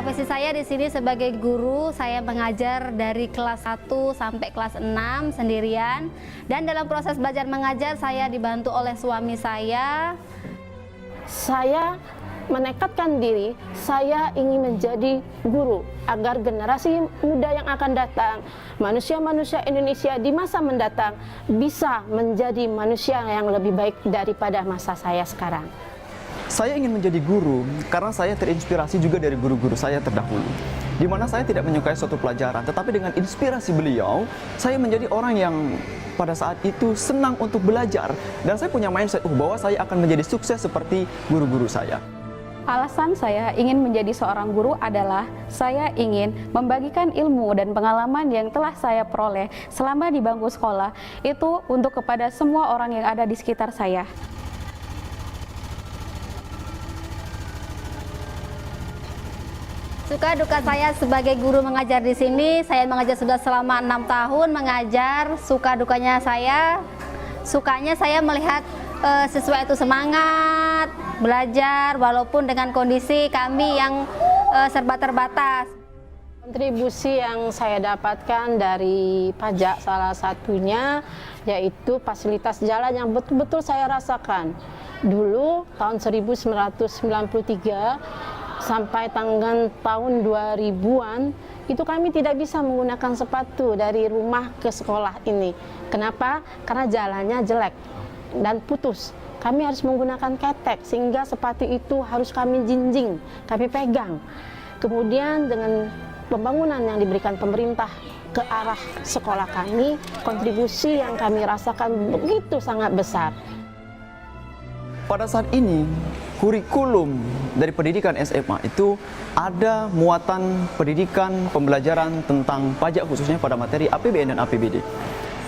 Profesi saya di sini sebagai guru, saya mengajar dari kelas 1 sampai kelas 6 sendirian. Dan dalam proses belajar mengajar saya dibantu oleh suami saya. Saya menekadkan diri, saya ingin menjadi guru agar generasi muda yang akan datang, manusia-manusia Indonesia di masa mendatang bisa menjadi manusia yang lebih baik daripada masa saya sekarang. Saya ingin menjadi guru karena saya terinspirasi juga dari guru-guru saya terdahulu. Di mana saya tidak menyukai suatu pelajaran, tetapi dengan inspirasi beliau, saya menjadi orang yang pada saat itu senang untuk belajar. Dan saya punya mindset bahwa saya akan menjadi sukses seperti guru-guru saya. Alasan saya ingin menjadi seorang guru adalah saya ingin membagikan ilmu dan pengalaman yang telah saya peroleh selama di bangku sekolah itu untuk kepada semua orang yang ada di sekitar saya. Suka duka saya sebagai guru mengajar di sini, saya mengajar sudah selama 6 tahun mengajar. Suka dukanya saya, sukanya saya melihat siswa itu semangat belajar walaupun dengan kondisi kami yang serba terbatas. Kontribusi yang saya dapatkan dari pajak salah satunya yaitu fasilitas jalan yang betul-betul saya rasakan. Dulu tahun 1993 sampai tahun 2000-an itu kami tidak bisa menggunakan sepatu dari rumah ke sekolah ini. Kenapa? Karena jalannya jelek dan putus. Kami harus menggunakan ketek sehingga sepatu itu harus kami jinjing, kami pegang. Kemudian dengan pembangunan yang diberikan pemerintah ke arah sekolah kami, kontribusi yang kami rasakan begitu sangat besar. Pada saat ini, kurikulum dari pendidikan SMA itu ada muatan pendidikan pembelajaran tentang pajak khususnya pada materi APBN dan APBD.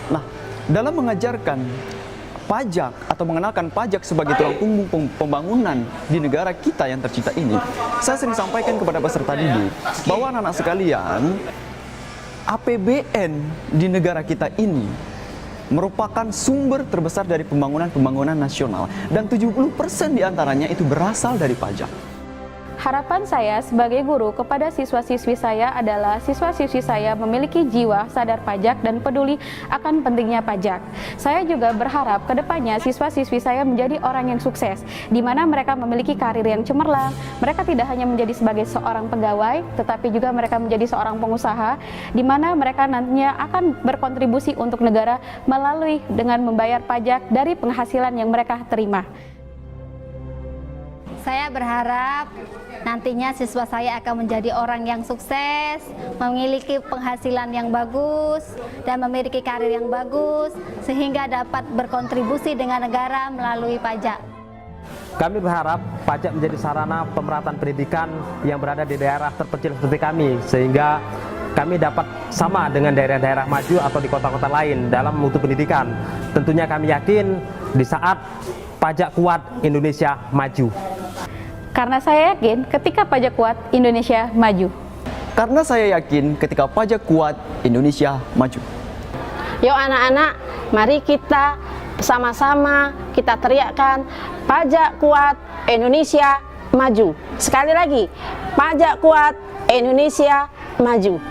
Nah, dalam mengajarkan pajak atau mengenalkan pajak sebagai tulang punggung pembangunan di negara kita yang tercinta ini, saya sering sampaikan kepada peserta didik bahwa anak-anak sekalian, APBN di negara kita ini merupakan sumber terbesar dari pembangunan nasional dan 70% diantaranya itu berasal dari pajak. Harapan saya sebagai guru kepada siswa-siswi saya adalah siswa-siswi saya memiliki jiwa sadar pajak dan peduli akan pentingnya pajak. Saya juga berharap ke depannya siswa-siswi saya menjadi orang yang sukses, di mana mereka memiliki karir yang cemerlang. Mereka tidak hanya menjadi sebagai seorang pegawai, tetapi juga mereka menjadi seorang pengusaha, di mana mereka nantinya akan berkontribusi untuk negara melalui dengan membayar pajak dari penghasilan yang mereka terima. Saya berharap nantinya siswa saya akan menjadi orang yang sukses, memiliki penghasilan yang bagus, dan memiliki karir yang bagus, sehingga dapat berkontribusi dengan negara melalui pajak. Kami berharap pajak menjadi sarana pemerataan pendidikan yang berada di daerah terpencil seperti kami, sehingga kami dapat sama dengan daerah-daerah maju atau di kota-kota lain dalam mutu pendidikan. Tentunya kami yakin di saat pajak kuat, Indonesia maju. Karena saya yakin ketika pajak kuat, Indonesia maju. Karena saya yakin ketika pajak kuat, Indonesia maju. Yuk anak-anak, mari kita sama-sama kita teriakkan pajak kuat, Indonesia maju. Sekali lagi, pajak kuat, Indonesia maju.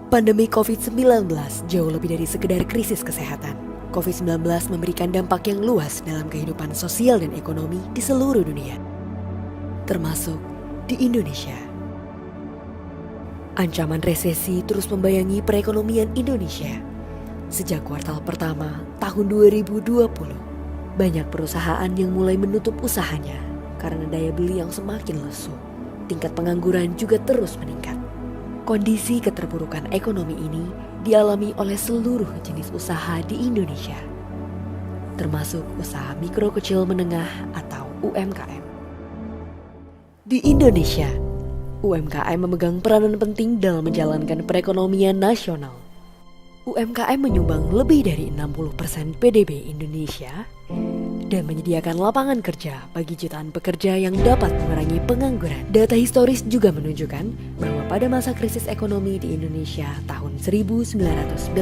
Pandemi COVID-19 jauh lebih dari sekedar krisis kesehatan. COVID-19 memberikan dampak yang luas dalam kehidupan sosial dan ekonomi di seluruh dunia, termasuk di Indonesia. Ancaman resesi terus membayangi perekonomian Indonesia. Sejak kuartal pertama tahun 2020, banyak perusahaan yang mulai menutup usahanya karena daya beli yang semakin lesu. Tingkat pengangguran juga terus meningkat. Kondisi keterpurukan ekonomi ini dialami oleh seluruh jenis usaha di Indonesia, termasuk usaha mikro kecil menengah atau UMKM. Di Indonesia, UMKM memegang peranan penting dalam menjalankan perekonomian nasional. UMKM menyumbang lebih dari 60% PDB Indonesia dan menyediakan lapangan kerja bagi jutaan pekerja yang dapat mengurangi pengangguran. Data historis juga menunjukkan bahwa pada masa krisis ekonomi di Indonesia tahun 1998,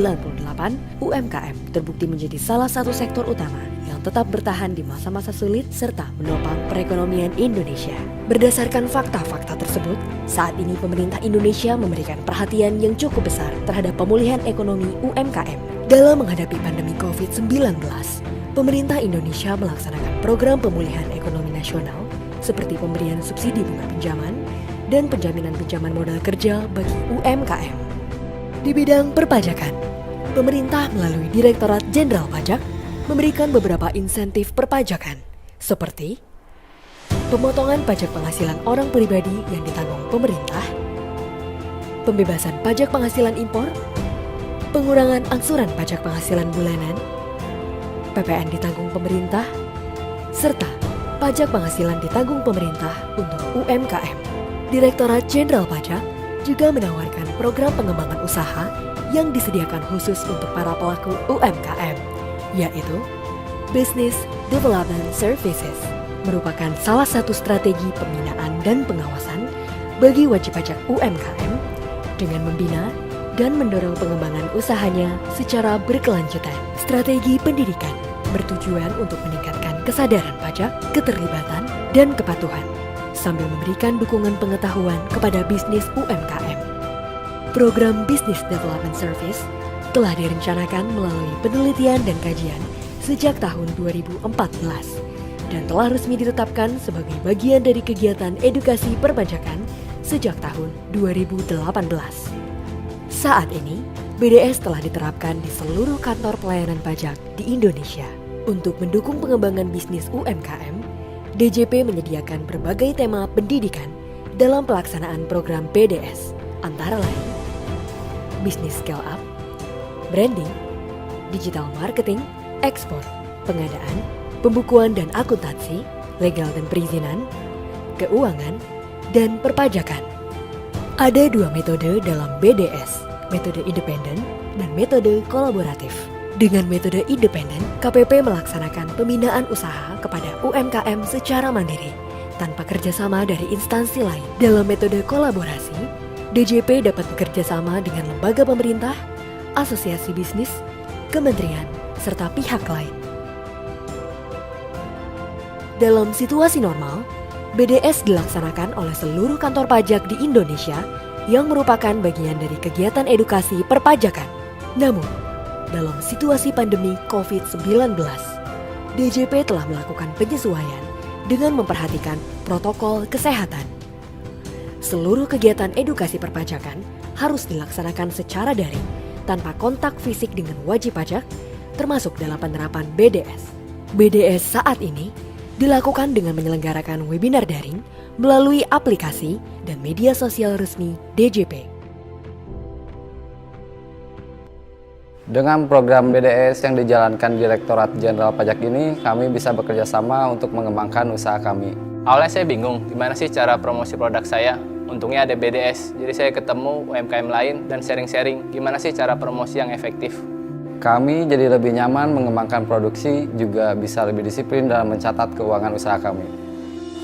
UMKM terbukti menjadi salah satu sektor utama yang tetap bertahan di masa-masa sulit serta menopang perekonomian Indonesia. Berdasarkan fakta-fakta tersebut, saat ini pemerintah Indonesia memberikan perhatian yang cukup besar terhadap pemulihan ekonomi UMKM. Dalam menghadapi pandemi COVID-19, pemerintah Indonesia melaksanakan program pemulihan ekonomi nasional seperti pemberian subsidi bunga pinjaman dan penjaminan pinjaman modal kerja bagi UMKM. Di bidang perpajakan, pemerintah melalui Direktorat Jenderal Pajak memberikan beberapa insentif perpajakan seperti pemotongan pajak penghasilan orang pribadi yang ditanggung pemerintah, pembebasan pajak penghasilan impor, pengurangan angsuran pajak penghasilan bulanan, PPN ditanggung pemerintah, serta pajak penghasilan ditanggung pemerintah untuk UMKM. Direktorat Jenderal Pajak juga menawarkan program pengembangan usaha yang disediakan khusus untuk para pelaku UMKM, yaitu Business Development Services, merupakan salah satu strategi pembinaan dan pengawasan bagi wajib pajak UMKM dengan membina dan mendorong pengembangan usahanya secara berkelanjutan. Strategi pendidikan bertujuan untuk meningkatkan kesadaran pajak, keterlibatan, dan kepatuhan, sambil memberikan dukungan pengetahuan kepada bisnis UMKM. Program Business Development Service telah direncanakan melalui penelitian dan kajian sejak tahun 2014 dan telah resmi ditetapkan sebagai bagian dari kegiatan edukasi perpajakan sejak tahun 2018. Saat ini, BDS telah diterapkan di seluruh kantor pelayanan pajak di Indonesia. Untuk mendukung pengembangan bisnis UMKM, DJP menyediakan berbagai tema pendidikan dalam pelaksanaan program BDS, antara lain Business Scale Up, Branding, Digital Marketing, Ekspor, Pengadaan, Pembukuan dan Akuntansi, Legal dan Perizinan, Keuangan, dan Perpajakan. Ada dua metode dalam BDS, metode independen dan metode kolaboratif. Dengan metode independen, KPP melaksanakan pembinaan usaha kepada UMKM secara mandiri, tanpa kerjasama dari instansi lain. Dalam metode kolaborasi, DJP dapat bekerjasama dengan lembaga pemerintah, asosiasi bisnis, kementerian, serta pihak lain. Dalam situasi normal, BDS dilaksanakan oleh seluruh kantor pajak di Indonesia yang merupakan bagian dari kegiatan edukasi perpajakan. Namun, dalam situasi pandemi COVID-19, DJP telah melakukan penyesuaian dengan memperhatikan protokol kesehatan. Seluruh kegiatan edukasi perpajakan harus dilaksanakan secara daring, tanpa kontak fisik dengan wajib pajak, termasuk dalam penerapan BDS. BDS saat ini dilakukan dengan menyelenggarakan webinar daring melalui aplikasi dan media sosial resmi DJP. Dengan program BDS yang dijalankan Direktorat Jenderal Pajak ini, kami bisa bekerja sama untuk mengembangkan usaha kami. Awalnya saya bingung, gimana sih cara promosi produk saya? Untungnya ada BDS, jadi saya ketemu UMKM lain dan sharing-sharing gimana sih cara promosi yang efektif. Kami jadi lebih nyaman mengembangkan produksi, juga bisa lebih disiplin dalam mencatat keuangan usaha kami.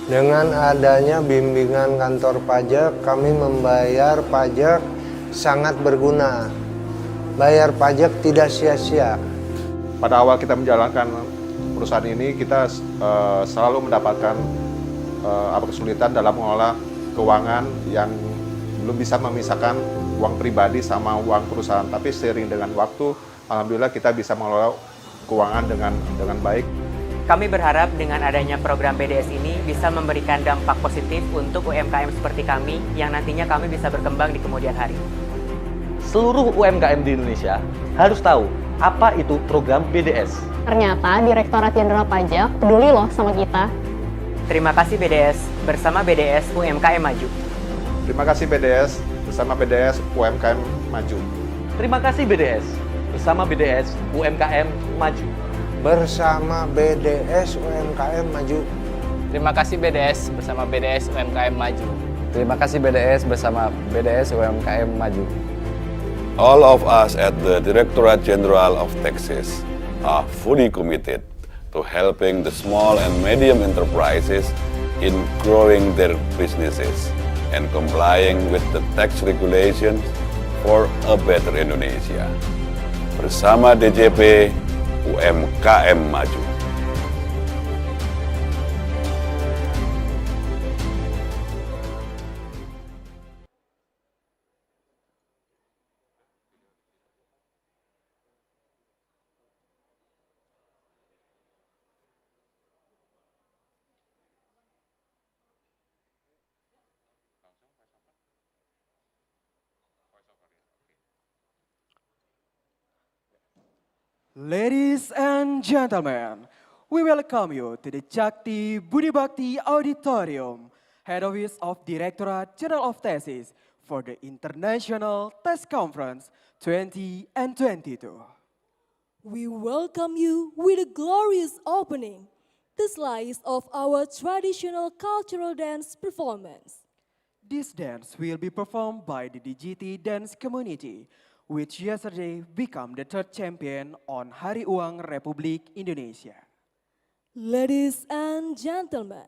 Dengan adanya bimbingan kantor pajak, kami membayar pajak sangat berguna. Bayar pajak tidak sia-sia. Pada awal kita menjalankan perusahaan ini, kita selalu mendapatkan kesulitan dalam mengelola keuangan yang belum bisa memisahkan uang pribadi sama uang perusahaan. Tapi seiring dengan waktu, alhamdulillah kita bisa mengelola keuangan dengan baik. Kami berharap dengan adanya program BDS ini bisa memberikan dampak positif untuk UMKM seperti kami yang nantinya kami bisa berkembang di kemudian hari. Seluruh UMKM di Indonesia harus tahu apa itu program BDS. Ternyata Direktorat Jenderal Pajak peduli loh sama kita. Terima kasih BDS, bersama BDS UMKM Maju. Terima kasih BDS, bersama BDS UMKM Maju. Terima kasih BDS, bersama BDS UMKM Maju. Bersama BDS UMKM Maju. Terima kasih BDS, bersama BDS UMKM Maju. Terima kasih BDS bersama BDS UMKM Maju. All of us at the Directorate General of Taxes are fully committed to helping the small and medium enterprises in growing their businesses and complying with the tax regulations for a better Indonesia. Bersama DJP UMKM Maju. Ladies and gentlemen, we welcome you to the Jakti Budi Bakti Auditorium, head office of Directorate General of Taxes for the International Tax Conference 2022. We welcome you with a glorious opening, the slice of our traditional cultural dance performance. This dance will be performed by the DGT dance community, which yesterday became the third champion on Hari Uang Republik Indonesia. Ladies and gentlemen,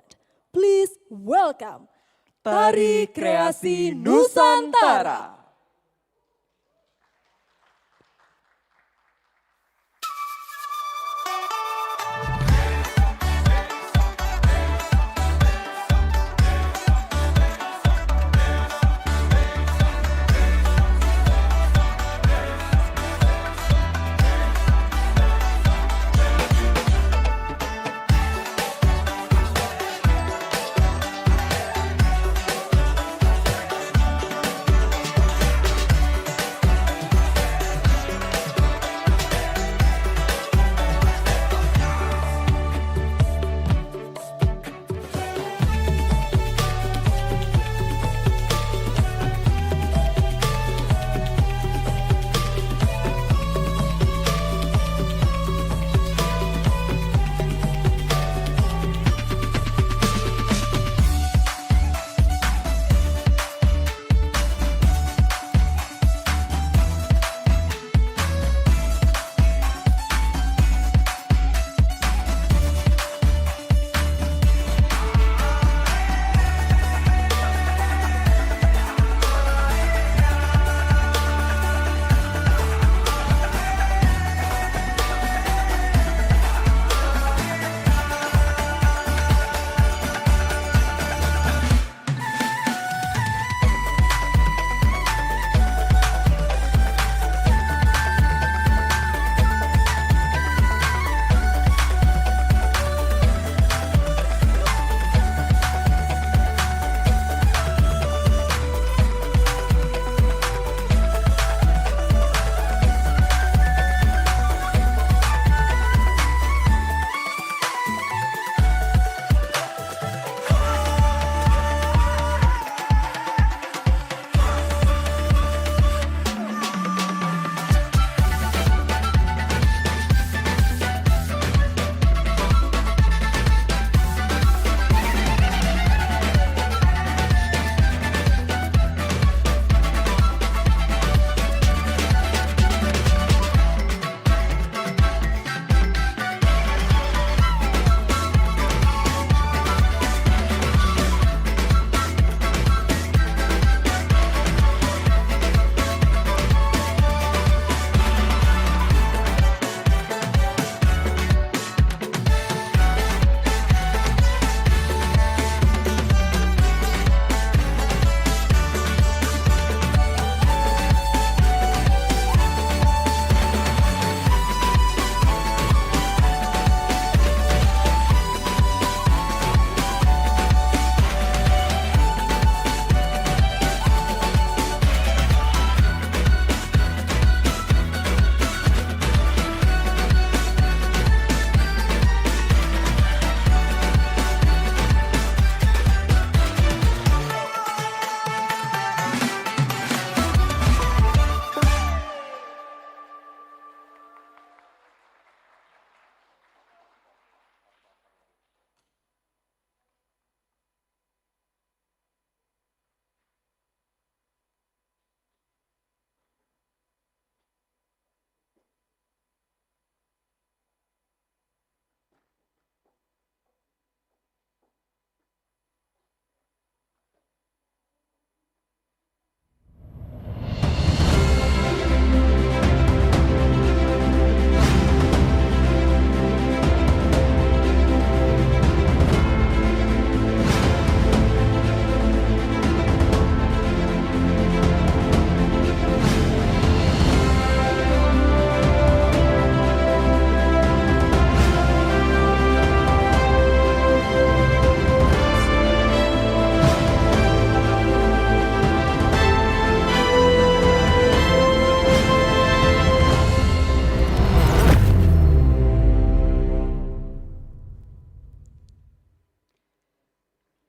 please welcome Tari Kreasi Nusantara.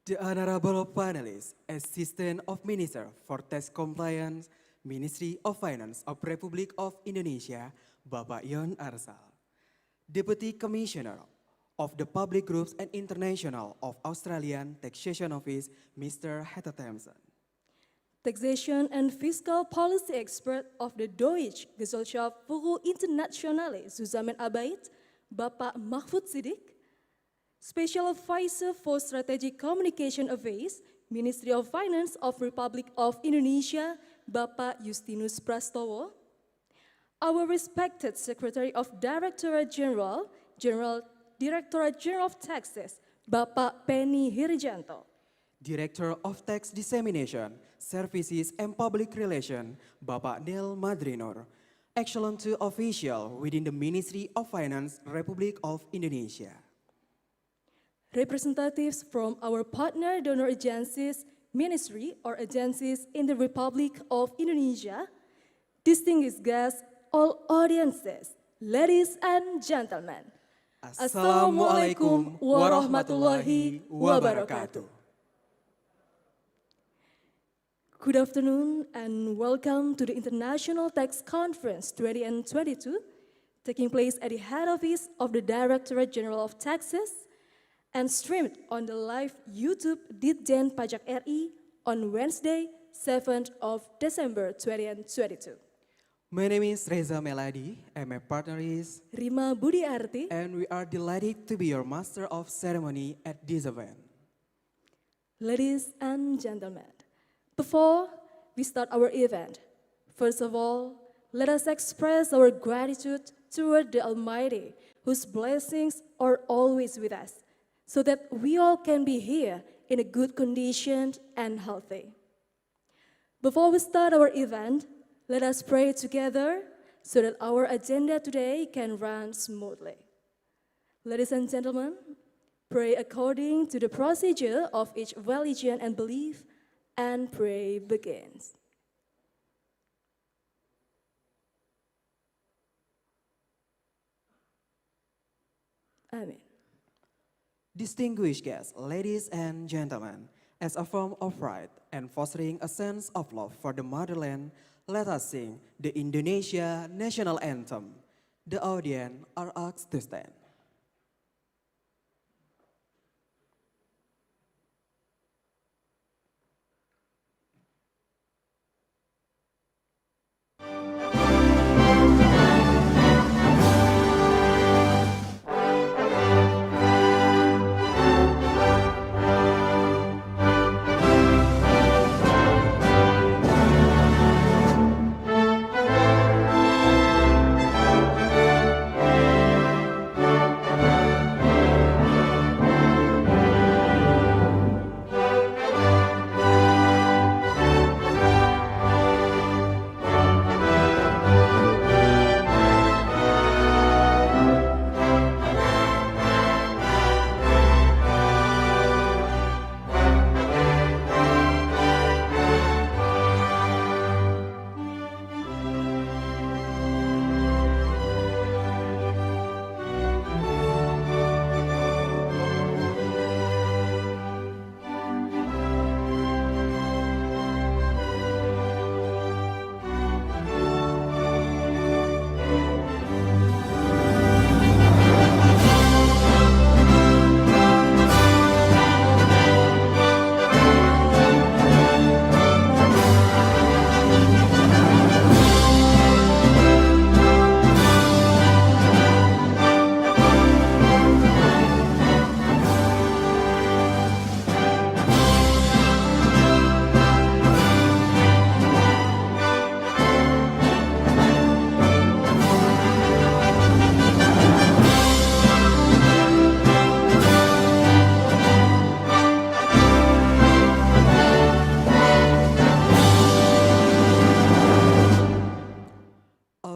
The Honorable Panelist, Assistant of Minister for Tax Compliance, Ministry of Finance of Republic of Indonesia, Bapak Yon Arsal. Deputy Commissioner of the Public Groups and International of Australian Taxation Office, Mr. Heta Thompson. Taxation and Fiscal Policy Expert of the Deutsche Gesellschaft für internationale Zusammenarbeit, Bapak Mahfud Siddiq. Special Advisor for Strategic Communication Office, Ministry of Finance of Republic of Indonesia, Bapak Justinus Prastowo. Our respected Secretary of Directorate General, Directorate General of Taxes, Bapak Penny Hirijanto. Director of Tax Dissemination, Services and Public Relations, Bapak Nel Madrinor. Excellent 2 official within the Ministry of Finance, Republic of Indonesia. Representatives from our partner donor agencies, ministry or agencies in the Republic of Indonesia, distinguished guests, all audiences, ladies and gentlemen. Assalamualaikum warahmatullahi wabarakatuh. Good afternoon and welcome to the International Tax Conference 2022, taking place at the head office of the Directorate General of Taxes and streamed on the live YouTube Ditjen Pajak RI on Wednesday, 7th of December 2022. My name is Reza Meladi and my partner is Rima Budi Arti, and we are delighted to be your master of ceremony at this event. Ladies and gentlemen, before we start our event, first of all, let us express our gratitude toward the Almighty, whose blessings are always with us, so that we all can be here in a good condition and healthy. Before we start our event, let us pray together so that our agenda today can run smoothly. Ladies and gentlemen, pray according to the procedure of each religion and belief, and pray begins. Amen. Distinguished guests, ladies and gentlemen, as a form of pride and fostering a sense of love for the motherland, let us sing the Indonesia National Anthem. The audience are asked to stand.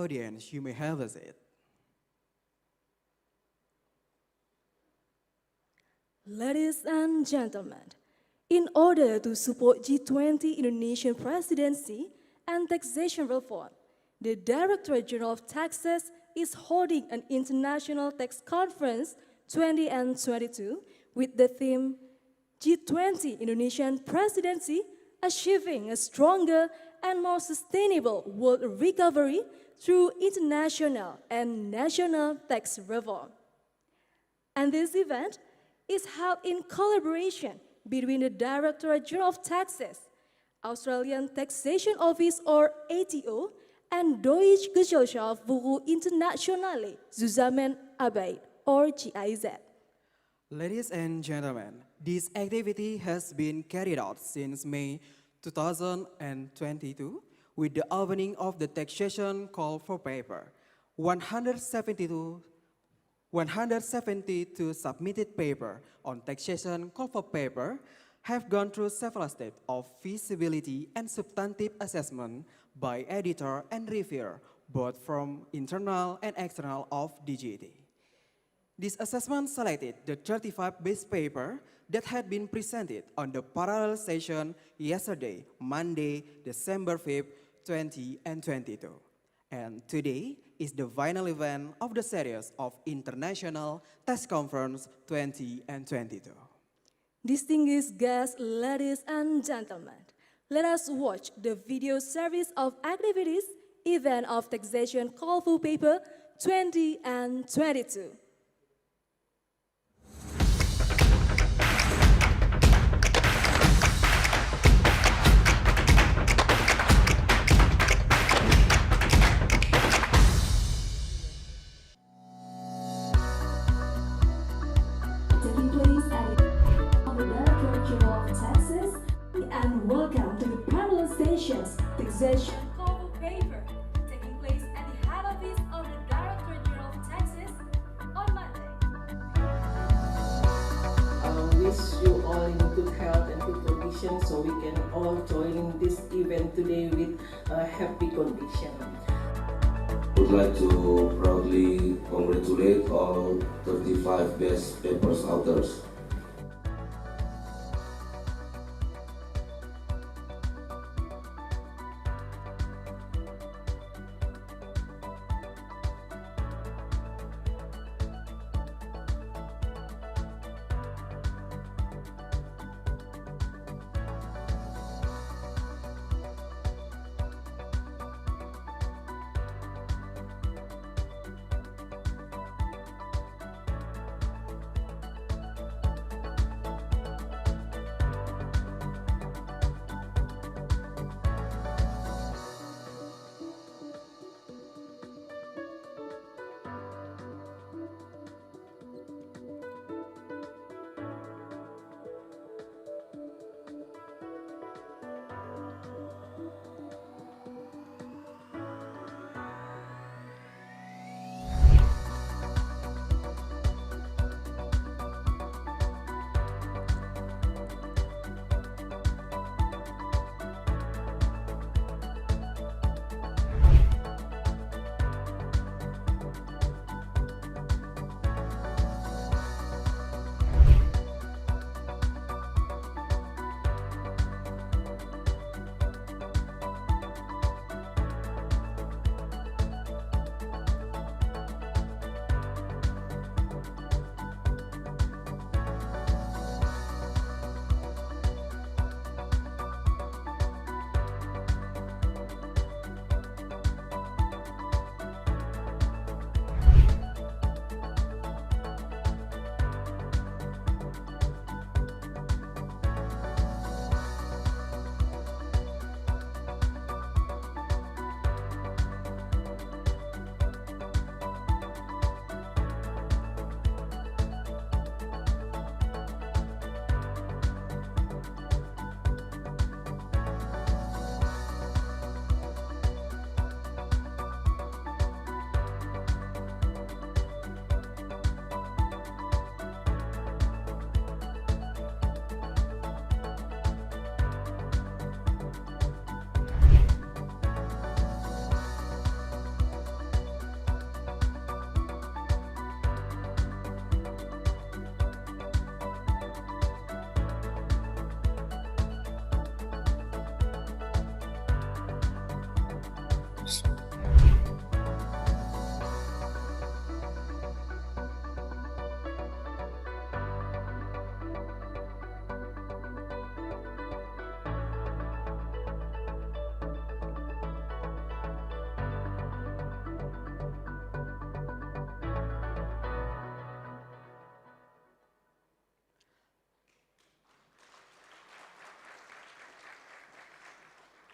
Audience, you may have a seat. Ladies and gentlemen, in order to support G20 Indonesian presidency and taxation reform, the Directorate General of Taxes is holding an International Tax Conference 2022 with the theme G20 Indonesian presidency, achieving a stronger and more sustainable world recovery through international and national tax reform. And this event is held in collaboration between the Directorate General of Taxes, Australian Taxation Office or ATO, and Deutsche Gesellschaft für internationale Zusammenarbeit or GIZ. Ladies and gentlemen, this activity has been carried out since May 2022 with the opening of the taxation call for paper. 172 submitted paper on taxation call for paper have gone through several steps of feasibility and substantive assessment by editor and reviewer, both from internal and external of DGT. This assessment selected the 35 best paper that had been presented on the parallel session yesterday, Monday, December 5th, 2022. And today is the final event of the series of International Tax Conference 2022. Distinguished guests, ladies and gentlemen, let us watch the video series of activities, event of taxation call for paper 2022. Taking place at the Directorate General of Taxes, and welcome to the parallel stations taxation Call for paper taking place at the head office of the Directorate General of Taxes on Monday. I wish you all in good health and good condition so we can all join this event today with a happy condition. Would like to proudly congratulate all 35 best papers authors.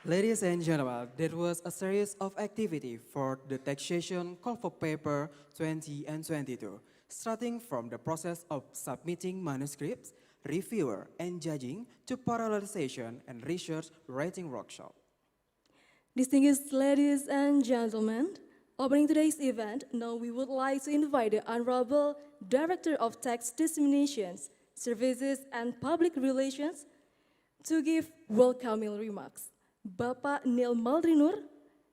Ladies and gentlemen, that was a series of activity for the taxation call for paper 20 and 22, starting from the process of submitting manuscripts, reviewer and judging to parallelization and research writing workshop. Distinguished ladies and gentlemen, opening today's event, now we would like to invite the Honorable Director of Tax Disseminations, Services and Public Relations to give welcoming remarks. Bapak Neil Maldrinur,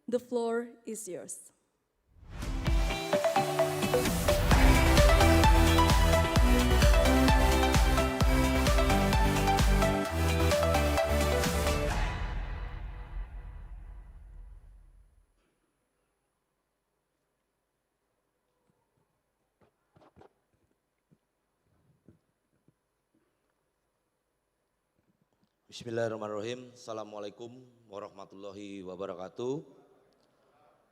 the floor is yours. Bismillahirrahmanirrahim. Assalamualaikum warahmatullahi wabarakatuh.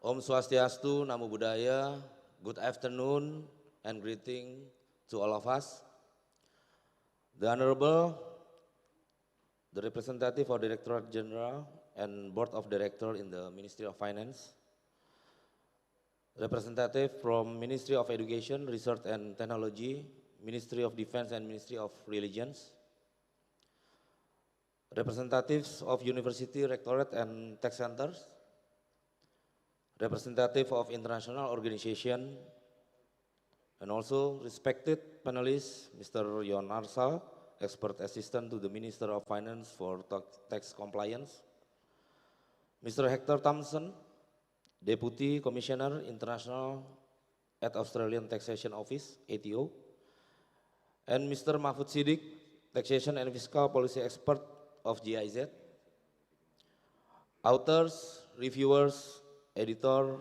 Om Swastiastu, Namo Buddhaya. Good afternoon and greeting to all of us. The Honorable, the representative of Directorate General and Board of Directors in the Ministry of Finance, representative from Ministry of Education, Research and Technology, Ministry of Defense and Ministry of Religions, representatives of University, Rectorate and Tax Centers, representative of international organization, and also respected panelists, Mr. Yon Arsal, expert assistant to the Minister of Finance for tax compliance, Mr. Hector Thompson, Deputy Commissioner International at Australian Taxation Office, ATO, and Mr. Mahfud Siddiq, Taxation and Fiscal Policy Expert of GIZ, authors, reviewers, editor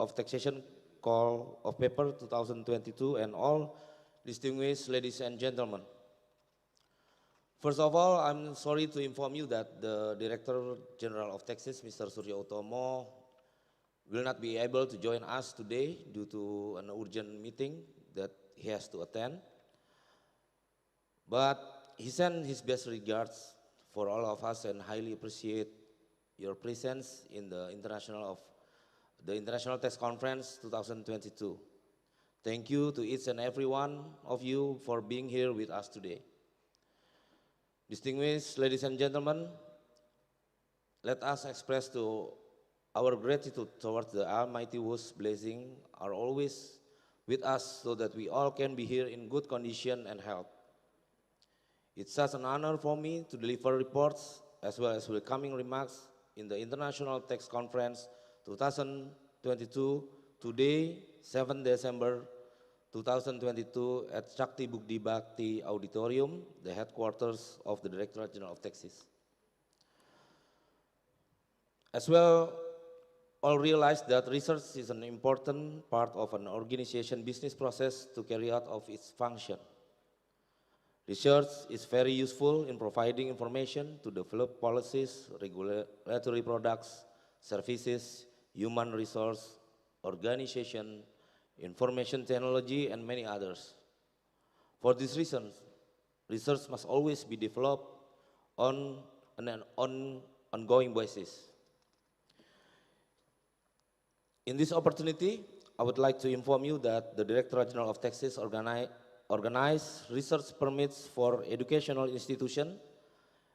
of Taxation Call of Paper 2022, and all distinguished ladies and gentlemen. First of all, I'm sorry to inform you that the Director General of Taxes, Mr. Surya Utomo, will not be able to join us today due to an urgent meeting that he has to attend. But he sent his best regards for all of us and highly appreciate your presence in the International Tax Conference 2022. Thank you to each and every one of you for being here with us today. Distinguished ladies and gentlemen, let us express to our gratitude towards the Almighty whose blessings are always with us so that we all can be here in good condition and health. It's such an honor for me to deliver reports as well as welcoming remarks in the International Tax Conference 2022 today, 7 December 2022 at Shakti Bukti Bhakti Auditorium, the headquarters of the Directorate General of Taxes. As well, all realize that research is an important part of an organization business process to carry out of its function. Research is very useful in providing information to develop policies, regulatory products, services, human resource, organization, information technology, and many others. For these reasons, research must always be developed on an ongoing basis. In this opportunity, I would like to inform you that the Directorate General of Taxes organize research permits for educational institutions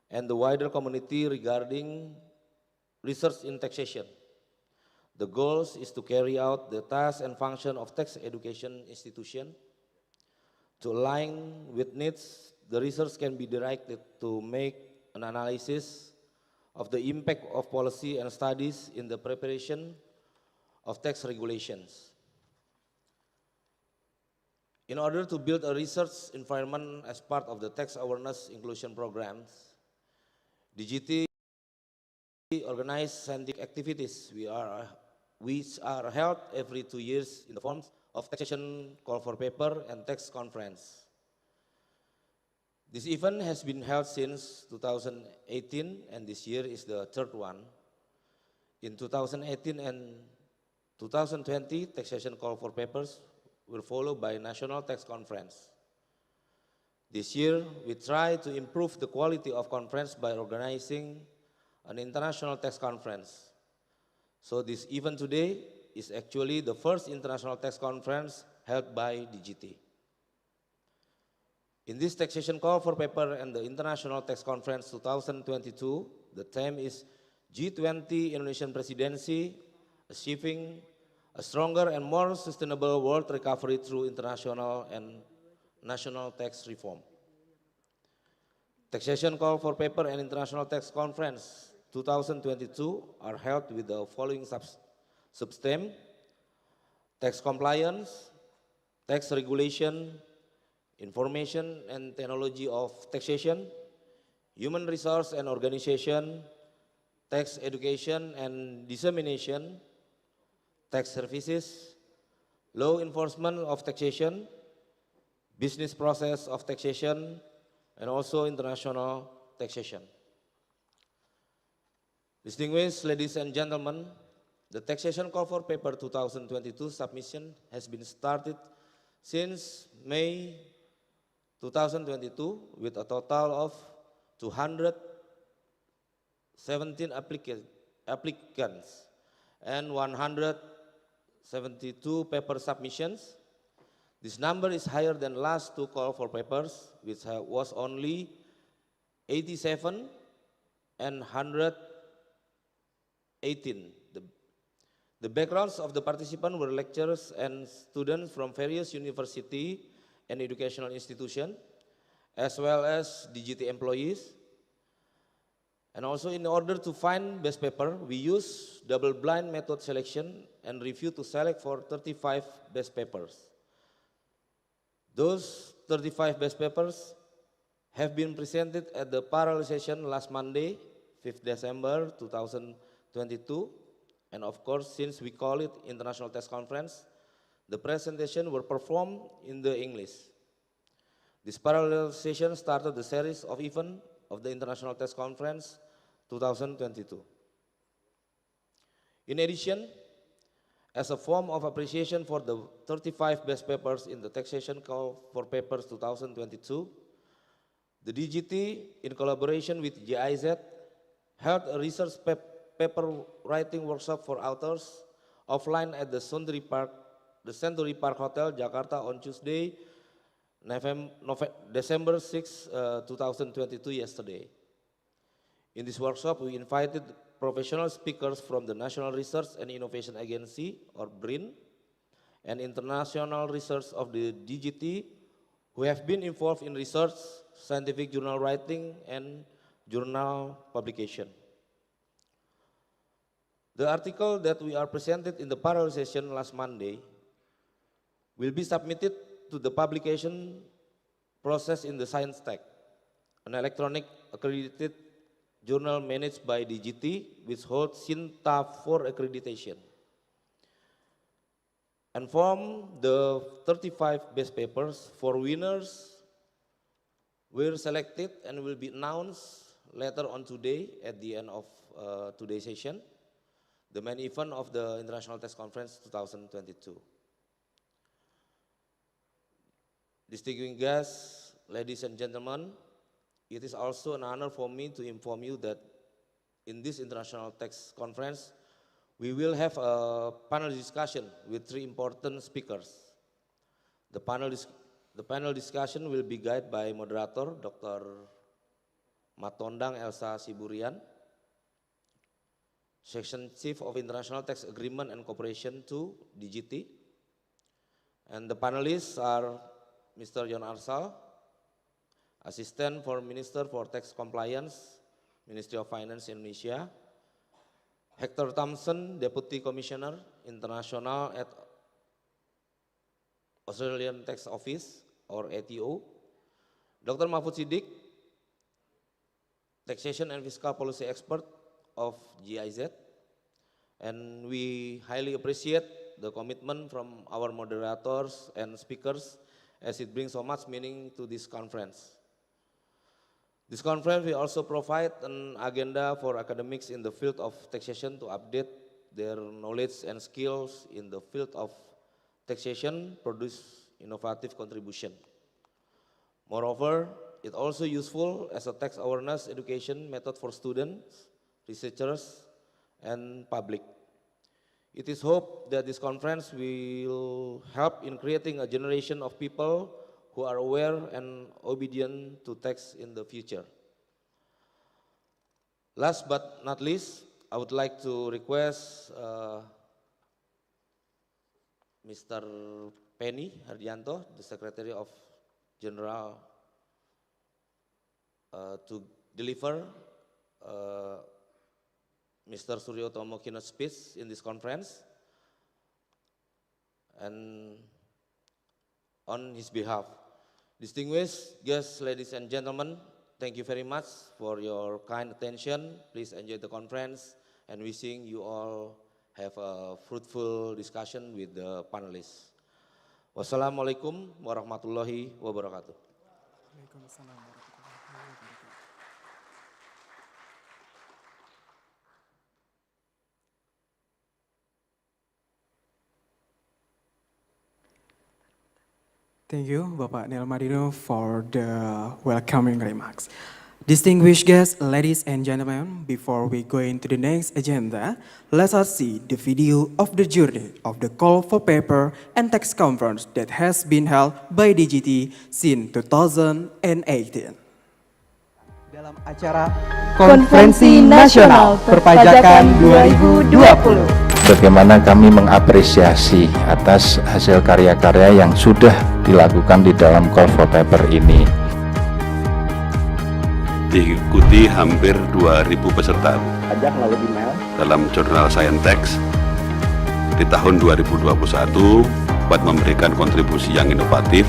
and the wider community regarding research in taxation. The goal is to carry out the task and function of tax education institution. To align with needs, the research can be directed to make an analysis of the impact of policy and studies in the preparation of tax regulations. In order to build a research environment as part of the tax awareness inclusion programs, DGT organized scientific activities which are held every 2 years in the forms of taxation call for paper and tax conference. This event has been held since 2018 and this year is the third one. In 2018 and 2020, taxation call for papers were followed by National Tax Conference. This year, we try to improve the quality of conference by organizing an international tax conference. So this event today is actually the first international tax conference held by DGT. In this taxation call for paper and the International Tax Conference 2022, the theme is G20 Indonesian Presidency, achieving a stronger and more sustainable world recovery through international and national tax reform. Taxation call for paper and International Tax Conference 2022 are held with the following substem: tax compliance, tax regulation, information and technology of taxation, human resource and organization, tax education and dissemination, tax services, law enforcement of taxation, business process of taxation, and also international taxation. Distinguished ladies and gentlemen, the taxation call for paper 2022 submission has been started since May 2022 with a total of 217 applicants and 172 paper submissions. This number is higher than last two call for papers, which was only 87 and 118. The backgrounds of the participants were lecturers and students from various universities and educational institutions, as well as DGT employees. And also, in order to find best paper, we use double blind method selection and review to select for 35 best papers. Those 35 best papers have been presented at the parallel session last Monday, 5th December 2022. And of course, since we call it International Tax Conference, the presentation were performed in the English. This parallel session started the series of events of the International Tax Conference 2022. In addition, as a form of appreciation for the 35 best papers in the taxation call for papers 2022, the DGT, in collaboration with GIZ, held a research paper writing workshop for authors offline at the Century Park Hotel, Jakarta on Tuesday, December 6, 2022, yesterday. In this workshop, we invited professional speakers from the National Research and Innovation Agency, or BRIN, and international research of the DGT, who have been involved in research, scientific journal writing, and journal publication. The article that we are presented in the parallel session last Monday will be submitted to the publication process in the Science Tech, an electronic accredited journal managed by DGT, which holds SINTA 4 accreditation. And from the 35 best papers, 4 winners were selected and will be announced later on today at the end of today's session, the main event of the International Tax Conference 2022. Distinguished guests, ladies and gentlemen, it is also an honor for me to inform you that in this International Tax Conference, we will have a panel discussion with 3 important speakers. The panel discussion will be guided by moderator Dr. Matondang Elsa Siburian, Section Chief of International Tax Agreement and Cooperation to DGT. And the panelists are Mr. John Arsal, Assistant for Minister for Tax Compliance, Ministry of Finance Indonesia, Hector Thompson, Deputy Commissioner, International at Australian Tax Office, or ATO, Dr. Mahfud Siddiq, Taxation and Fiscal Policy Expert of GIZ, and we highly appreciate the commitment from our moderators and speakers as it brings so much meaning to this conference. This conference will also provide an agenda for academics in the field of taxation to update their knowledge and skills in the field of taxation, produce innovative contribution. Moreover, it also useful as a tax awareness education method for students, researchers, and public. It is hoped that this conference will help in creating a generation of people who are aware and obedient to tax in the future. Last but not least, I would like to request Mr. Penny Hardianto, the Secretary of General, to deliver Mr. Suryotomo keynote speech in this conference. And on his behalf, distinguished guests, ladies and gentlemen, thank you very much for your kind attention. Please enjoy the conference, and wishing you all have a fruitful discussion with the panelists. Wassalamualaikum warahmatullahi wabarakatuh. Thank you, Bapak Nel Marino, for the welcoming remarks. Distinguished guests, ladies and gentlemen, before we go into the next agenda, let us see the video of the journey of the call for paper and tax conference that has been held by DGT since 2018. Dalam acara Konferensi Nasional Perpajakan 2020. Bagaimana kami mengapresiasi atas hasil karya-karya yang sudah dilakukan di dalam call for paper ini. Diikuti hampir 2.000 peserta Pajak melalui email dalam jurnal Science Tax di tahun 2021 buat memberikan kontribusi yang inovatif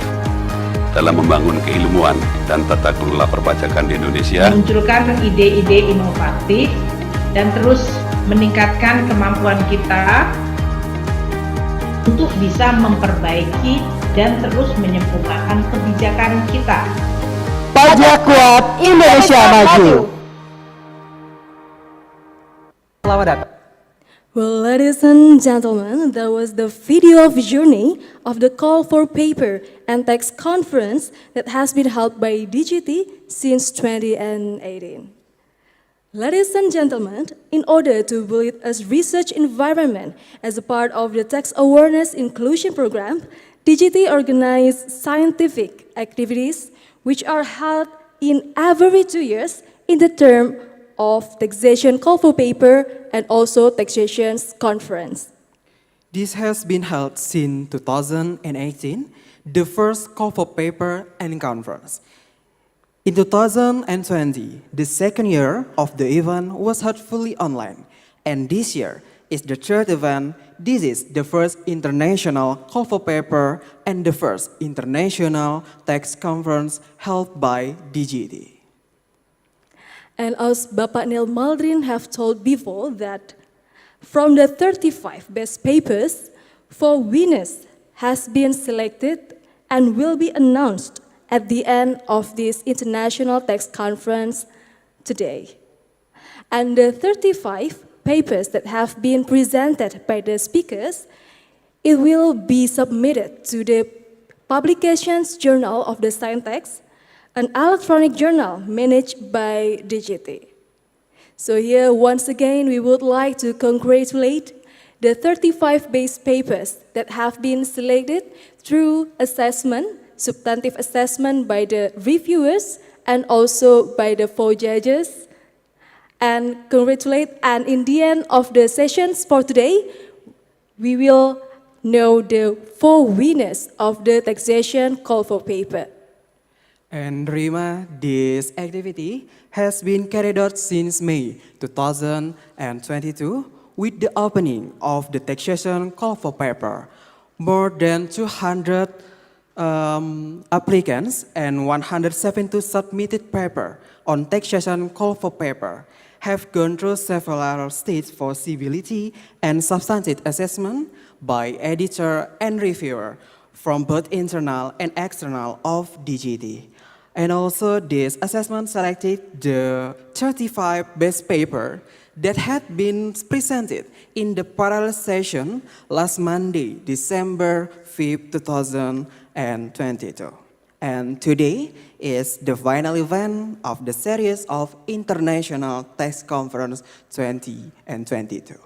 dalam membangun keilmuan dan tata kelola perpajakan di Indonesia. Munculkan ide-ide inovatif dan terus meningkatkan kemampuan kita untuk bisa memperbaiki dan terus menyempurnakan kebijakan kita. Pajak kuat, Indonesia maju. Selamat datang. Well, ladies and gentlemen, that was the video of journey of the call for paper and tax conference that has been held by DGT since 2018. Ladies and gentlemen, in order to build a research environment as a part of the Tax Awareness Inclusion Program, DGT organized scientific activities which are held in every 2 years in the term of taxation call for paper and also taxation conference. This has been held since 2018, the first call for paper and conference. In 2020, the second year of the event was held fully online, and this year is the third event. This is the first international call for paper and the first international tax conference held by DGT. And as Bapak Nel Maldrin have told before that from the 35 best papers, 4 winners has been selected and will be announced at the end of this International Tax Conference today. And the 35 papers that have been presented by the speakers, it will be submitted to the Publications Journal of the Science Tax, an electronic journal managed by DGT. So here, once again, we would like to congratulate the 35 base papers that have been selected through assessment, substantive assessment by the reviewers and also by the 4 judges. And congratulate, and in the end of the sessions for today, we will know the 4 winners of the taxation call for paper. And Rima, this activity has been carried out since May 2022 with the opening of the taxation call for paper. More than 200 applicants and 172 submitted paper on taxation call for paper have gone through several stages for civility and substantive assessment by editor and reviewer from both internal and external of DGT. And also this assessment selected the 35 best paper that had been presented in the parallel session last Monday, December 5, 2022. And today is the final event of the series of International Tax Conference 2022.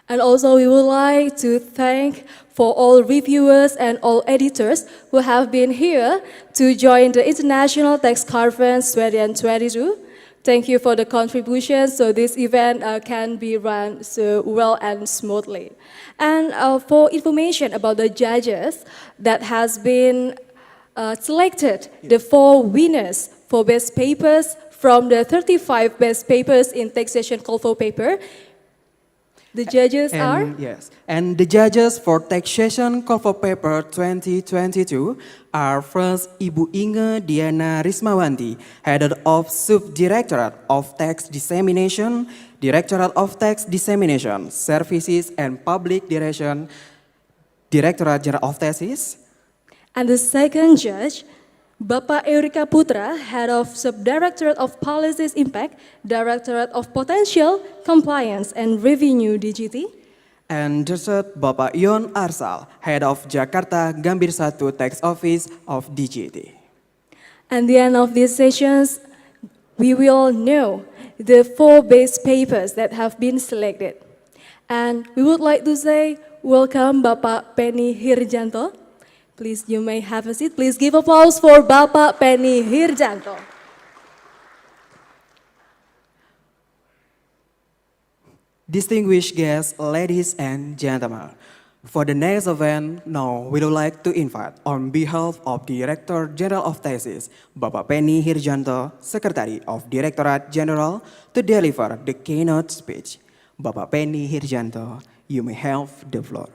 And also we would like to thank for all reviewers and all editors who have been here to join the International Tax Conference 2022. Thank you for the contribution so this event can be run so well and smoothly. And for information about the judges that has been selected, the 4 winners for best papers from the 35 best papers in taxation call for paper. The judges are? Yes, and the judges for Taxation Call for Paper 2022 are first Ibu Inge Diana Rismawanti, Head of Subdirectorate of Tax Dissemination, Directorate of Tax Dissemination, Services and Public Direction, Directorate General of Taxes. And the second judge, Bapak Eureka Putra, Head of Subdirectorate of Policies Impact, Directorate of Potential, Compliance and Revenue DGT. And the third, Bapak Yon Arsal, Head of Jakarta Gambir 1 Tax Office of DGT. At the end of these sessions, we will know the 4 best papers that have been selected. And we would like to say, welcome Bapak Penny Hirjanto. Please, you may have a seat. Please give applause for Bapak Penny Hirjanto. Distinguished guests, ladies and gentlemen, for the next event, now we would like to invite, on behalf of the Director General of Taxes, Bapak Penny Hirjanto, Secretary of Directorate General, to deliver the keynote speech. Bapak Penny Hirjanto, you may have the floor.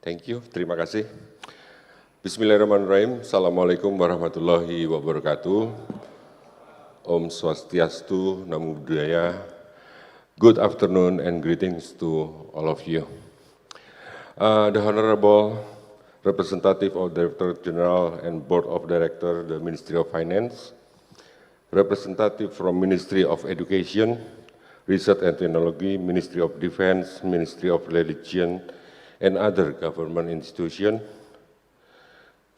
Thank you, terima kasih. Bismillahirrahmanirrahim. Assalamualaikum warahmatullahi wabarakatuh. Om Swastiastu, Namo Buddhaya. Good afternoon and greetings to all of you. The Honorable Representative of Director General and Board of Directors, the Ministry of Finance, Representative from Ministry of Education, Research and Technology, Ministry of Defense, Ministry of Religion, and other government institutions,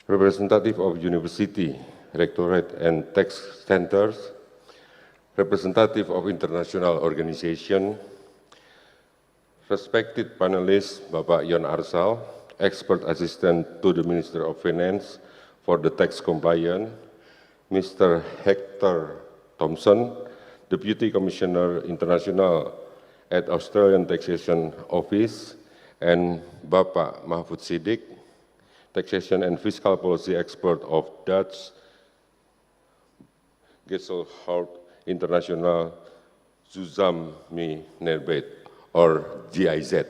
representative of university, rectorate, and tax centers, representative of international organization, respected panelists, Bapak Yon Arsal, expert assistant to the Minister of Finance for the tax compliance, Mr. Hector Thompson, Deputy Commissioner International at Australian Taxation Office, and Bapak Mahfud Siddiq, Taxation and Fiscal Policy Expert of Dutch Gesellschaft International Zusammenarbeit, or GIZ.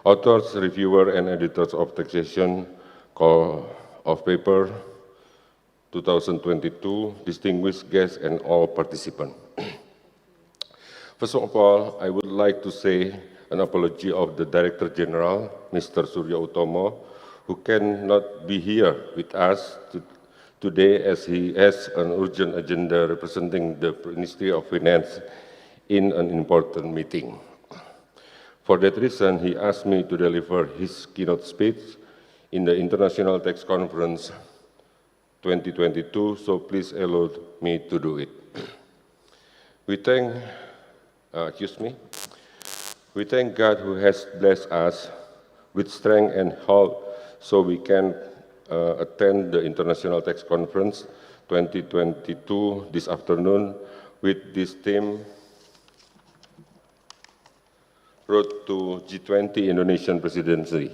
Authors, reviewers, and editors of Taxation Call of Paper 2022, distinguished guests, and all participants. First of all, I would like to say an apology of the Director General, Mr. Surya Utomo, who cannot be here with us today as he has an urgent agenda representing the Ministry of Finance in an important meeting. For that reason, he asked me to deliver his keynote speech in the International Tax Conference 2022, so please allow me to do it. We thank God who has blessed us with strength and health so we can attend the International Tax Conference 2022 this afternoon with this theme, Road to G20 Indonesian Presidency,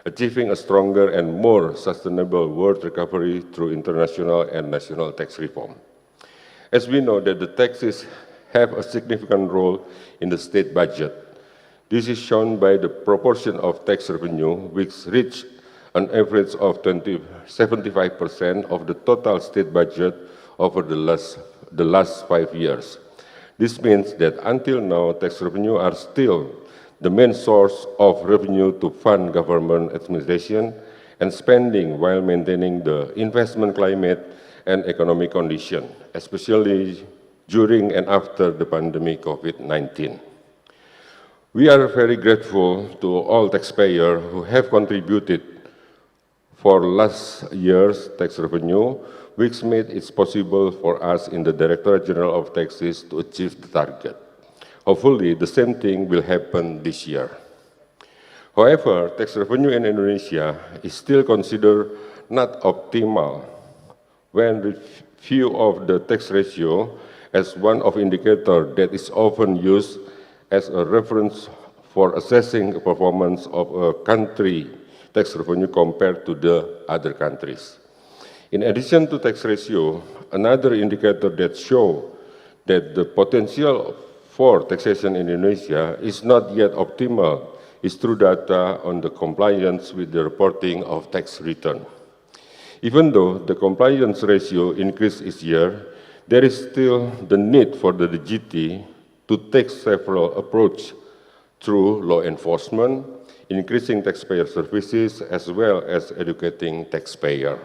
achieving a stronger and more sustainable world recovery through international and national tax reform. As we know that the taxes have a significant role in the state budget. This is shown by the proportion of tax revenue, which reached an average of 75% of the total state budget over the last 5 years. This means that until now, tax revenue are still the main source of revenue to fund government administration and spending while maintaining the investment climate and economic condition, especially during and after the pandemic COVID-19. We are very grateful to all taxpayers who have contributed for last year's tax revenue, which made it possible for us in the Directorate General of Taxes to achieve the target. Hopefully, the same thing will happen this year. However, tax revenue in Indonesia is still considered not optimal when review of the tax ratio as one of indicator that is often used as a reference for assessing the performance of a country tax revenue compared to the other countries. In addition to tax ratio, another indicator that shows that the potential for taxation in Indonesia is not yet optimal is through data on the compliance with the reporting of tax return. Even though the compliance ratio increased each year, there is still the need for the DGT to take several approaches through law enforcement, increasing taxpayer services, as well as educating taxpayer.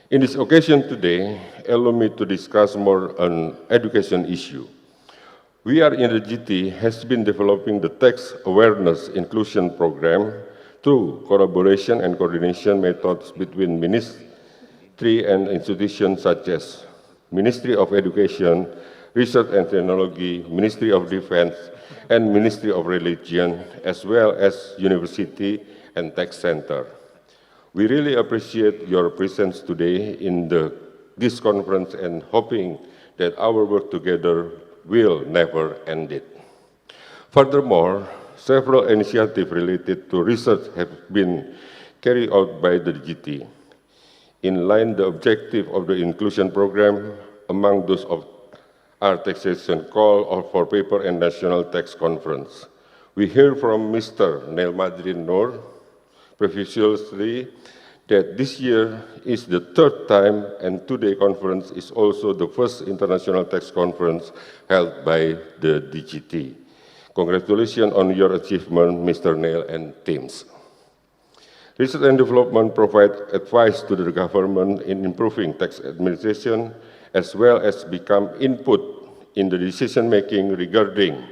In this occasion today, allow me to discuss more on education issue. We are in the DGT has been developing the tax awareness inclusion program through collaboration and coordination methods between ministry and institutions such as Ministry of Education, Research and Technology, Ministry of Defense, and Ministry of Religion, as well as University and Tax Center. We really appreciate your presence today in this conference and hoping that our work together will never end it. Furthermore, several initiatives related to research have been carried out by the DGT. In line the objective of the inclusion program, among those of our taxation call for paper and National Tax Conference. We hear from Mr. Neil Madrin Noor previously that this year is the third time and today conference is also the first International Tax Conference held by the DGT. Congratulations on your achievement, Mr. Neil and teams. Research and development provide advice to the government in improving tax administration as well as become input in the decision-making regarding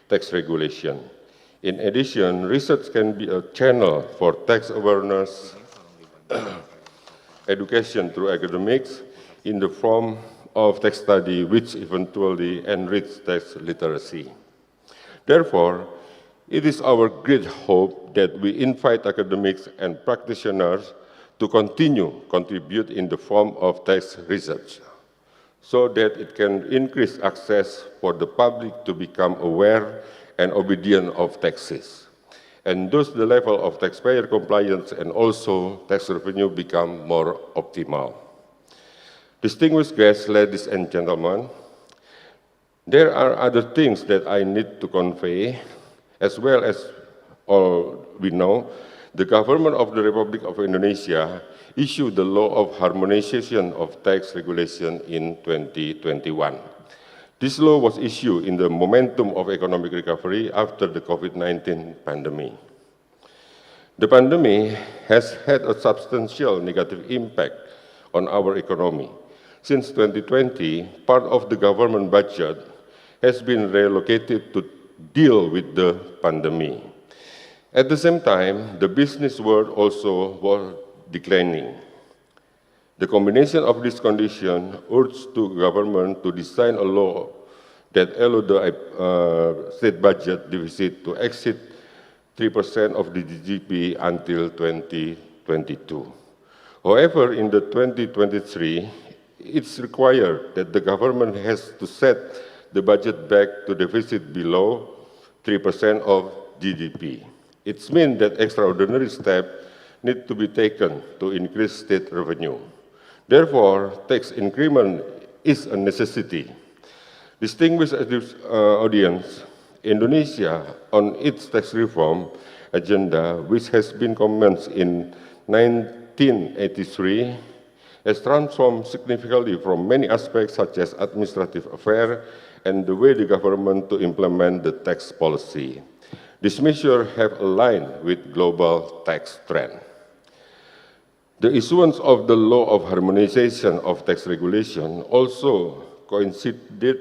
tax regulation. In addition, research can be a channel for tax awareness education through academics in the form of tax study, which eventually enrich tax literacy. Therefore, it is our great hope that we invite academics and practitioners to continue contribute in the form of tax research, so that it can increase access for the public to become aware and obedient of taxes. And thus the level of taxpayer compliance and also tax revenue become more optimal. Distinguished guests, ladies and gentlemen, there are other things that I need to convey, as well as all we know, the government of the Republic of Indonesia issued the law of harmonization of tax regulation in 2021. This law was issued in the momentum of economic recovery after the COVID-19 pandemic. The pandemic has had a substantial negative impact on our economy. Since 2020, part of the government budget has been relocated to deal with the pandemic. At the same time, the business world also was declining. The combination of this condition urged the government to design a law that allowed the state budget deficit to exceed 3% of the GDP until 2022. However, in the 2023, it's required that the government has to set the budget back to deficit below 3% of GDP. It means that extraordinary steps need to be taken to increase state revenue. Therefore, tax increment is a necessity. Distinguished audience, Indonesia, on its tax reform agenda, which has been commenced in 1983, has transformed significantly from many aspects such as administrative affairs and the way the government to implement the tax policy. These measures have aligned with global tax trend. The issuance of the law of harmonization of tax regulation also coincided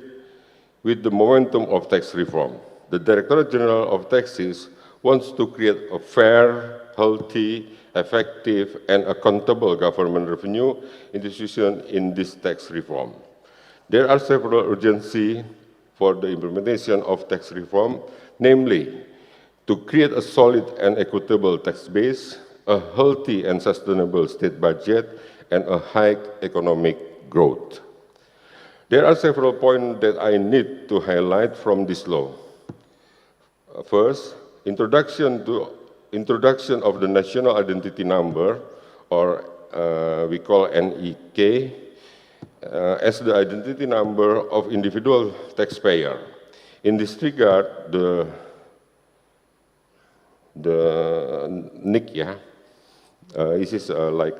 with the momentum of tax reform. The Directorate General of Taxes wants to create a fair, healthy, effective, and accountable government revenue institution in this tax reform. There are several urgencies for the implementation of tax reform, namely, to create a solid and equitable tax base, a healthy and sustainable state budget, and a high economic growth. There are several points that I need to highlight from this law. First, introduction of the national identity number, or we call NIK, as the identity number of individual taxpayer. In this regard, the NIK, this is like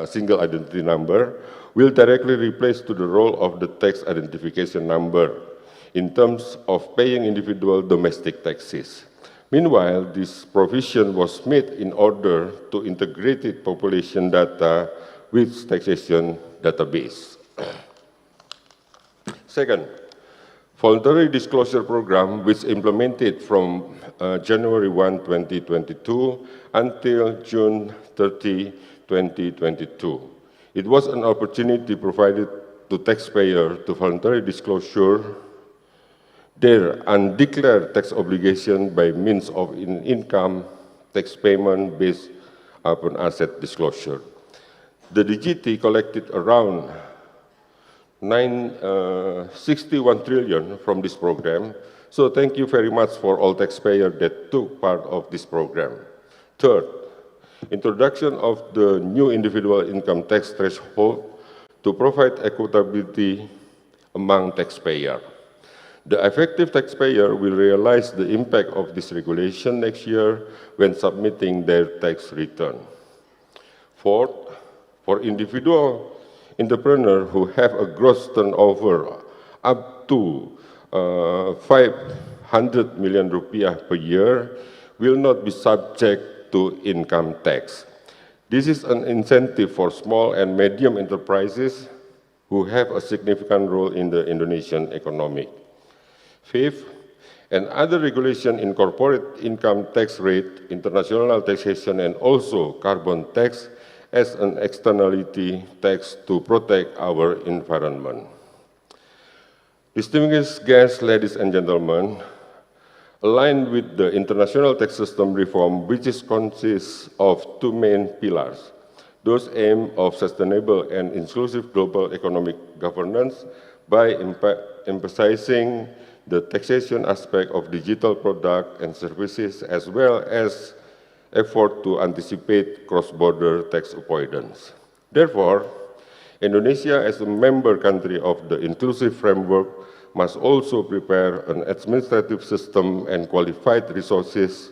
single identity number, will directly replace to the role of the tax identification number in terms of paying individual domestic taxes. Meanwhile, this provision was made in order to integrate population data with taxation database. Second, voluntary disclosure program, which implemented from January 1, 2022 until June 30, 2022. It was an opportunity provided to taxpayers to voluntarily disclosure their undeclared tax obligation by means of income tax payment based upon asset disclosure. The DGT collected around 61 trillion from this program, so thank you very much for all taxpayers that took part of this program. Third, introduction of the new individual income tax threshold to provide equitability among taxpayers. The effective taxpayer will realize the impact of this regulation next year when submitting their tax return. Fourth, for individual entrepreneurs who have a gross turnover up to 500 million rupiah per year will not be subject to income tax. This is an incentive for small and medium enterprises who have a significant role in the Indonesian economy. Fifth, and other regulation in corporate income tax rate, international taxation, and also carbon tax as an externality tax to protect our environment. Distinguished guests, ladies and gentlemen, aligned with the international tax system reform, which consists of two main pillars, those aim of sustainable and inclusive global economic governance by emphasizing the taxation aspect of digital products and services, as well as effort to anticipate cross-border tax avoidance. Therefore, Indonesia, as a member country of the inclusive framework, must also prepare an administrative system and qualified resources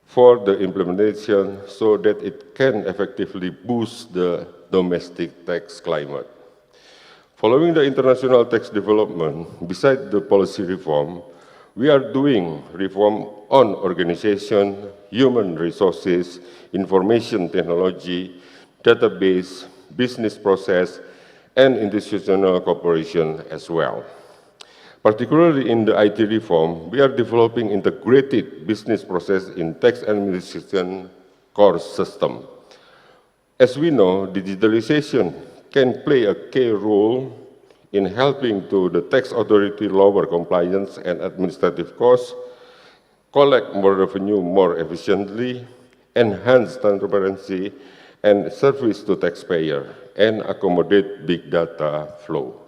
for the implementation so that it can effectively boost the domestic tax climate. Following the international tax development, besides the policy reform, we are doing reform on organization, human resources, information technology, database, business process, and institutional cooperation as well. Particularly in the IT reform, we are developing integrated business process in tax administration core system. As we know, digitalization can play a key role in helping to the tax authority lower compliance and administrative costs, collect more revenue more efficiently, enhance transparency and service to taxpayer, and accommodate big data flow.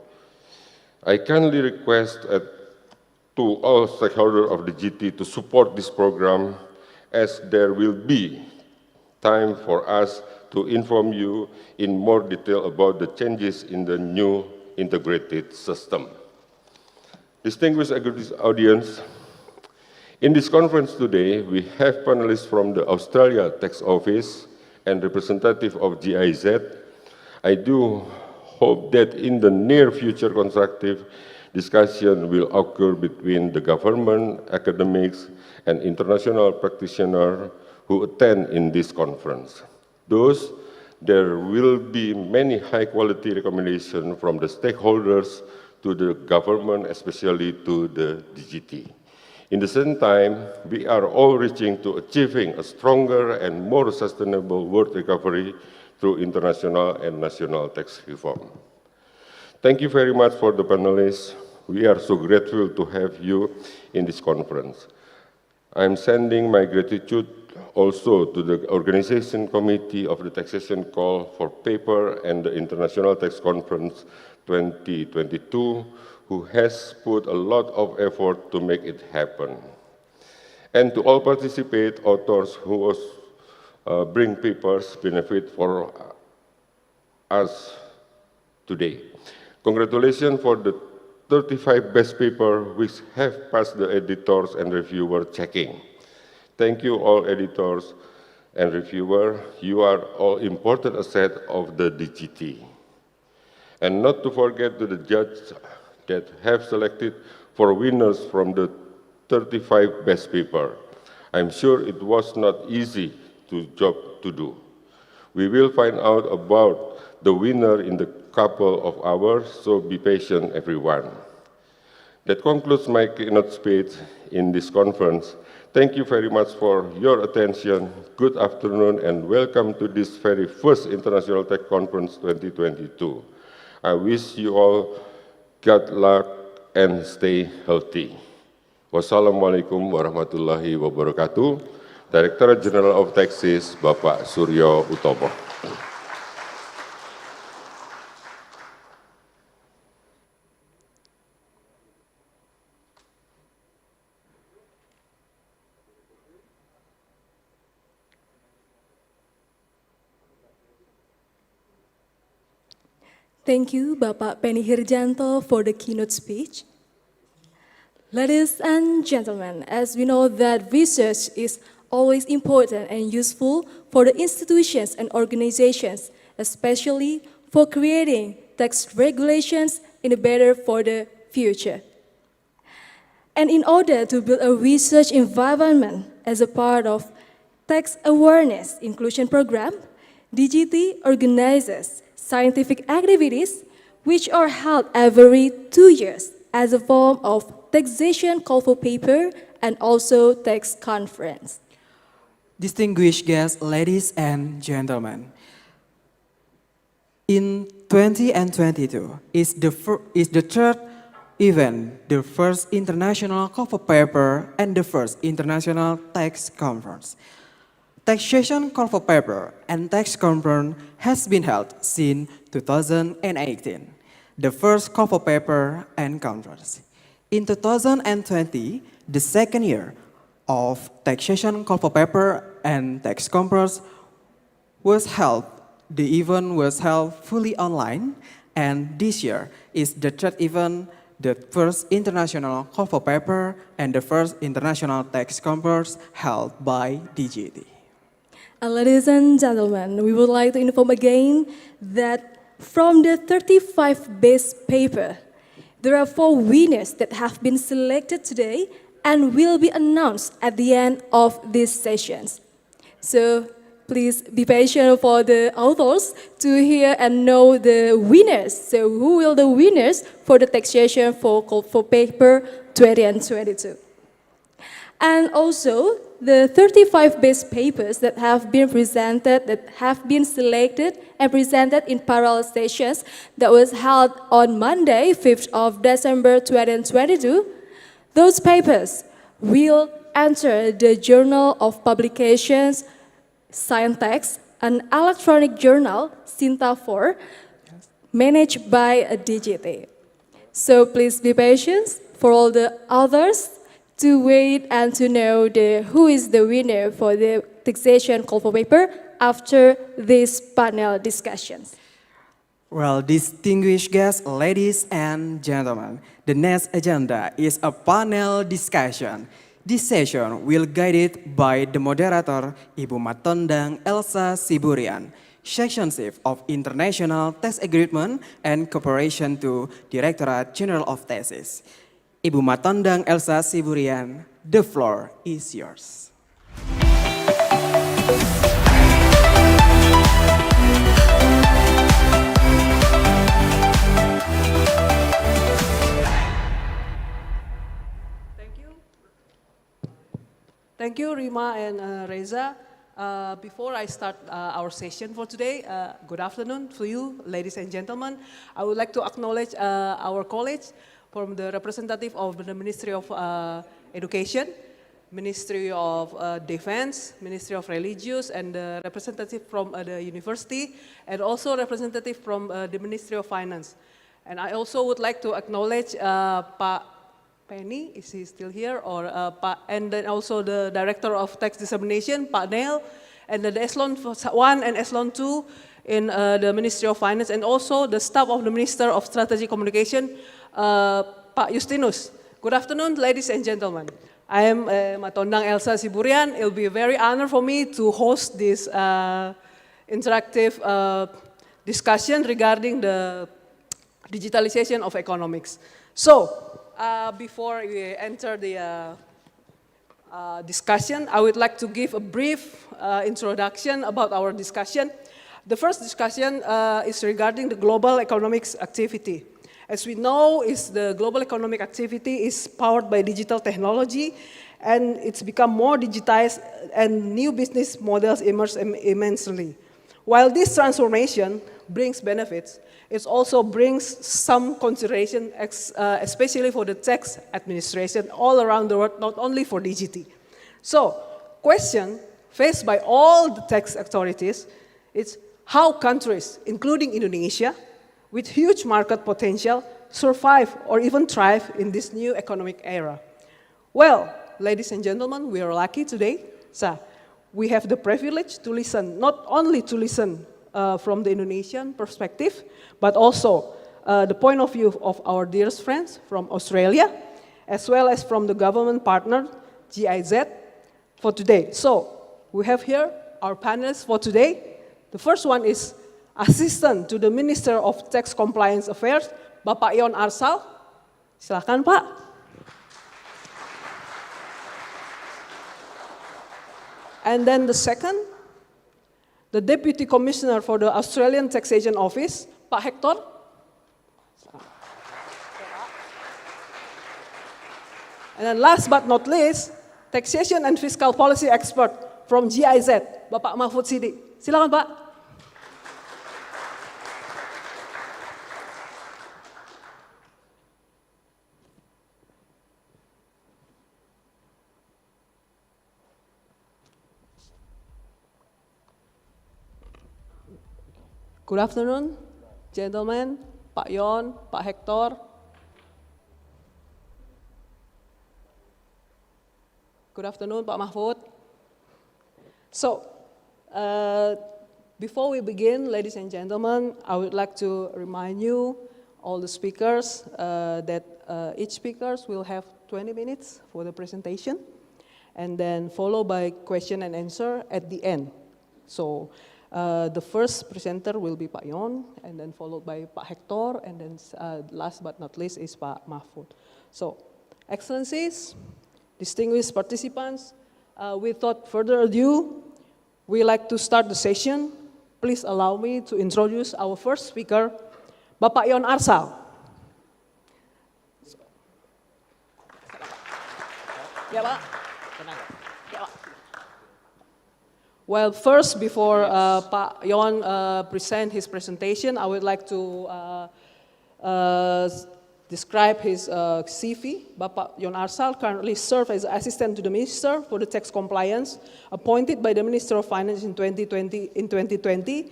I kindly request to all stakeholders of the DGT to support this program, as there will be time for us to inform you in more detail about the changes in the new integrated system. Distinguished audience, in this conference today, we have panelists from the Australia Tax Office and representative of GIZ. I do hope that in the near future constructive Discussion will occur between the government, academics, and international practitioners who attend in this conference. Thus, there will be many high-quality recommendations from the stakeholders to the government, especially to the DGT. In the same time, we are all reaching to achieving a stronger and more sustainable world recovery through international and national tax reform. Thank you very much for the panelists. We are so grateful to have you in this conference. I'm sending my gratitude also to the Organization Committee of the Taxation Call for Paper and the International Tax Conference 2022, who has put a lot of effort to make it happen. And to all participate authors who bring papers benefit for us today. Congratulations for the 35 best papers which have passed the editors and reviewer checking. Thank you all editors and reviewer. You are all important asset of the DGT. And not to forget to the judges that have selected for winners from the 35 best paper. I'm sure it was not easy job to do. We will find out about the winner in the couple of hours, so be patient everyone. That concludes my keynote speech in this conference. Thank you very much for your attention. Good afternoon and welcome to this very first International Tax Conference 2022. I wish you all good luck and stay healthy. Wassalamualaikum warahmatullahi wabarakatuh. Director General of Taxes, Bapak Suryo Utomo. Thank you, Bapak Penny Hirjanto, for the keynote speech. Ladies and gentlemen, as we know that research is always important and useful for the institutions and organizations, especially for creating tax regulations in a better for the future. And in order to build a research environment as a part of Tax Awareness Inclusion Program, DGT organizes scientific activities which are held every 2 years as a form of taxation call for paper and also tax conference. Distinguished guests, ladies and gentlemen, in 2022 is the third event, the first International Call for Paper and the first International Tax Conference. Taxation Call for Paper and Tax Conference has been held since 2018, the first Call for Paper and Conference. In 2020, the second year of Taxation Call for Paper and Tax Conference was held. The event was held fully online, and this year is the third event, the first International Call for Paper and the first International Tax Conference held by DGT. Ladies and gentlemen, we would like to inform again that from the 35 best paper, there are 4 winners that have been selected today and will be announced at the end of these sessions. So please be patient for the authors to hear and know the winners. So who will the winners for the taxation for paper 2022? And also, the 35 best papers that have been presented, that have been selected and presented in parallel sessions that was held on Monday, 5th of December 2022, those papers will enter the Journal of Publications, Scientex, an electronic journal, Sinta 4, managed by a DGT. So please be patient for all the others to wait and to know who is the winner for the taxation call for paper after these panel discussions. Well, distinguished guests, ladies and gentlemen, the next agenda is a panel discussion. This session will be guided by the moderator, Ibu Matondang Elsa Siburian. Sectionship of International Tax Agreement and Cooperation to Directorate General of Taxes. Ibu Matondang Elsa Siburian, the floor is yours. Thank you, Rima and Reza. Before I start our session for today, good afternoon to you, ladies and gentlemen. I would like to acknowledge our colleagues from the representative of the Ministry of Education, Ministry of Defense, Ministry of Religious, and the representative from the university, and also representative from the Ministry of Finance. And I also would like to acknowledge Pak Penny, is he still here? Or and then also the Director of Tax Dissemination, Pak Neil, and the Echelon 1 and Echelon 2 in the Ministry of Finance, and also the staff of the Minister of Strategic Communication, Pak Justinus. Good afternoon, ladies and gentlemen. I am Matondang Elsa Siburian. It will be a very honor for me to host this interactive discussion regarding the digitalization of economics. So, before we enter the discussion, I would like to give a brief introduction about our discussion. The first discussion is regarding the global economics activity. As we know, the global economic activity is powered by digital technology, and it's become more digitized, and new business models emerge immensely. While this transformation brings benefits, it also brings some consideration, especially for the tax administration all around the world, not only for DGT. So, question faced by all the tax authorities is how countries, including Indonesia, with huge market potential, survive or even thrive in this new economic era. Well, ladies and gentlemen, we are lucky today. So, we have the privilege to listen, not only to listen from the Indonesian perspective, but also the point of view of our dearest friends from Australia, as well as from the government partner, GIZ, for today. So, we have here our panelists for today. The first one is Assistant to the Minister of Tax Compliance Affairs, Bapak Yon Arsal. Silakan, Pak. And then the second, the Deputy Commissioner for the Australian Taxation Office, Pak Hector. And then last but not least, Taxation and Fiscal Policy Expert from GIZ, Bapak Mahfud Sidi. Silakan, Pak. Good afternoon, gentlemen, Pak Yon, Pak Hector. Good afternoon, Pak Mahfud. So, before we begin, ladies and gentlemen, I would like to remind you, all the speakers, that each speaker will have 20 minutes for the presentation, and then followed by question and answer at the end. So, the first presenter will be Pak Yon, and then followed by Pak Hector, and then last but not least is Pak Mahfud. So, Excellencies, distinguished participants, without further ado, we like to start the session. Please allow me to introduce our first speaker, Bapak Yon Arsal. Ya, Pak. Well, first, before Pak Yon present his presentation, I would like to describe his CV. Bapak Yon Arsal currently serves as Assistant to the Minister for the Tax Compliance, appointed by the Minister of Finance in 2020.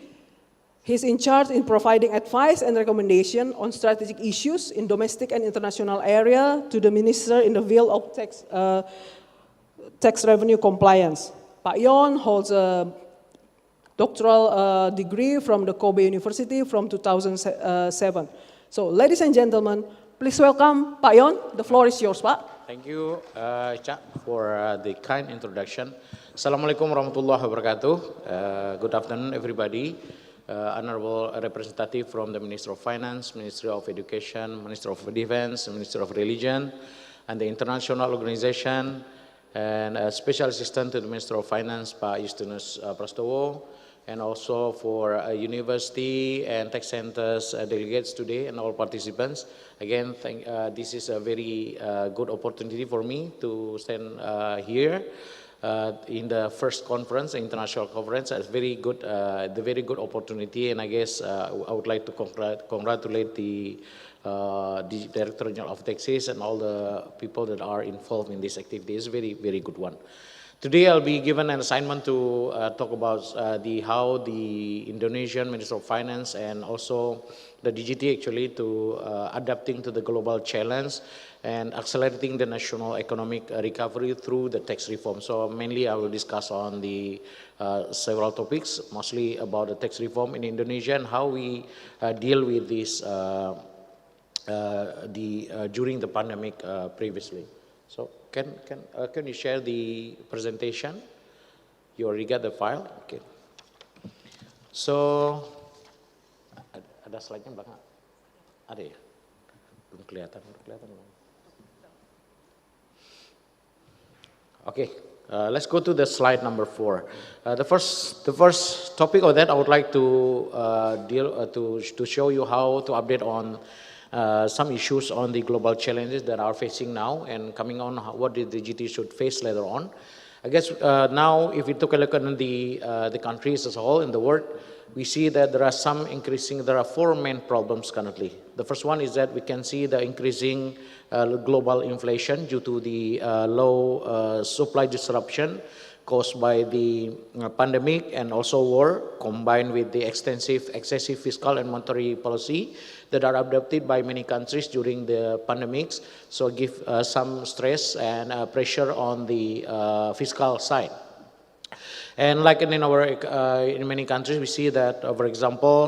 He's in charge in providing advice and recommendation on strategic issues in domestic and international area to the Minister in the field of tax revenue compliance. Pak Yon holds a doctoral degree from the Kobe University from 2007. So, ladies and gentlemen, please welcome Pak Yon. The floor is yours, Pak. Thank you, Cak, for the kind introduction. Assalamualaikum warahmatullahi wabarakatuh. Good afternoon, everybody. Honorable representative from the Ministry of Finance, Ministry of Education, Ministry of Defense, Ministry of Religion, and the international organization, and Special Assistant to the Minister of Finance, Pak Justinus Prastowo, and also for university and tech centers delegates today and all participants. Again, this is a very good opportunity for me to stand here in the first conference, international conference. It's very good, the very good opportunity, and I guess I would like to congratulate the Director General of Taxes and all the people that are involved in this activity. It's a very, very good one. Today I'll be given an assignment to talk about how the Indonesian Minister of Finance and also the DGT actually to adapting to the global challenge and accelerating the national economic recovery through the tax reform. So mainly I will discuss on the several topics, mostly about the tax reform in Indonesia and how we deal with this during the pandemic previously. So can you share the presentation? You already got the file? Okay. So ada slide-nya belakang? Ada ya? Belum kelihatan. Okay, let's go to the slide number 4. The first topic of that I would like to to show you how to update on some issues on the global challenges that are facing now and coming on, what the DGT should face later on. I guess now if we took a look at the countries as a whole in the world, we see that there are 4 main problems currently. The first one is that we can see the increasing global inflation due to the low supply disruption caused by the pandemic and also war, combined with the excessive fiscal and monetary policy that are adopted by many countries during the pandemics, so give some stress and pressure on the fiscal side. And like in many countries, we see that, for example,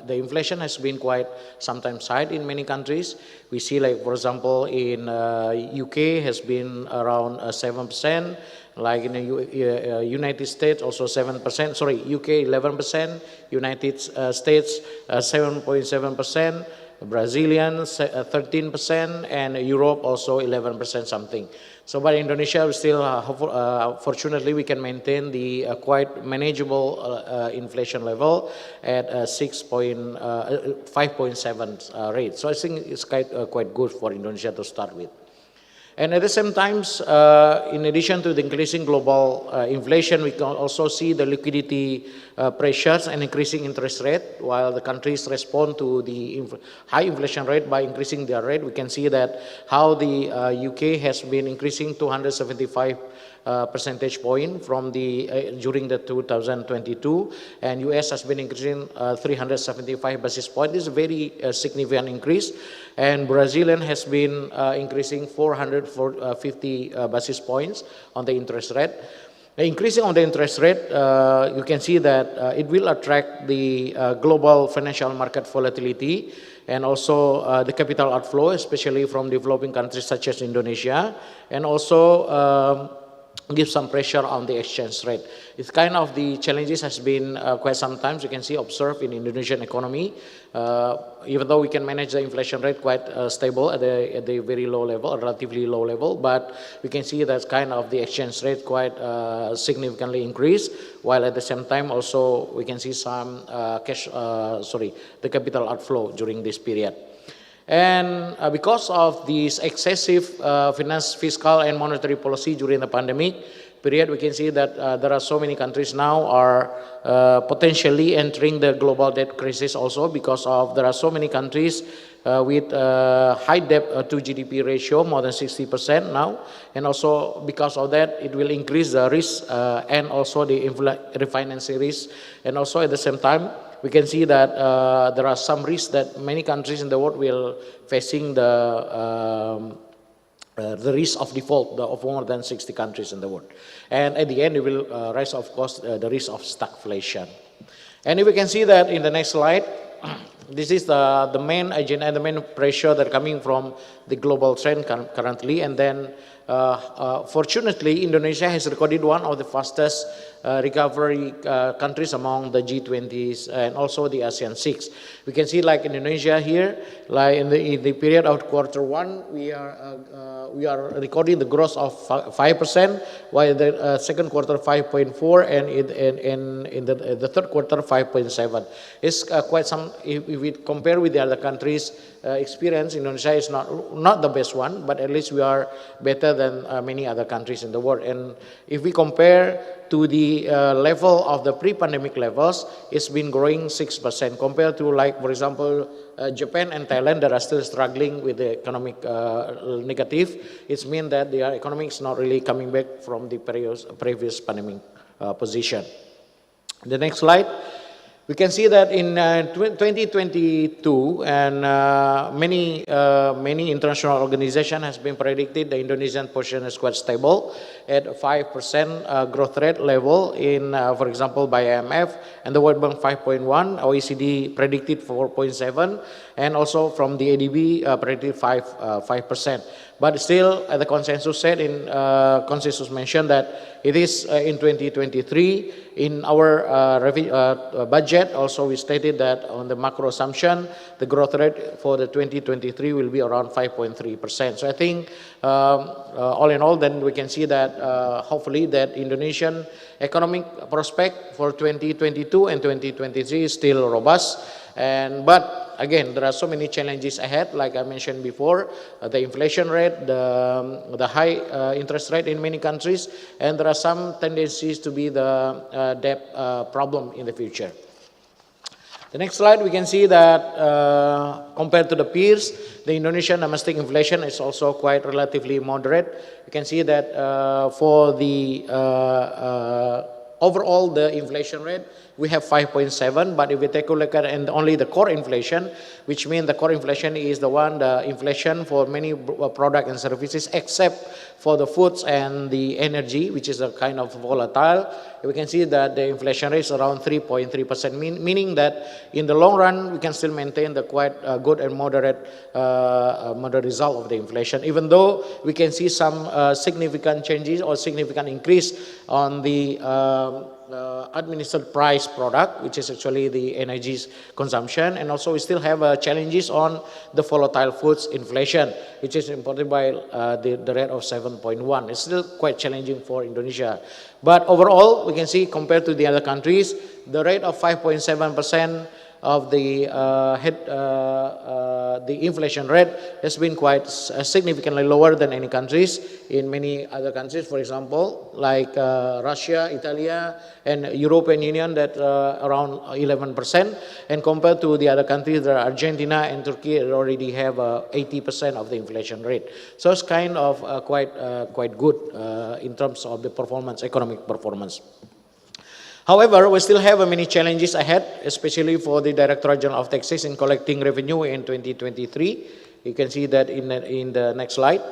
the inflation has been quite sometimes high in many countries. We see, like for example, in UK has been around 7%. Like in the United States, also 7%. Sorry, UK 11%, United States 7.7%, Brazilian 13%, and Europe also 11% something. So, but Indonesia still, fortunately, we can maintain the quite manageable inflation level at 5.7 rate. So I think it's quite good for Indonesia to start with. And at the same time, in addition to the increasing global inflation, we can also see the liquidity pressures and increasing interest rate. While the countries respond to the high inflation rate by increasing their rate, we can see that how the UK has been increasing 275 percentage point from during the 2022, and US has been increasing 375 basis points. This is a very significant increase, and Brazilian has been increasing 450 basis points on the interest rate. Increasing on the interest rate, you can see that it will attract the global financial market volatility and also the capital outflow, especially from developing countries such as Indonesia, and also give some pressure on the exchange rate. It's kind of the challenges has been quite sometimes you can see observed in Indonesian economy. Even though we can manage the inflation rate quite stable at a very low level, a relatively low level, but we can see that kind of the exchange rate quite significantly increased, while at the same time also we can see some the capital outflow during this period. And because of this excessive fiscal and monetary policy during the pandemic period, we can see that there are so many countries now are potentially entering the global debt crisis also, because of there are so many countries with high debt to GDP ratio, more than 60% now, and also because of that it will increase the risk and also the refinancing risk, and also at the same time we can see that there are some risks that many countries in the world will facing the risk of default of more than 60 countries in the world. And at the end, it will rise, of course, the risk of stagflation. And if we can see that in the next slide, This is the main agenda and the main pressure that coming from the global trend currently. And then fortunately, Indonesia has recorded one of the fastest recovery countries among the G20s and also the ASEAN 6. We can see like Indonesia here, like in the period of Q1, we are recording the growth of 5%, while the second quarter 5.4, and in the third quarter 5.7. It's quite some. If we compare with the other countries' experience, Indonesia is not the best one, but at least we are better than many other countries in the world. And if we compare to the level of the pre-pandemic levels, it's been growing 6% compared to, like, for example, Japan and Thailand that are still struggling with the economic negative. It means that their economy is not really coming back from the previous pandemic position. The next slide. We can see that in 2022, and many international organizations has been predicted the Indonesian position is quite stable at 5% growth rate level in, for example, by IMF, and the World Bank 5.1, OECD predicted 4.7, and also from the ADB predicted 5%. But still, the consensus said in consensus mentioned that it is in 2023. In our budget, also we stated that on the macro assumption, the growth rate for the 2023 will be around 5.3%. So I think all in all, then we can see that hopefully that Indonesian economic prospect for 2022 and 2023 is still robust. But again, there are so many challenges ahead, like I mentioned before, the inflation rate, the high interest rate in many countries, and there are some tendencies to be the debt problem in the future. The next slide, we can see that compared to the peers, the Indonesian domestic inflation is also quite relatively moderate. You can see that for the overall the inflation rate, we have 5.7, but if we take a look at only the core inflation, which means the core inflation is the inflation for many products and services except for the foods and the energy, which is a kind of volatile, we can see that the inflation rate is around 3.3%, meaning that in the long run, we can still maintain the quite good and moderate result of the inflation, even though we can see some significant changes or significant increase on the administered price product, which is actually the energy consumption, and also we still have challenges on the volatile foods inflation, which is imported by the rate of 7.1. It's still quite challenging for Indonesia. But overall, we can see compared to the other countries, the rate of 5.7% of the inflation rate has been quite significantly lower than any countries in many other countries. For example, like Russia, Italy, and European Union, that around 11%. And compared to the other countries, there are Argentina and Turkey that already have 80% of the inflation rate. So it's kind of quite good in terms of the performance, economic performance. However, we still have many challenges ahead, especially for the Directorate General of Taxes in collecting revenue in 2023. You can see that in the next slide.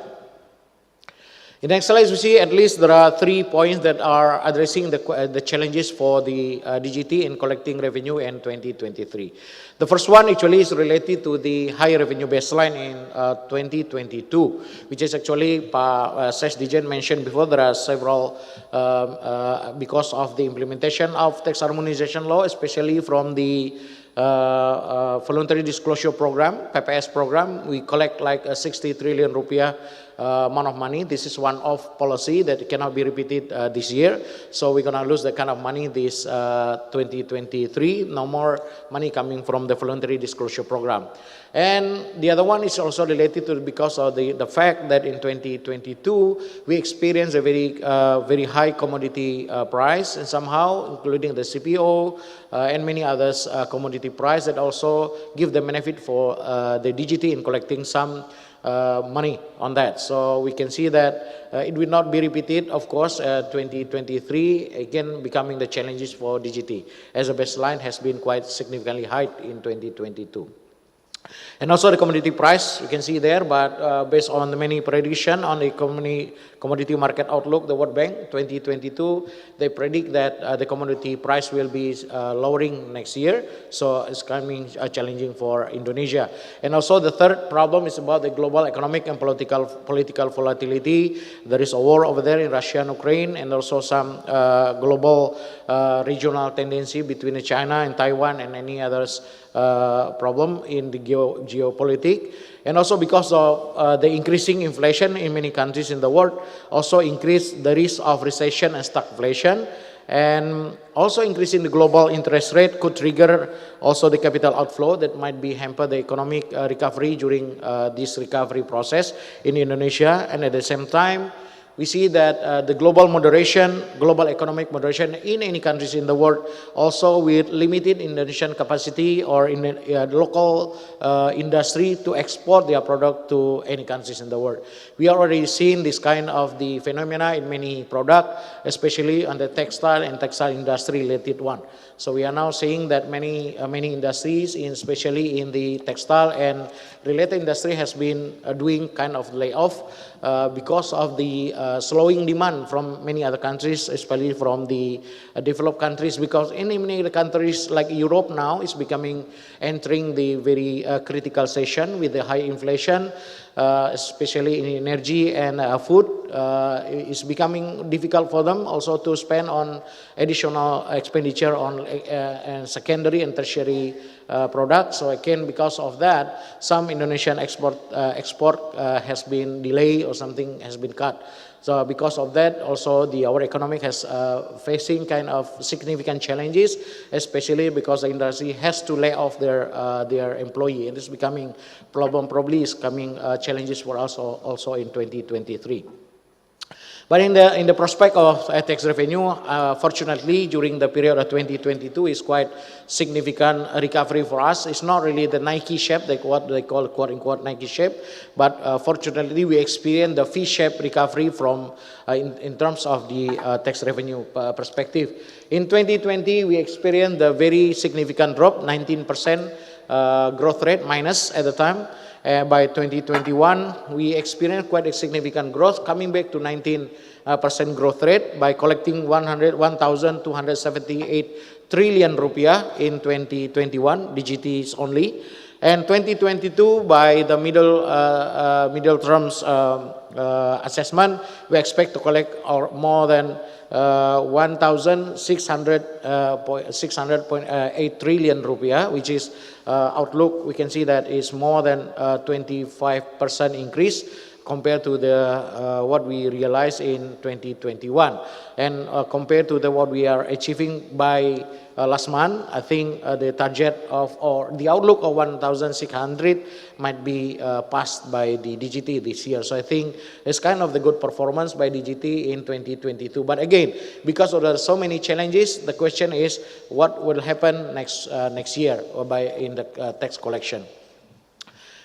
In the next slide, we see at least there are 3 points that are addressing the challenges for the DGT in collecting revenue in 2023. The first one actually is related to the high revenue baseline in 2022, which is actually, Sesh Dijen mentioned before, there are several, because of the implementation of tax harmonization law, especially from the voluntary disclosure program, PPS program, we collect like 60 trillion rupiah amount of money. This is one-off policy that cannot be repeated this year. So we're gonna lose that kind of money this 2023. No more money coming from the voluntary disclosure program. And the other one is also related to because of the fact that in 2022 we experienced a very high commodity price, and somehow including the CPO and many others commodity price that also give the benefit for the DGT in collecting some money on that. So we can see that it will not be repeated, of course, 2023, again becoming the challenges for DGT, as the baseline has been quite significantly high in 2022. And also the commodity price, you can see there, but based on the many prediction on the commodity market outlook, the World Bank 2022, they predict that the commodity price will be lowering next year. So it's coming challenging for Indonesia. And also the third problem is about the global economic and political volatility. There is a war over there in Russia and Ukraine, and also some global regional tendency between China and Taiwan and any others problem in the geopolitics. And also because of the increasing inflation in many countries in the world, also increase the risk of recession and stagflation. And also increasing the global interest rate could trigger also the capital outflow that might be hamper the economic recovery during this recovery process in Indonesia. And at the same time, we see that the global economic moderation in any countries in the world, also with limited Indonesian capacity or in local industry to export their product to any countries in the world. We are already seeing this kind of the phenomena in many products, especially on the textile and textile industry related one. So we are now seeing that many industries, especially in the textile and related industry, has been doing kind of layoff because of the slowing demand from many other countries, especially from the developed countries, because in many other countries like Europe now is entering the very critical session with the high inflation, especially in energy and food. It's becoming difficult for them also to spend on additional expenditure on secondary and tertiary products. So again, because of that, some Indonesian export has been delayed or something has been cut. So because of that, also our economy has facing kind of significant challenges, especially because the industry has to lay off their employee, and this becoming problem. Probably is coming challenges for us also in 2023. But in the prospect of tax revenue, fortunately, during the period of 2022 is quite significant recovery for us. It's not really the Nike shape, like what they call quote-unquote Nike shape, but fortunately we experienced the V-shape recovery from in terms of the tax revenue perspective. In 2020, we experienced a very significant drop, 19% growth rate minus at the time. By 2021, we experienced quite a significant growth, coming back to 19% growth rate by collecting 1,278 trillion rupiah in 2021, DGTs only. And 2022, by the middle terms assessment, we expect to collect more than 1,600.8 trillion rupiah, which is outlook. We can see that is more than 25% increase compared to the what we realized in 2021, and compared to what we are achieving by last month. I think the target or the outlook of 1,600 might be passed by the DGT this year. So I think it's kind of the good performance by DGT in 2022. But again, because of so many challenges, the question is what will happen next year in the tax collection.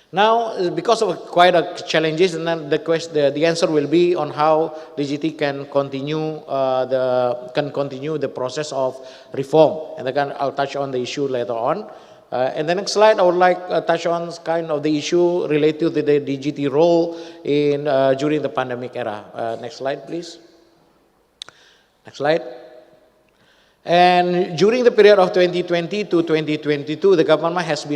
Now, because of quite a challenges, and then the answer will be on how DGT can continue the process of reform, and again I'll touch on the issue later on. And the next slide, I would like to touch on kind of the issue related to the DGT role in during the pandemic era. Next slide, please. Next slide. And during the period of 2020 to 2022, the government has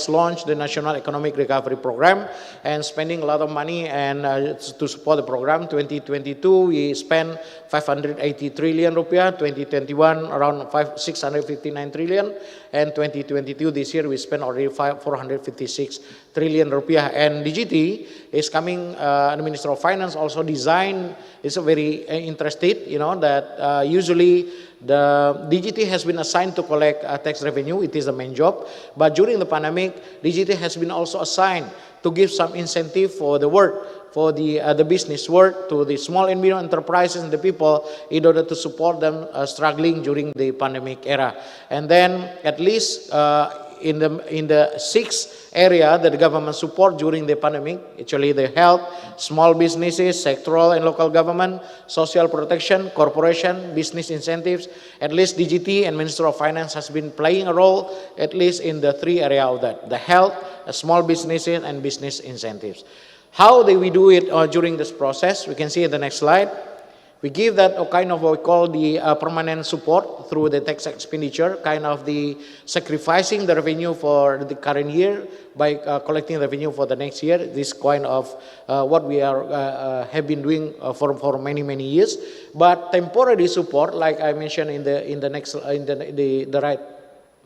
launched the National Economic Recovery Program and spending a lot of money and to support the program. 2022, we spent 580 trillion rupiah. 2021, around 659 trillion. And 2022, this year, we spent already 456 trillion rupiah. And DGT is coming, the Minister of Finance also designed, it's a very interested, that usually the DGT has been assigned to collect tax revenue. It is the main job. But during the pandemic, DGT has been also assigned to give some incentive for the work, for the business work, to the small and medium enterprises and the people in order to support them struggling during the pandemic era. And then at least in the 6 area that the government support during the pandemic, actually the health, small businesses, sectoral and local government, social protection, corporation, business incentives, at least DGT and Minister of Finance has been playing a role at least in the 3 area of that, the health, small businesses and business incentives. How do we do it during this process? We can see in the next slide. We give that a kind of what we call the permanent support through the tax expenditure, kind of the sacrificing the revenue for the current year by collecting revenue for the next year. This kind of what we have been doing for many years. But temporary support, like I mentioned in the next the right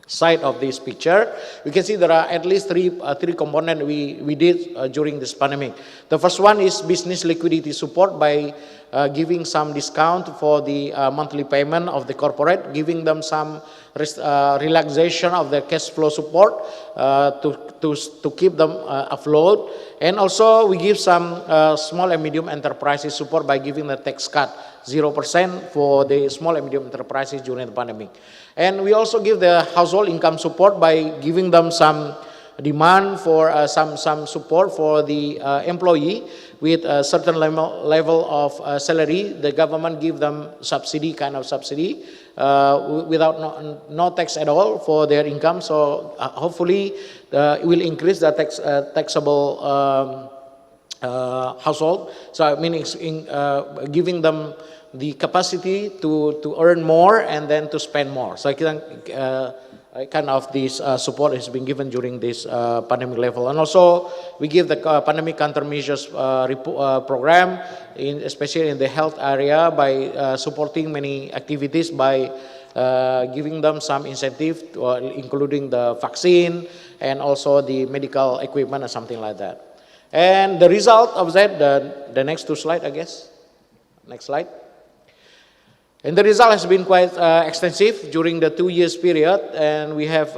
side of this picture, we can see there are at least three components we did during this pandemic. The first one is business liquidity support by giving some discount for the monthly payment of the corporate, giving them some relaxation of the cash flow support to keep them afloat, and also we give some small and medium enterprises support by giving the tax cut 0% for the small and medium enterprises during the pandemic. And we also give the household income support by giving them some demand for some support for the employee with a certain level of salary. The government give them kind of subsidy without no tax at all for their income. So hopefully it will increase the taxable household. So I mean, giving them the capacity to earn more and then to spend more. So kind of this support has been given during this pandemic level. And also we give the pandemic countermeasures program, especially in the health area, by supporting many activities by giving them some incentive, including the vaccine and also the medical equipment or something like that. And the result of that, the next two slides, I guess. Next slide. And the result has been quite extensive during the 2 years period, and we have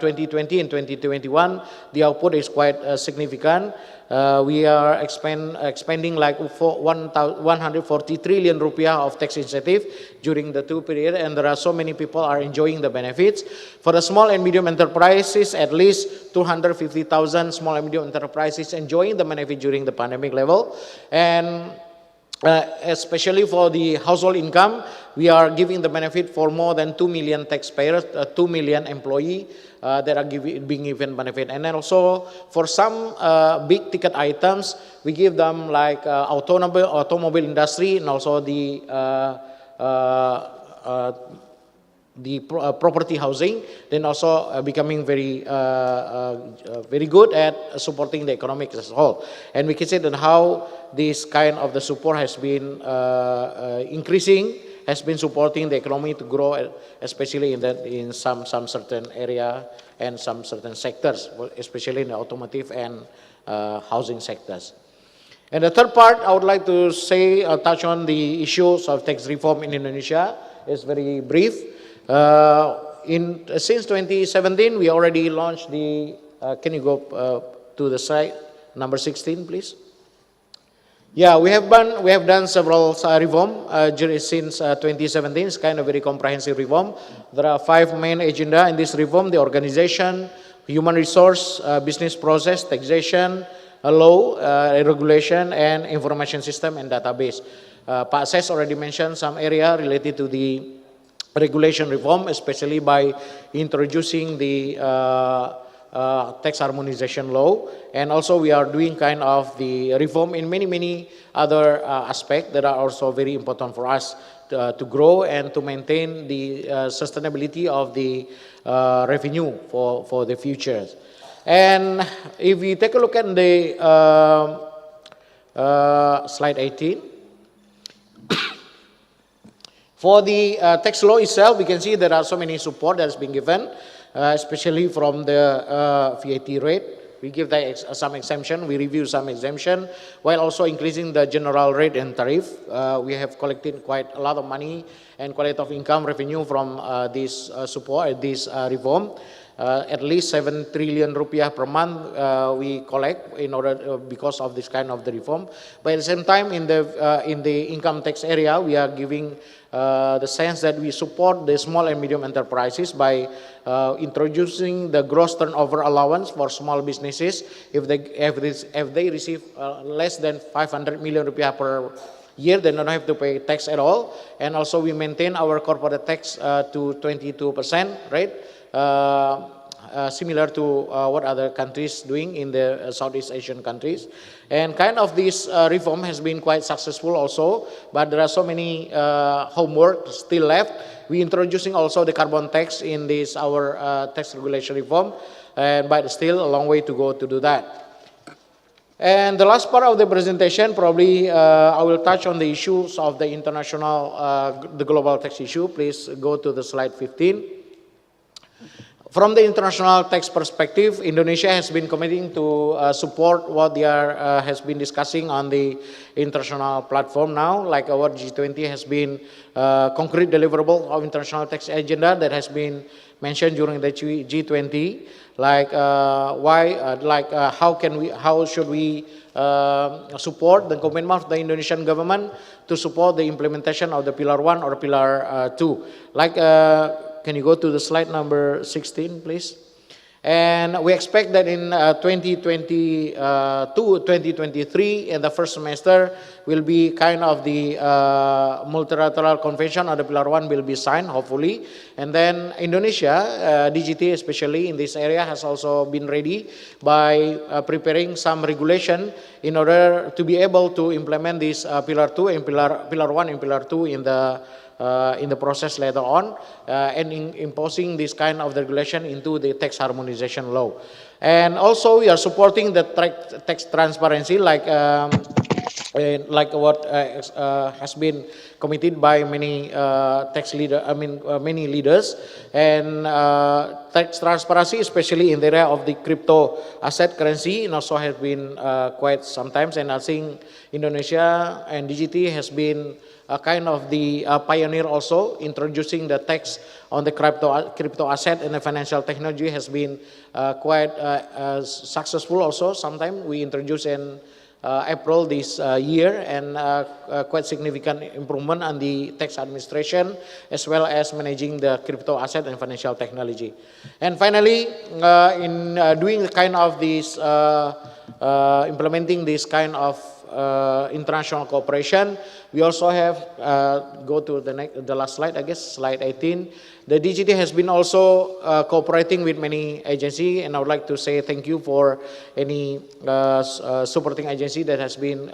2020 and 2021. The output is quite significant. We are expanding like 140 trillion rupiah of tax incentive during the 2 period, and there are so many people are enjoying the benefits. For the small and medium enterprises, at least 250,000 small and medium enterprises enjoying the benefit during the pandemic level. And especially for the household income, we are giving the benefit for more than 2 million taxpayers, 2 million employees that are being given benefit. And then also for some big ticket items, we give them like automobile industry and also the property housing, then also becoming very good at supporting the economic as a whole. And we can see that how this kind of the support has been increasing, has been supporting the economy to grow, especially in some certain area and some certain sectors, especially in the automotive and housing sectors. And the third part, I would like to say, touch on the issues of tax reform in Indonesia. It's very brief. Since 2017, we already launched the, can you go to the slide number 16, please? Yeah, we have done several reform since 2017. It's kind of very comprehensive reform. There are 5 main agenda in this reform: the organization, human resource, business process, taxation, law, regulation, and information system and database. Pak Ses already mentioned some area related to the regulation reform, especially by introducing the tax harmonization law, and also we are doing kind of the reform in many other aspects that are also very important for us to grow and to maintain the sustainability of the revenue for the future. And if we take a look at the slide 18, for the tax law itself, we can see there are so many support that has been given, especially from the VAT rate. We give some exemption, we review some exemption, while also increasing the general rate and tariff. We have collected quite a lot of money and quality of income revenue from this support, this reform. At least 7 trillion rupiah per month we collect in order because of this kind of the reform. But at the same time, in the income tax area, we are giving the sense that we support the small and medium enterprises by introducing the gross turnover allowance for small businesses if they receive less than 500 million rupiah per year, they don't have to pay tax at all. And also we maintain our corporate tax to 22%, right? similar to what other countries doing in the Southeast Asian countries. And kind of this reform has been quite successful also, but there are so many homework still left. We introducing also the carbon tax in this our tax regulation reform, but still a long way to go to do that. And the last part of the presentation, probably I will touch on the issues of the international, the global tax issue. Please go to the slide 15. From the international tax perspective, Indonesia has been committing to support what they has been discussing on the international platform now, like our G20 has been concrete deliverable of international tax agenda that has been mentioned during the G20, like how should we support the commitment of the Indonesian government to support the implementation of the Pillar 1 or Pillar 2. Like, can you go to the slide number 16, please? And we expect that in 2022, 2023, in the first semester, will be kind of the multilateral convention or the Pillar 1 will be signed, hopefully. And then Indonesia, DGT especially in this area, has also been ready by preparing some regulation in order to be able to implement this Pillar 2 and Pillar 1 and Pillar 2 in the process later on, and imposing this kind of regulation into the tax harmonization law. And also we are supporting the tax transparency, like what has been committed by many many leaders, and tax transparency, especially in the area of the crypto asset currency, and also has been quite sometimes. And I think Indonesia and DGT has been kind of the pioneer also, introducing the tax on the crypto asset and the financial technology has been quite successful also. Sometimes we introduced in April this year, and quite significant improvement on the tax administration as well as managing the crypto asset and financial technology. And finally, in doing the kind of this, implementing this kind of international cooperation, we also have, go to the last slide, I guess, slide 18. The DGT has been also cooperating with many agencies, and I would like to say thank you for any supporting agency that has been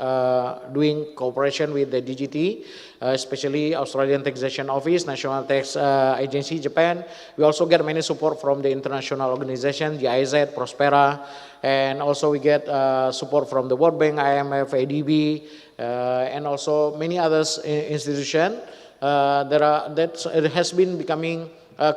doing cooperation with the DGT, especially Australian Taxation Office, National Tax Agency, Japan. We also get many support from the international organization, GIZ, Prospera, and also we get support from the World Bank, IMF, ADB, and also many others institutions. It has been becoming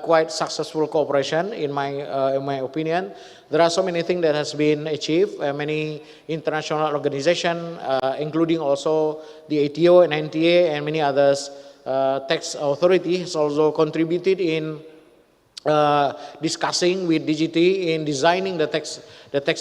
quite successful cooperation in my opinion. There are so many things that has been achieved. Many international organizations, including also the ATO and NTA and many others, tax authority has also contributed in discussing with DGT in designing the tax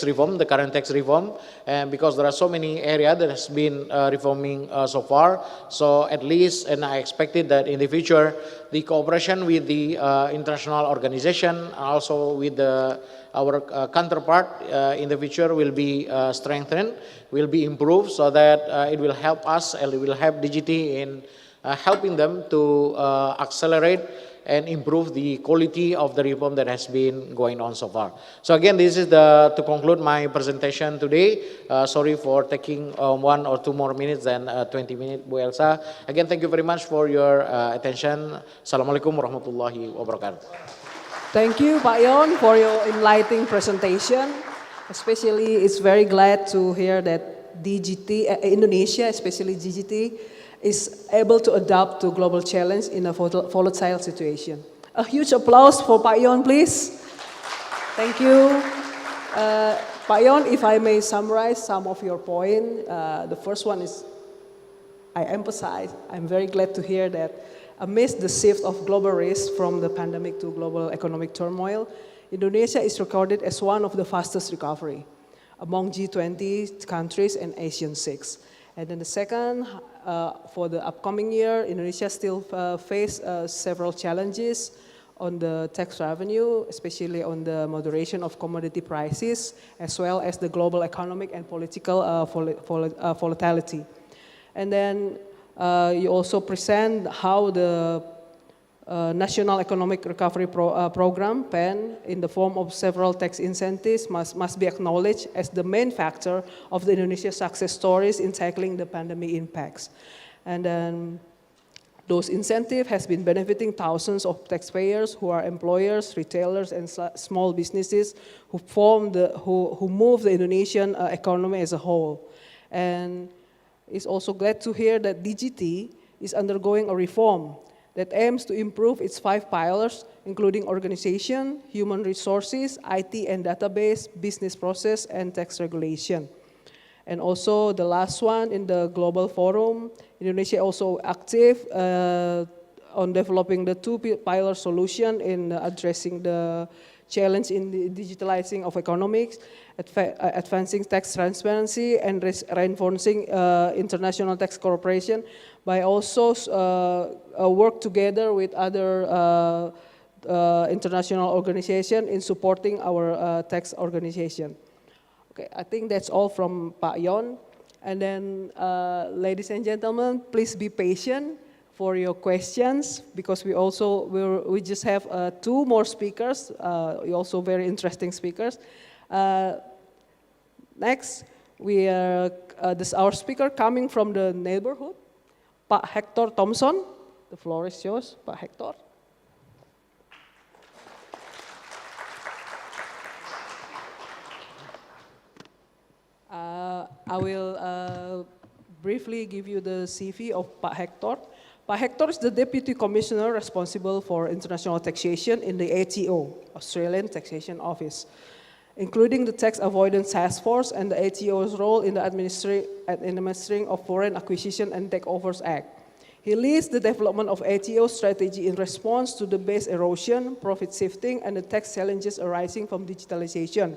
reform, the current tax reform, and because there are so many areas that has been reforming so far. So at least, and I expected that in the future, the cooperation with the international organization, also with our counterpart in the future will be strengthened, will be improved, so that it will help us and it will help DGT in helping them to accelerate and improve the quality of the reform that has been going on so far. So again, this is to conclude my presentation today. Sorry for taking 1 or 2 more minutes than 20 minutes, Bu Elsa. Again, thank you very much for your attention. Assalamualaikum warahmatullahi wabarakatuh. Thank you, Pak Yon, for your enlightening presentation. Especially, it's very glad to hear that DGT, Indonesia, especially DGT, is able to adapt to global challenge in a volatile situation. A huge applause for Pak Yon, please. Thank you. Pak Yon, if I may summarize some of your points, the first one is, I emphasize, I'm very glad to hear that amidst the shift of global risk from the pandemic to global economic turmoil, Indonesia is recorded as one of the fastest recovery among G20 countries and Asian 6. And then the second, for the upcoming year, Indonesia still face several challenges on the tax revenue, especially on the moderation of commodity prices, as well as the global economic and political volatility. And then you also present how the National Economic Recovery Program, PEN, in the form of several tax incentives must be acknowledged as the main factor of the Indonesia success stories in tackling the pandemic impacts. And then those incentives has been benefiting thousands of taxpayers who are employers, retailers, and small businesses who move the Indonesian economy as a whole. And it's also glad to hear that DGT is undergoing a reform that aims to improve its 5 pillars, including organization, human resources, IT and database, business process, and tax regulation. And also the last one in the global forum, Indonesia also active on developing the 2-pillar solution in addressing the challenge in the digitalizing of economics, advancing tax transparency, and reinforcing international tax cooperation by also work together with other international organizations in supporting our tax organization. Okay, I think that's all from Pak Yon. And then, ladies and gentlemen, please be patient for your questions because we just have 2 more speakers, also very interesting speakers. Next, this our speaker coming from the neighborhood, Pak Hector Thompson. The floor is yours, Pak Hector. I will briefly give you the CV of Pak Hector. Pak Hector is the Deputy Commissioner responsible for international taxation in the ATO, Australian Taxation Office, including the Tax Avoidance Task Force and the ATO's role in the administering of Foreign Acquisition and Takeovers Act. He leads the development of ATO strategy in response to the base erosion, profit shifting, and the tax challenges arising from digitalization,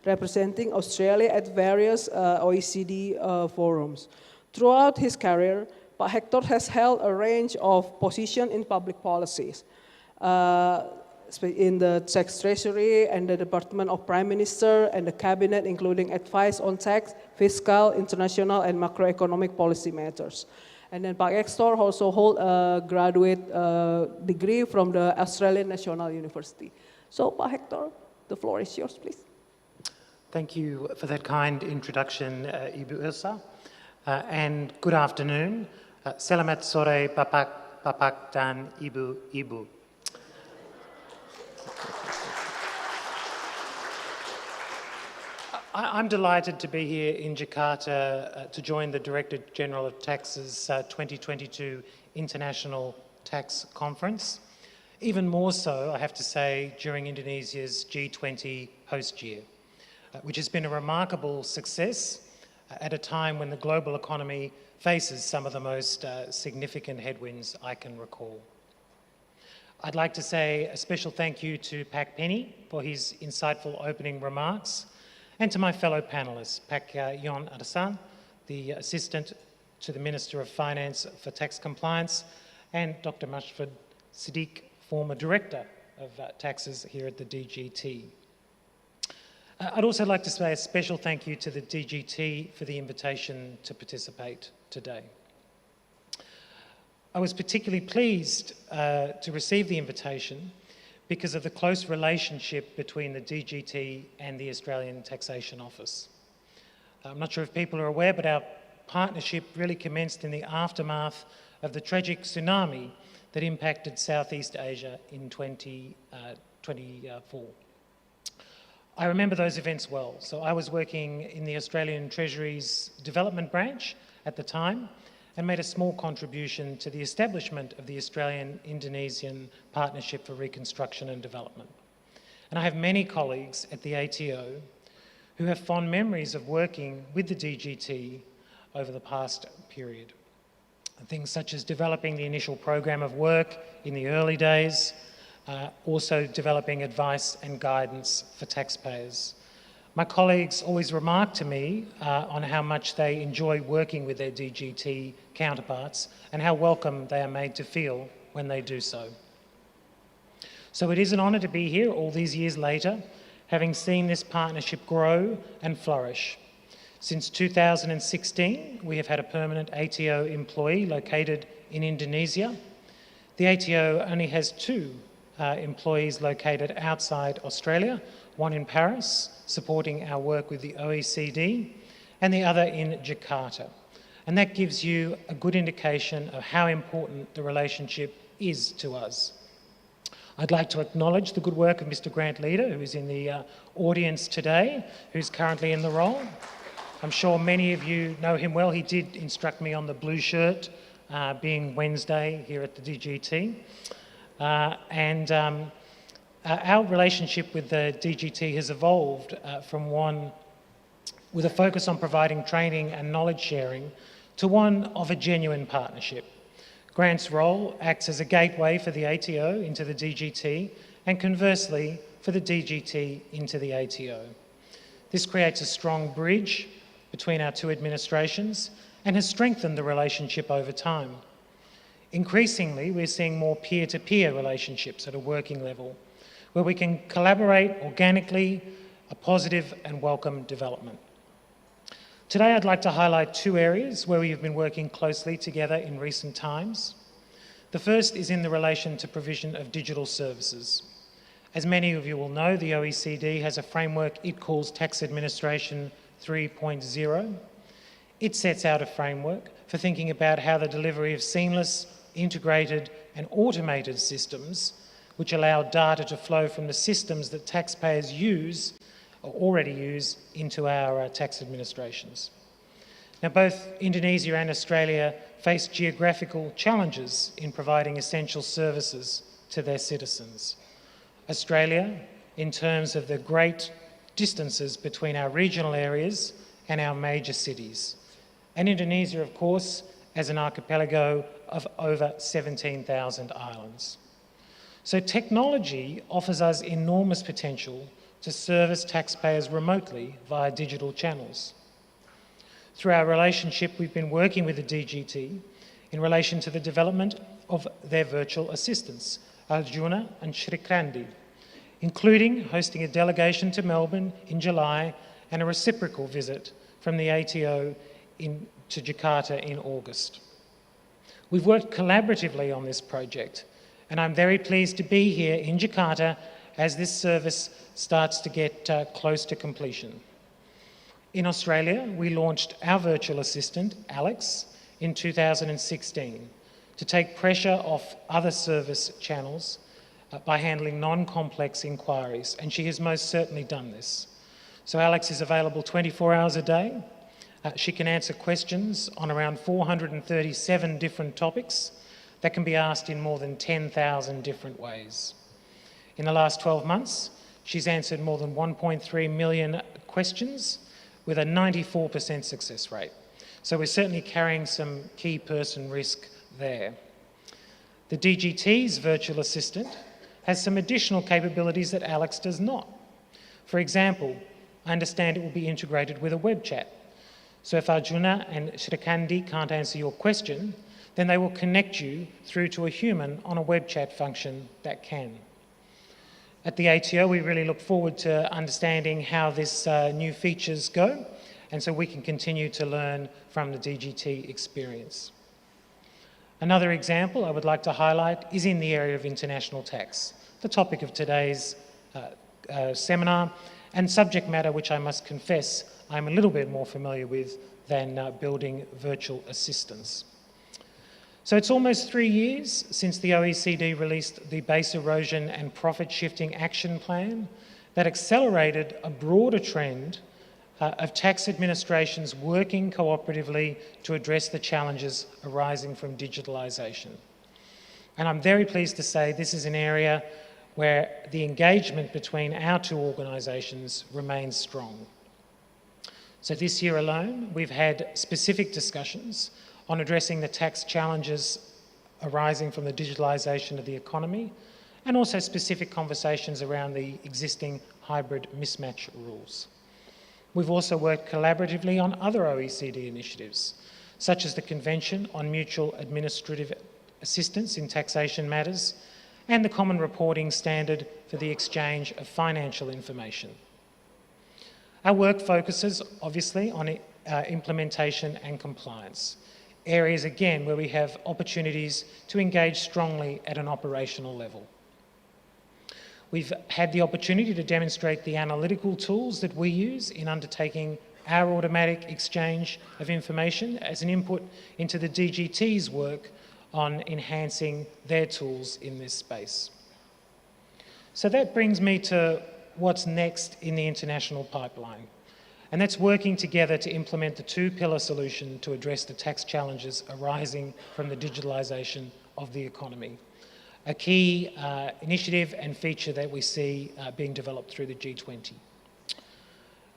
representing Australia at various OECD forums. Throughout his career, Pak Hector has held a range of positions in public policies, in the tax treasury and the Department of Prime Minister and the cabinet, including advice on tax, fiscal, international, and macroeconomic policy matters. And then Pak Hector also holds a graduate degree from the Australian National University. So Pak Hector, the floor is yours, please. Thank you for that kind introduction, Ibu Ilsa, and good afternoon. Selamat sore, Bapak dan Ibu. I'm delighted to be here in Jakarta to join the Director General of Tax's 2022 International Tax Conference. Even more so, I have to say, during Indonesia's G20 host year, which has been a remarkable success at a time when the global economy faces some of the most significant headwinds I can recall. I'd like to say a special thank you to Pak Penny for his insightful opening remarks, and to my fellow panelists, Pak Yon Adasan, the Assistant to the Minister of Finance for Tax Compliance, and Dr. Mashford Siddiq, former Director of Taxes here at the DGT. I'd also like to say a special thank you to the DGT for the invitation to participate today. I was particularly pleased to receive the invitation because of the close relationship between the DGT and the Australian Taxation Office. I'm not sure if people are aware, but our partnership really commenced in the aftermath of the tragic tsunami that impacted Southeast Asia in 2024. I remember those events well. So I was working in the Australian Treasury's development branch at the time and made a small contribution to the establishment of the Australian-Indonesian Partnership for Reconstruction and Development. And I have many colleagues at the ATO who have fond memories of working with the DGT over the past period. Things such as developing the initial program of work in the early days, also developing advice and guidance for taxpayers. My colleagues always remark to me on how much they enjoy working with their DGT counterparts and how welcome they are made to feel when they do so. So it is an honour to be here all these years later, having seen this partnership grow and flourish. Since 2016, we have had a permanent ATO employee located in Indonesia. The ATO only has 2 employees located outside Australia, one in Paris, supporting our work with the OECD, and the other in Jakarta. And that gives you a good indication of how important the relationship is to us. I'd like to acknowledge the good work of Mr. Grant Leader, who is in the audience today, who's currently in the role. I'm sure many of you know him well. He did instruct me on the blue shirt, being Wednesday here at the DGT. Our relationship with the DGT has evolved from one with a focus on providing training and knowledge sharing to one of a genuine partnership. Grant's role acts as a gateway for the ATO into the DGT and conversely for the DGT into the ATO. This creates a strong bridge between our 2 administrations and has strengthened the relationship over time. Increasingly, we're seeing more peer-to-peer relationships at a working level, where we can collaborate organically, a positive and welcome development. Today, I'd like to highlight 2 areas where we have been working closely together in recent times. The first is in the relation to provision of digital services. As many of you will know, the OECD has a framework it calls Tax Administration 3.0. It sets out a framework for thinking about how the delivery of seamless, integrated and automated systems which allow data to flow from the systems that taxpayers use or already use into our tax administrations. Now, both Indonesia and Australia face geographical challenges in providing essential services to their citizens. Australia, in terms of the great distances between our regional areas and our major cities. And Indonesia, of course, as an archipelago of over 17,000 islands. So technology offers us enormous potential to service taxpayers remotely via digital channels. Through our relationship, we've been working with the DGT in relation to the development of their virtual assistants, Arjuna and Shrikandi, including hosting a delegation to Melbourne in July and a reciprocal visit from the ATO to Jakarta in August. We've worked collaboratively on this project, and I'm very pleased to be here in Jakarta as this service starts to get close to completion. In Australia, we launched our virtual assistant, Alex, in 2016 to take pressure off other service channels by handling non-complex inquiries, and she has most certainly done this. So Alex is available 24 hours a day. She can answer questions on around 437 different topics that can be asked in more than 10,000 different ways. In the last 12 months, she's answered more than 1.3 million questions with a 94% success rate. So we're certainly carrying some key person risk there. The DGT's virtual assistant has some additional capabilities that Alex does not. For example, I understand it will be integrated with a web chat. So if Arjuna and Shrikandi can't answer your question, then they will connect you through to a human on a web chat function that can. At the ATO, we really look forward to understanding how this new features go, and so we can continue to learn from the DGT experience. Another example I would like to highlight is in the area of international tax, the topic of today's seminar, and subject matter which I must confess I'm a little bit more familiar with than building virtual assistants. So it's almost 3 years since the OECD released the Base Erosion and Profit Shifting Action Plan that accelerated a broader trend of tax administrations working cooperatively to address the challenges arising from digitalisation. And I'm very pleased to say this is an area where the engagement between our 2 organisations remains strong. So this year alone, we've had specific discussions on addressing the tax challenges arising from the digitalisation of the economy, and also specific conversations around the existing hybrid mismatch rules. We've also worked collaboratively on other OECD initiatives, such as the Convention on Mutual Administrative Assistance in Taxation Matters and the Common Reporting Standard for the Exchange of Financial Information. Our work focuses, obviously, on implementation and compliance, areas again where we have opportunities to engage strongly at an operational level. We've had the opportunity to demonstrate the analytical tools that we use in undertaking our automatic exchange of information as an input into the DGT's work on enhancing their tools in this space. So that brings me to what's next in the international pipeline. And that's working together to implement the two-pillar solution to address the tax challenges arising from the digitalisation of the economy. A key initiative and feature that we see being developed through the G20.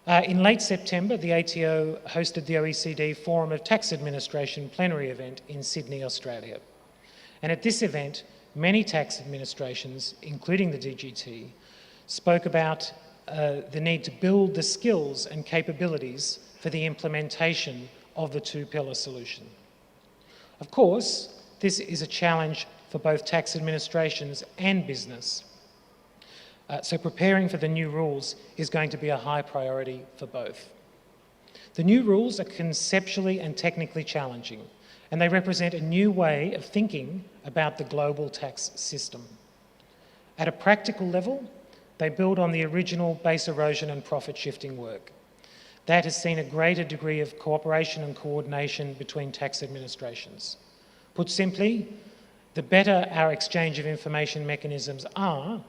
In late September, the ATO hosted the OECD Forum of Tax Administration plenary event in Sydney, Australia. And at this event, many tax administrations, including the DGT, spoke about the need to build the skills and capabilities for the implementation of the two-pillar solution. Of course, this is a challenge for both tax administrations and business. So preparing for the new rules is going to be a high priority for both. The new rules are conceptually and technically challenging, and they represent a new way of thinking about the global tax system. At a practical level, they build on the original base erosion and profit shifting work. That has seen a greater degree of cooperation and coordination between tax administrations. Put simply, the better our exchange of information mechanisms are,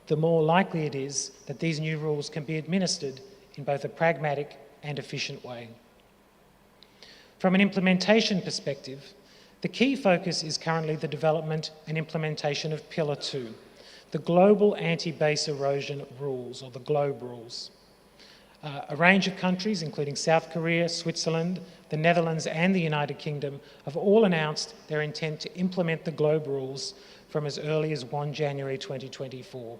the more likely it is that these new rules can be administered in both a pragmatic and efficient way. From an implementation perspective, the key focus is currently the development and implementation of Pillar 2, the Global Anti-Base Erosion Rules, or the GLOBE rules. A range of countries, including South Korea, Switzerland, the Netherlands and the United Kingdom, have all announced their intent to implement the GLOBE rules from as early as 1 January 2024.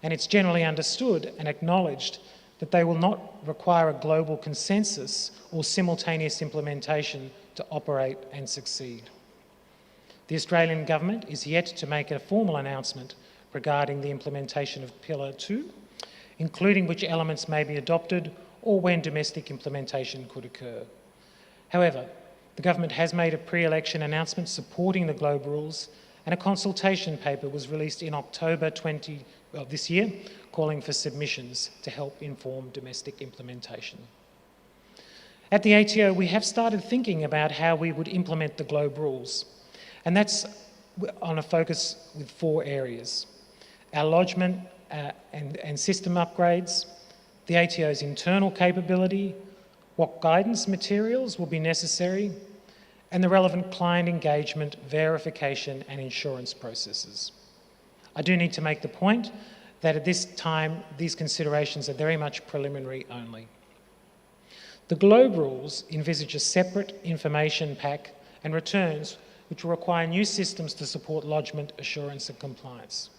And it's generally understood and acknowledged that they will not require a global consensus or simultaneous implementation to operate and succeed. The Australian Government is yet to make a formal announcement regarding the implementation of Pillar 2, including which elements may be adopted or when domestic implementation could occur. However, the Government has made a pre-election announcement supporting the GLOBE rules, and a consultation paper was released in October this year, calling for submissions to help inform domestic implementation. At the ATO, we have started thinking about how we would implement the GLOBE rules, and that's on a focus with 4 areas: our lodgement and system upgrades, the ATO's internal capability, what guidance materials will be necessary, and the relevant client engagement, verification and insurance processes. I do need to make the point that at this time, these considerations are very much preliminary only. The GLOBE rules envisage a separate information pack and returns which will require new systems to support lodgement, assurance and compliance.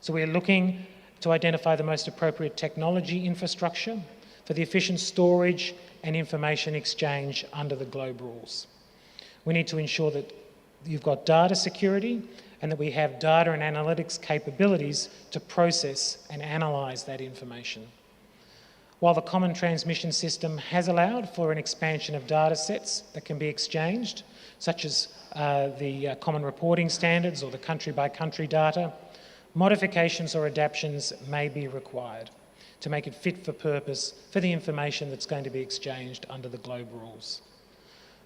So we are looking to identify the most appropriate technology infrastructure for the efficient storage and information exchange under the GLOBE rules. We need to ensure that you've got data security and that we have data and analytics capabilities to process and analyse that information. While the Common Transmission System has allowed for an expansion of data sets that can be exchanged, such as the Common Reporting Standards or the country-by-country data, modifications or adaptations may be required to make it fit for purpose for the information that's going to be exchanged under the GLOBE rules.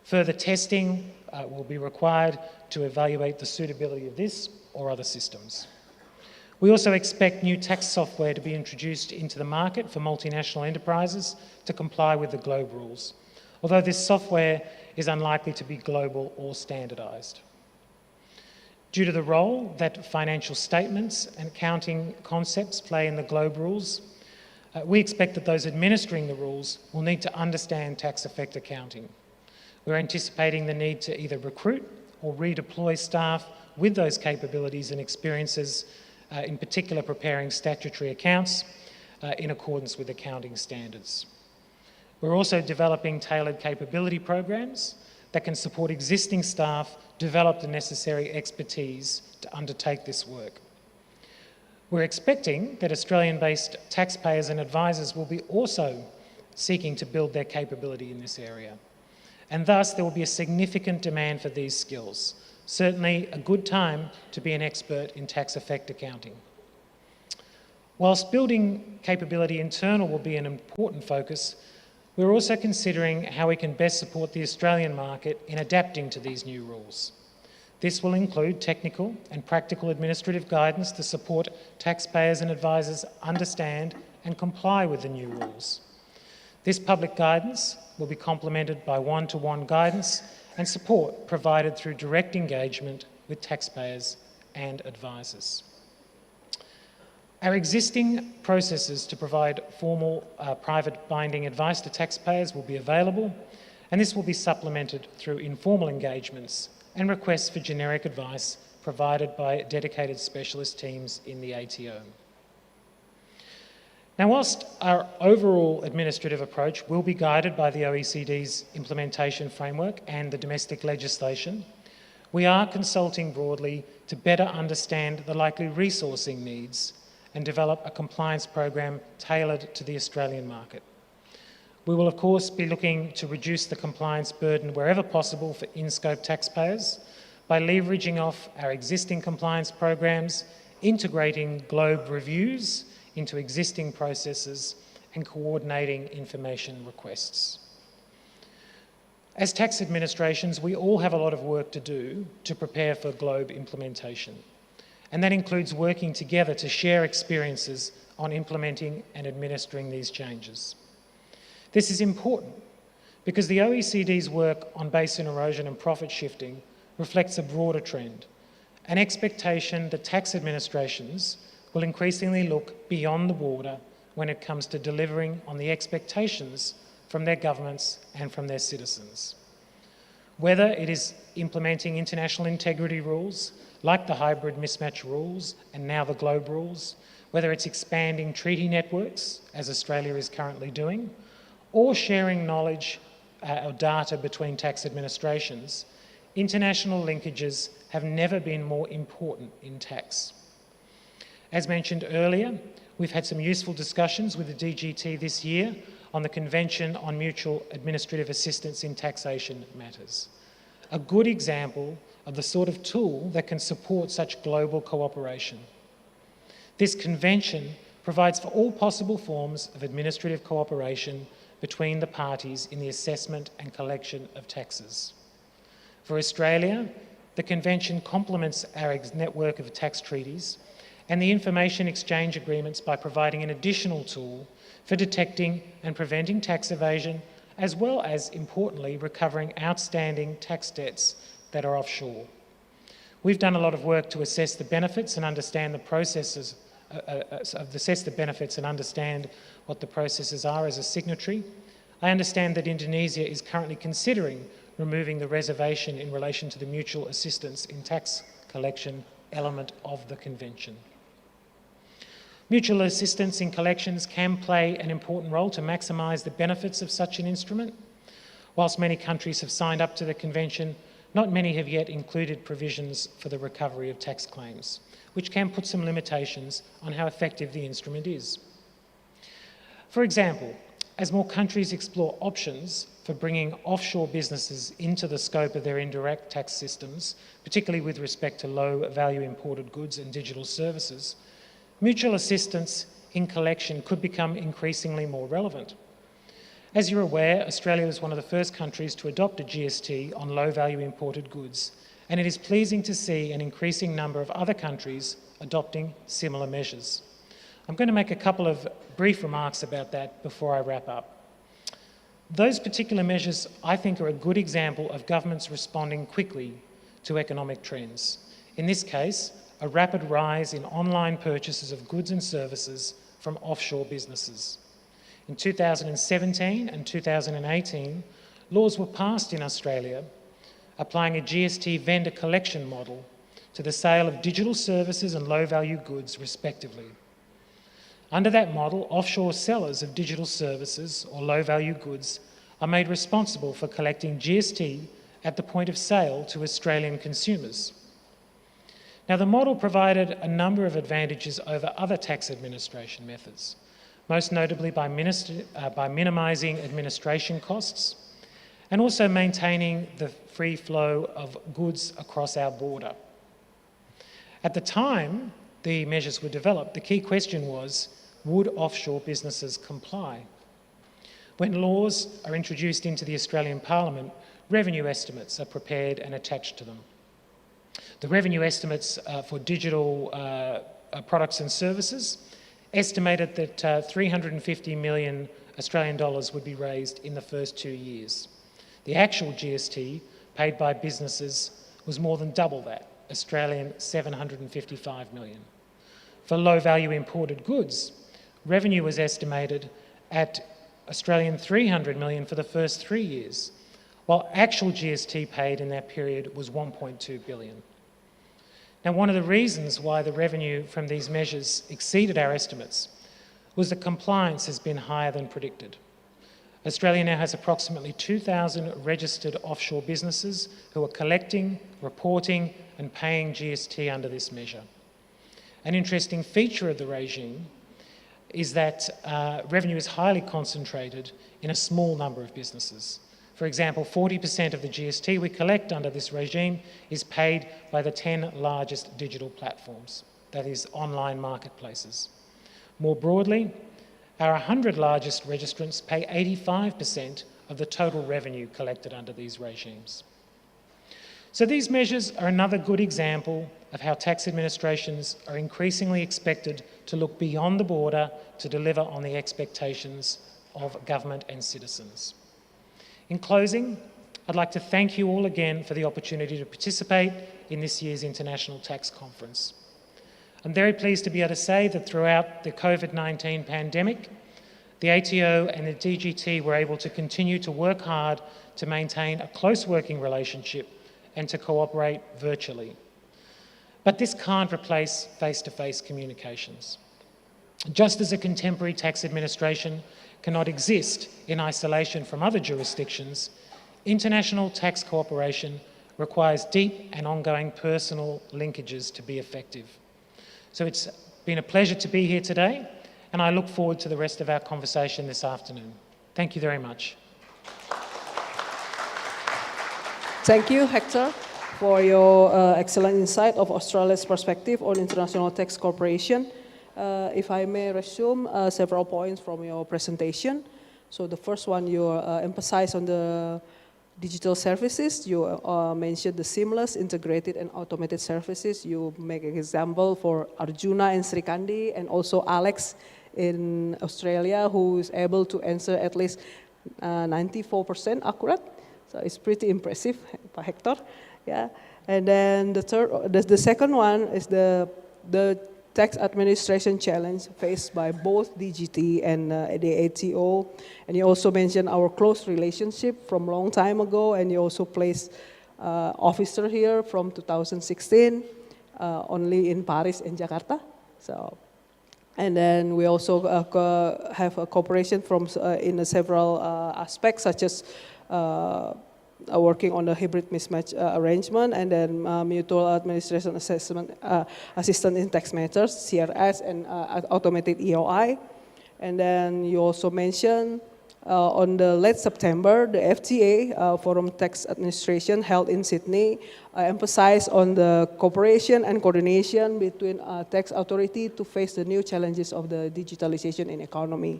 Further testing will be required to evaluate the suitability of this or other systems. We also expect new tax software to be introduced into the market for multinational enterprises to comply with the GLOBE rules, although this software is unlikely to be global or standardised. Due to the role that financial statements and accounting concepts play in the GLOBE rules, we expect that those administering the rules will need to understand tax effect accounting. We're anticipating the need to either recruit or redeploy staff with those capabilities and experiences, in particular preparing statutory accounts in accordance with accounting standards. We're also developing tailored capability programs that can support existing staff develop the necessary expertise to undertake this work. We're expecting that Australian-based taxpayers and advisors will be also seeking to build their capability in this area. and thus there will be a significant demand for these skills. Certainly a good time to be an expert in tax effect accounting. Whilst building capability internal will be an important focus, we're also considering how we can best support the Australian market in adapting to these new rules. This will include technical and practical administrative guidance to support taxpayers and advisors understand and comply with the new rules. This public guidance will be complemented by one-to-one guidance and support provided through direct engagement with taxpayers and advisors. Our existing processes to provide formal private binding advice to taxpayers will be available, and this will be supplemented through informal engagements and requests for generic advice provided by dedicated specialist teams in the ATO. Now, whilst our overall administrative approach will be guided by the OECD's implementation framework and the domestic legislation, we are consulting broadly to better understand the likely resourcing needs and develop a compliance program tailored to the Australian market. We will, of course, be looking to reduce the compliance burden wherever possible for in-scope taxpayers by leveraging off our existing compliance programs, integrating Globe reviews into existing processes, and coordinating information requests. As tax administrations, we all have a lot of work to do to prepare for Globe implementation, and that includes working together to share experiences on implementing and administering these changes. This is important because the OECD's work on basin erosion and profit shifting reflects a broader trend, an expectation that tax administrations will increasingly look beyond the border when it comes to delivering on the expectations from their governments and from their citizens. Whether it is implementing international integrity rules, like the hybrid mismatch rules and now the Globe rules, whether it's expanding treaty networks, as Australia is currently doing, or sharing knowledge or data between tax administrations, international linkages have never been more important in tax. As mentioned earlier, we've had some useful discussions with the DGT this year on the Convention on Mutual Administrative Assistance in Taxation Matters, a good example of the sort of tool that can support such global cooperation. This convention provides for all possible forms of administrative cooperation between the parties in the assessment and collection of taxes. For Australia, the convention complements our network of tax treaties and the information exchange agreements by providing an additional tool for detecting and preventing tax evasion, as well as, importantly, recovering outstanding tax debts that are offshore. We've done a lot of work to assess the benefits and understand the processes, assess the benefits and understand what the processes are as a signatory. I understand that Indonesia is currently considering removing the reservation in relation to the mutual assistance in tax collection element of the convention. Mutual assistance in collections can play an important role to maximise the benefits of such an instrument. Whilst many countries have signed up to the convention, not many have yet included provisions for the recovery of tax claims, which can put some limitations on how effective the instrument is. For example, as more countries explore options for bringing offshore businesses into the scope of their indirect tax systems, particularly with respect to low-value imported goods and digital services, mutual assistance in collection could become increasingly more relevant. As you're aware, Australia was one of the first countries to adopt a GST on low-value imported goods, and it is pleasing to see an increasing number of other countries adopting similar measures. I'm going to make a couple of brief remarks about that before I wrap up. Those particular measures, I think, are a good example of governments responding quickly to economic trends. In this case, a rapid rise in online purchases of goods and services from offshore businesses. In 2017 and 2018, laws were passed in Australia applying a GST vendor collection model to the sale of digital services and low-value goods, respectively. Under that model, offshore sellers of digital services or low-value goods are made responsible for collecting GST at the point of sale to Australian consumers. Now, the model provided a number of advantages over other tax administration methods, most notably by minimising administration costs and also maintaining the free flow of goods across our border. At the time the measures were developed, the key question was, would offshore businesses comply? When laws are introduced into the Australian Parliament, revenue estimates are prepared and attached to them. The revenue estimates for digital products and services estimated that 350 million Australian dollars would be raised in the first 2 years. The actual GST paid by businesses was more than double that, Australian 755 million. For low-value imported goods, revenue was estimated at Australian 300 million for the first 3 years, while actual GST paid in that period was 1.2 billion. Now, one of the reasons why the revenue from these measures exceeded our estimates was that compliance has been higher than predicted. Australia now has approximately 2,000 registered offshore businesses who are collecting, reporting and paying GST under this measure. An interesting feature of the regime is that revenue is highly concentrated in a small number of businesses. For example, 40% of the GST we collect under this regime is paid by the 10 largest digital platforms, that is, online marketplaces. More broadly, our 100 largest registrants pay 85% of the total revenue collected under these regimes. So these measures are another good example of how tax administrations are increasingly expected to look beyond the border to deliver on the expectations of government and citizens. In closing, I'd like to thank you all again for the opportunity to participate in this year's International Tax Conference. I'm very pleased to be able to say that throughout the COVID-19 pandemic, the ATO and the DGT were able to continue to work hard to maintain a close working relationship and to cooperate virtually. But this can't replace face-to-face communications. Just as a contemporary tax administration cannot exist in isolation from other jurisdictions, international tax cooperation requires deep and ongoing personal linkages to be effective. So it's been a pleasure to be here today, and I look forward to the rest of our conversation this afternoon. Thank you very much. Thank you, Hector, for your excellent insight of Australia's perspective on international tax cooperation. If I may resume several points from your presentation. So the first one, you emphasize on the digital services. You mentioned the seamless, integrated and automated services. You make an example for Arjuna and Srikandi and also Alex in Australia, who is able to answer at least 94% accurate. So it's pretty impressive, Hector. Yeah. And then the second one is the tax administration challenge faced by both DGT and the ATO. And you also mentioned our close relationship from a long time ago, and you also placed officer here from 2016, only in Paris and Jakarta. So, and then we also have a cooperation from in several aspects, such as working on the hybrid mismatch arrangement, and then mutual administration assessment assistance in tax matters, CRS, and automated EOI. And then you also mentioned on the late September, the FTA, Forum Tax Administration, held in Sydney, emphasized on the cooperation and coordination between tax authority to face the new challenges of the digitalization in economy.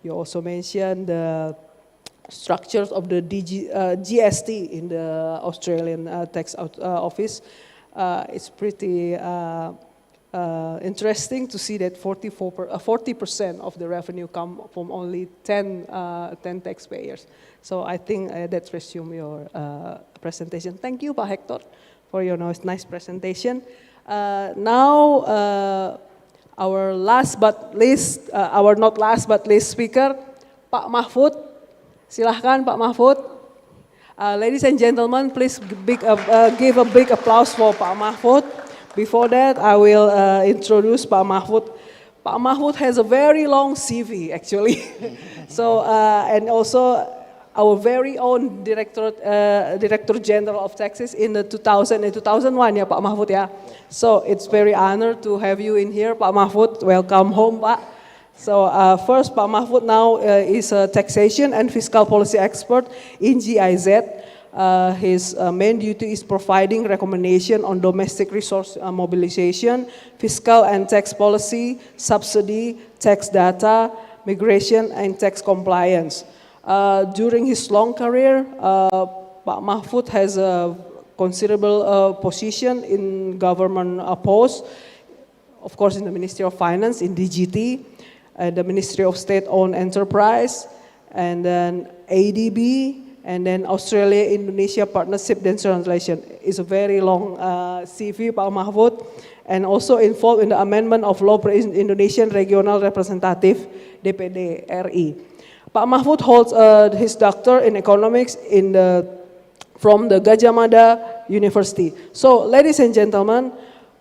You also mentioned the structures of the GST in the Australian tax office. It's pretty interesting to see that 40% of the revenue come from only 10 taxpayers. So I think that's resume your presentation. Thank you, Pak Hector, for your nice presentation. Now, our not last but least speaker, Pak Mahfud. Silahkan Pak Mahfud. Ladies and gentlemen, please give a big applause for Pak Mahfud. Before that, I will introduce Pak Mahfud. Pak Mahfud has a very long CV, actually. So, and also our very own Director General of Taxes in the 2000 and 2001, ya Pak Mahfud ya. So it's very honored to have you in here, Pak Mahfud. Welcome home, Pak. So first, Pak Mahfud now is a taxation and fiscal policy expert in GIZ. His main duty is providing recommendation on domestic resource mobilization, fiscal and tax policy, subsidy, tax data, migration, and tax compliance. During his long career, Pak Mahfud has a considerable position in government posts, of course in the Ministry of Finance, in DGT, the Ministry of State-Owned Enterprise, and then ADB, and then Australia-Indonesia Partnership and Translation. It's a very long CV, Pak Mahfud, and also involved in the amendment of law for Indonesian Regional Representative, DPD RI. Pak Mahfud holds his doctorate in economics from the Gajah Mada University. So, ladies and gentlemen,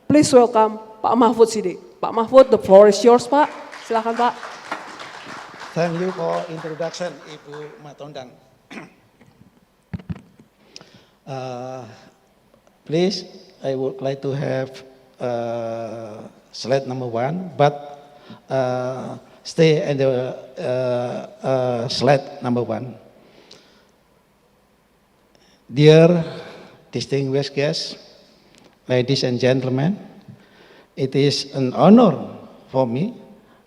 please welcome Pak Mahfud Sidik. Pak Mahfud, the floor is yours, Pak. Silakan, Pak. Thank you for introduction, Ibu Matondang. Please, I would like to have slide number 1, but stay at the slide number 1. Dear distinguished guests, ladies and gentlemen, it is an honor for me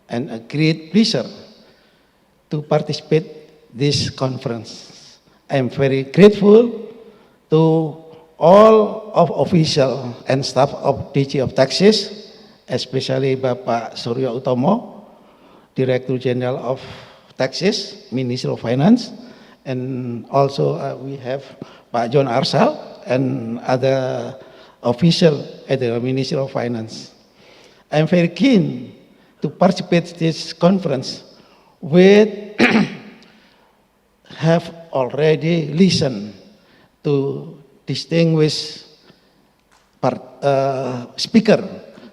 and a great pleasure to participate this conference. I am very grateful to all of official and staff of DG of Taxes, especially Bapak Surya Utomo, Director General of Taxes, Ministry of Finance, and also we have Pak John Arsal and other official at the Ministry of Finance. I am very keen to participate in this conference with have already listened to distinguished speaker,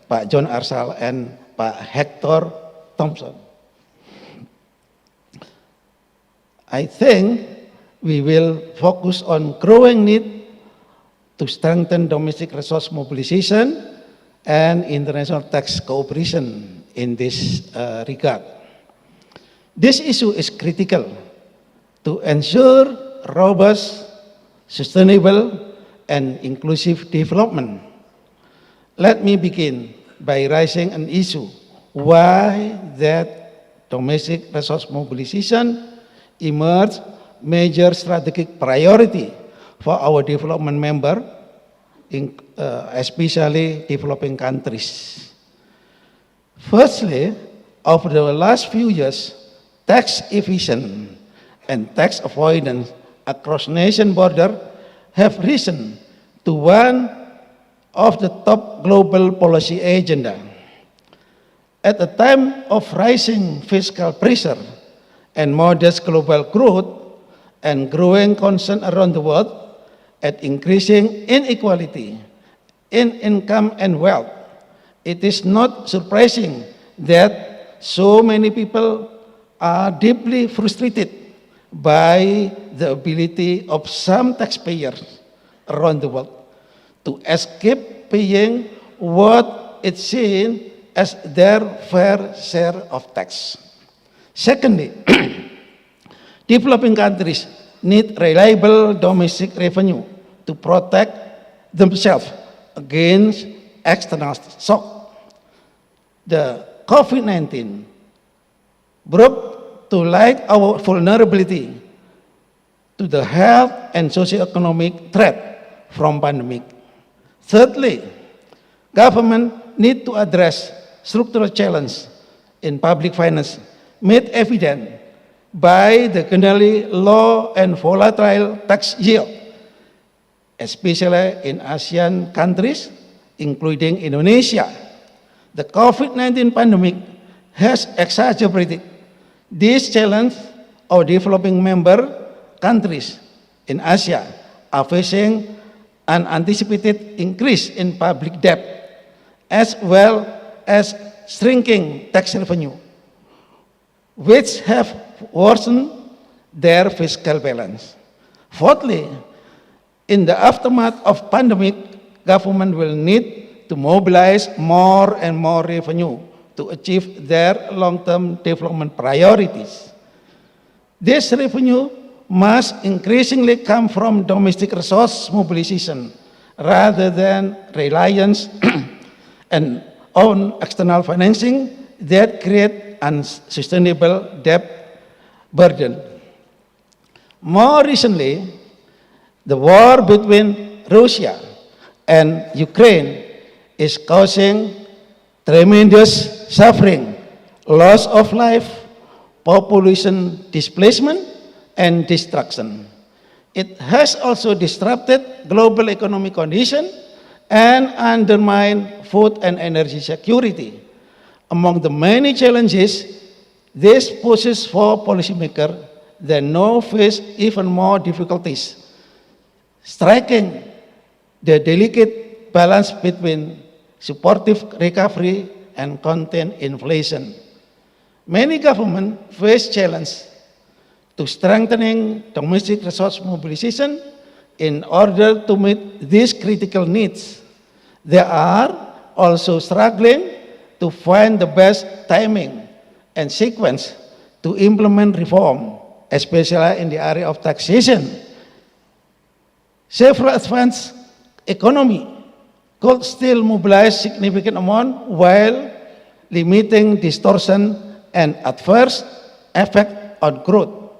Pak John Arsal and Pak Hector Thompson. I think we will focus on growing need to strengthen domestic resource mobilization and international tax cooperation in this regard. This issue is critical to ensure robust, sustainable, and inclusive development. Let me begin by raising an issue why that domestic resource mobilization emerged major strategic priority for our development member, especially developing countries. Firstly, over the last few years, tax evasion and tax avoidance across nation border have risen to one of the top global policy agenda. At a time of rising fiscal pressure and modest global growth and growing concern around the world at increasing inequality in income and wealth, it is not surprising that so many people are deeply frustrated by the ability of some taxpayers around the world to escape paying what is seen as their fair share of tax. Secondly, developing countries need reliable domestic revenue to protect themselves against external shock. The COVID-19 brought to light our vulnerability to the health and socioeconomic threat from pandemic. Thirdly, government need to address structural challenge in public finance made evident by the generally low and volatile tax yield, especially in ASEAN countries, including Indonesia. The COVID-19 pandemic has exacerbated this challenge. Our developing member countries in Asia are facing an anticipated increase in public debt, as well as shrinking tax revenue, which have worsened their fiscal balance. Fourthly, in the aftermath of pandemic, government will need to mobilize more and more revenue to to achieve their long-term development priorities. This revenue must increasingly come from domestic resource mobilization rather than reliance and on external financing that create unsustainable debt burden. More recently, the war between Russia and Ukraine is causing tremendous suffering, loss of life, population displacement, and destruction. It has also disrupted global economic conditions and undermined food and energy security. Among the many challenges this poses for policymakers, they now face even more difficulties, striking the delicate balance between supportive recovery and contained inflation. Many governments face challenges to strengthening domestic resource mobilization in order to meet these critical needs. They are also struggling to find the best timing and sequence to implement reform, especially in the area of taxation. Several advanced economies could still mobilize significant amount while limiting distortion and adverse effect on growth.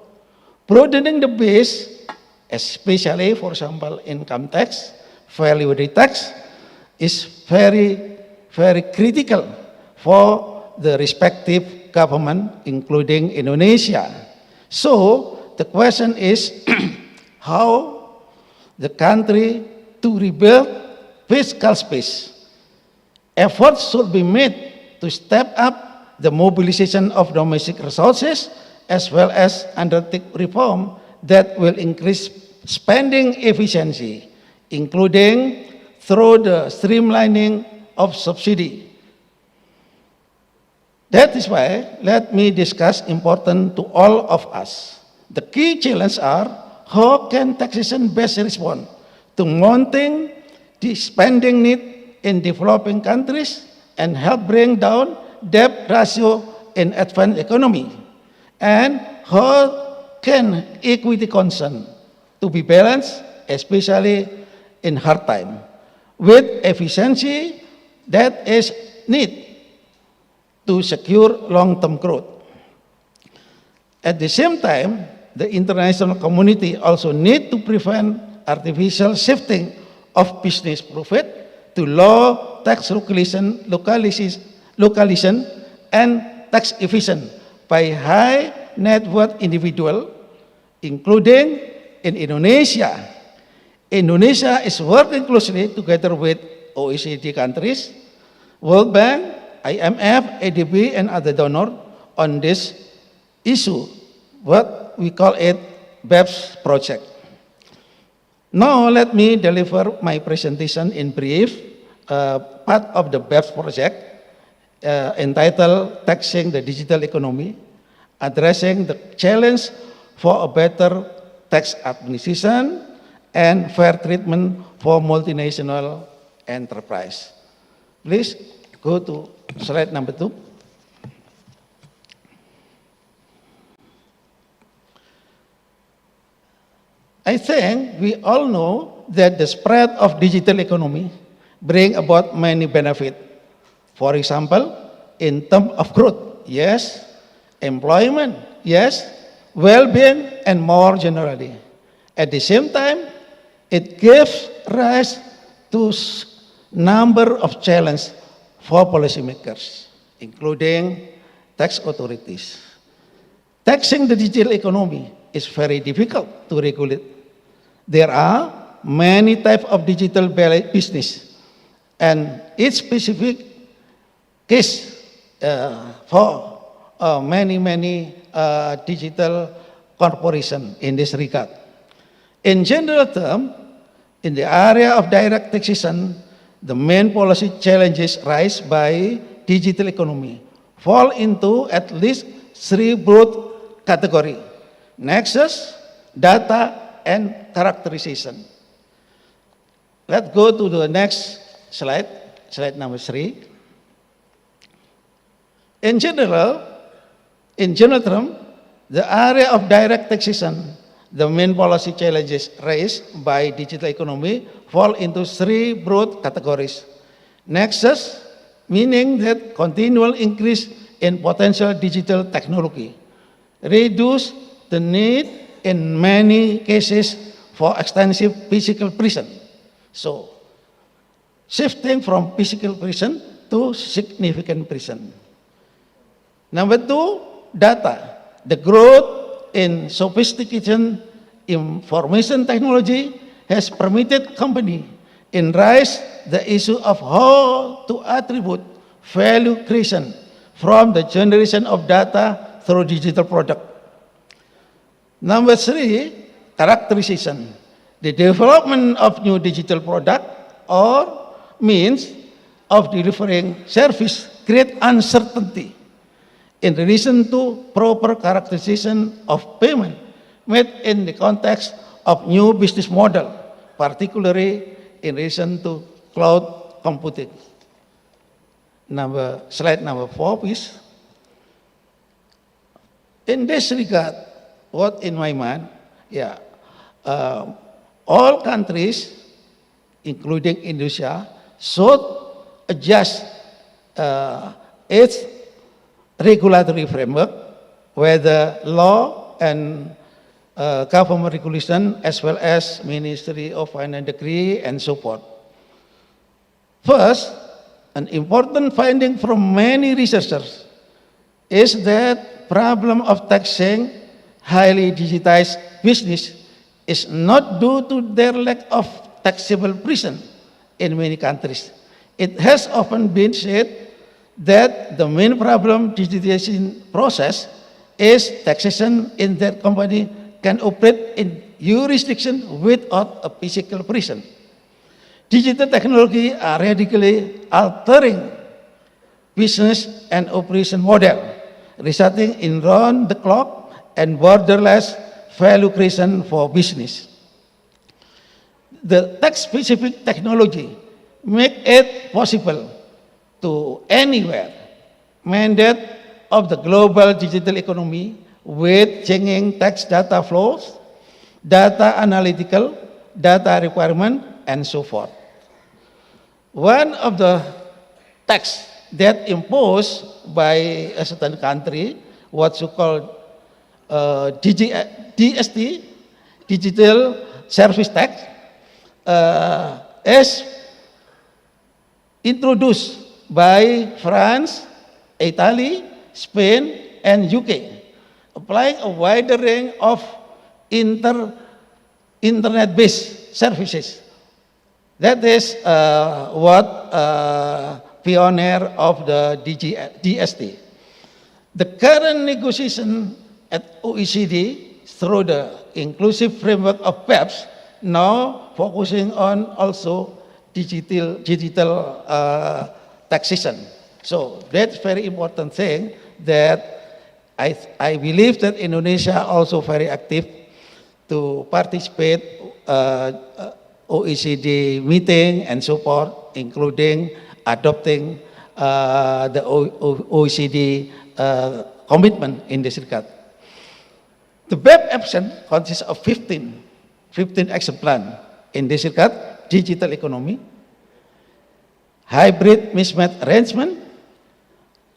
Broadening the base, especially for example income tax, value-added tax, is very, very critical for the respective government, including Indonesia. So the question is how the country to rebuild fiscal space. Efforts should be made to step up the mobilization of domestic resources as well as undertake reform that will increase spending efficiency, including through the streamlining of subsidy. That is why let me discuss important to all of us. The key challenges are how can taxation best respond to mounting the spending need in developing countries and help bring down debt ratio in advanced economy, and how can equity concern to be balanced, especially in hard time, with efficiency that is needed to secure long-term growth. At the same time, the international community also need to prevent artificial shifting of business profit to low tax localization and tax efficient by high net worth individual, including in Indonesia. Indonesia is working closely together with OECD countries, World Bank, IMF, ADB, and other donors on this issue, what we call it BEPS project. Now let me deliver my presentation in brief, part of the BEPS project entitled Taxing the Digital Economy, addressing the challenge for a better tax administration and fair treatment for multinational enterprise. Please go to slide number 2. I think we all know that the spread of digital economy bring about many benefits. For example, in terms of growth, yes, employment, yes, well-being, and more generally. At the same time, it gives rise to number of challenges for policymakers, including tax authorities. Taxing the digital economy is very difficult to regulate. There are many types of digital business, and each specific case for many digital corporations in this regard. In general terms, in the area of direct taxation, the main policy challenges raised by digital economy fall into at least 3 broad categories: nexus, data, and characterization. Let's go to the next slide, slide number 3. In general term, the area of direct taxation, the main policy challenges raised by digital economy fall into three broad categories. Nexus, meaning that continual increase in potential digital technology, reduce the need in many cases for extensive physical presence. So, shifting from physical presence to significant presence. Number two, data. The growth in sophisticated information technology has permitted company in rise the issue of how to attribute value creation from the generation of data through digital product. Number three, characterization. The development of new digital product or means of delivering service create uncertainty in relation to proper characterization of payment made in the context of new business model, particularly in relation to cloud computing. Slide number 4, please. In this regard, what in my mind, all countries, including Indonesia, should adjust its regulatory framework, whether law and government regulation, as well as Ministry of Finance decree and so forth. First, an important finding from many researchers is that problem of taxing highly digitized business is not due to their lack of taxable presence in many countries. It has often been said that the main problem digitization process is taxation in that company can operate in jurisdiction without a physical presence. Digital technology are radically altering business and operation model, resulting in round-the-clock and borderless value creation for business. The tax-specific technology make it possible to anywhere mandate of the global digital economy with changing tax data flows, data analytical, data requirement, and so forth. One of the tax that imposed by a certain country, what you call DST, Digital Service Tax, is introduced by France, Italy, Spain, and UK, applying a wider range of internet-based services. That is what pioneer of the DST. The current negotiation at OECD through the inclusive framework of PEPs now focusing on also digital taxation. So that's very important thing that I believe that Indonesia also very active to participate OECD meeting and so forth, including adopting the OECD commitment in this regard. The BEP action consists of 15 action plan in this regard: digital economy, hybrid mismatch arrangement,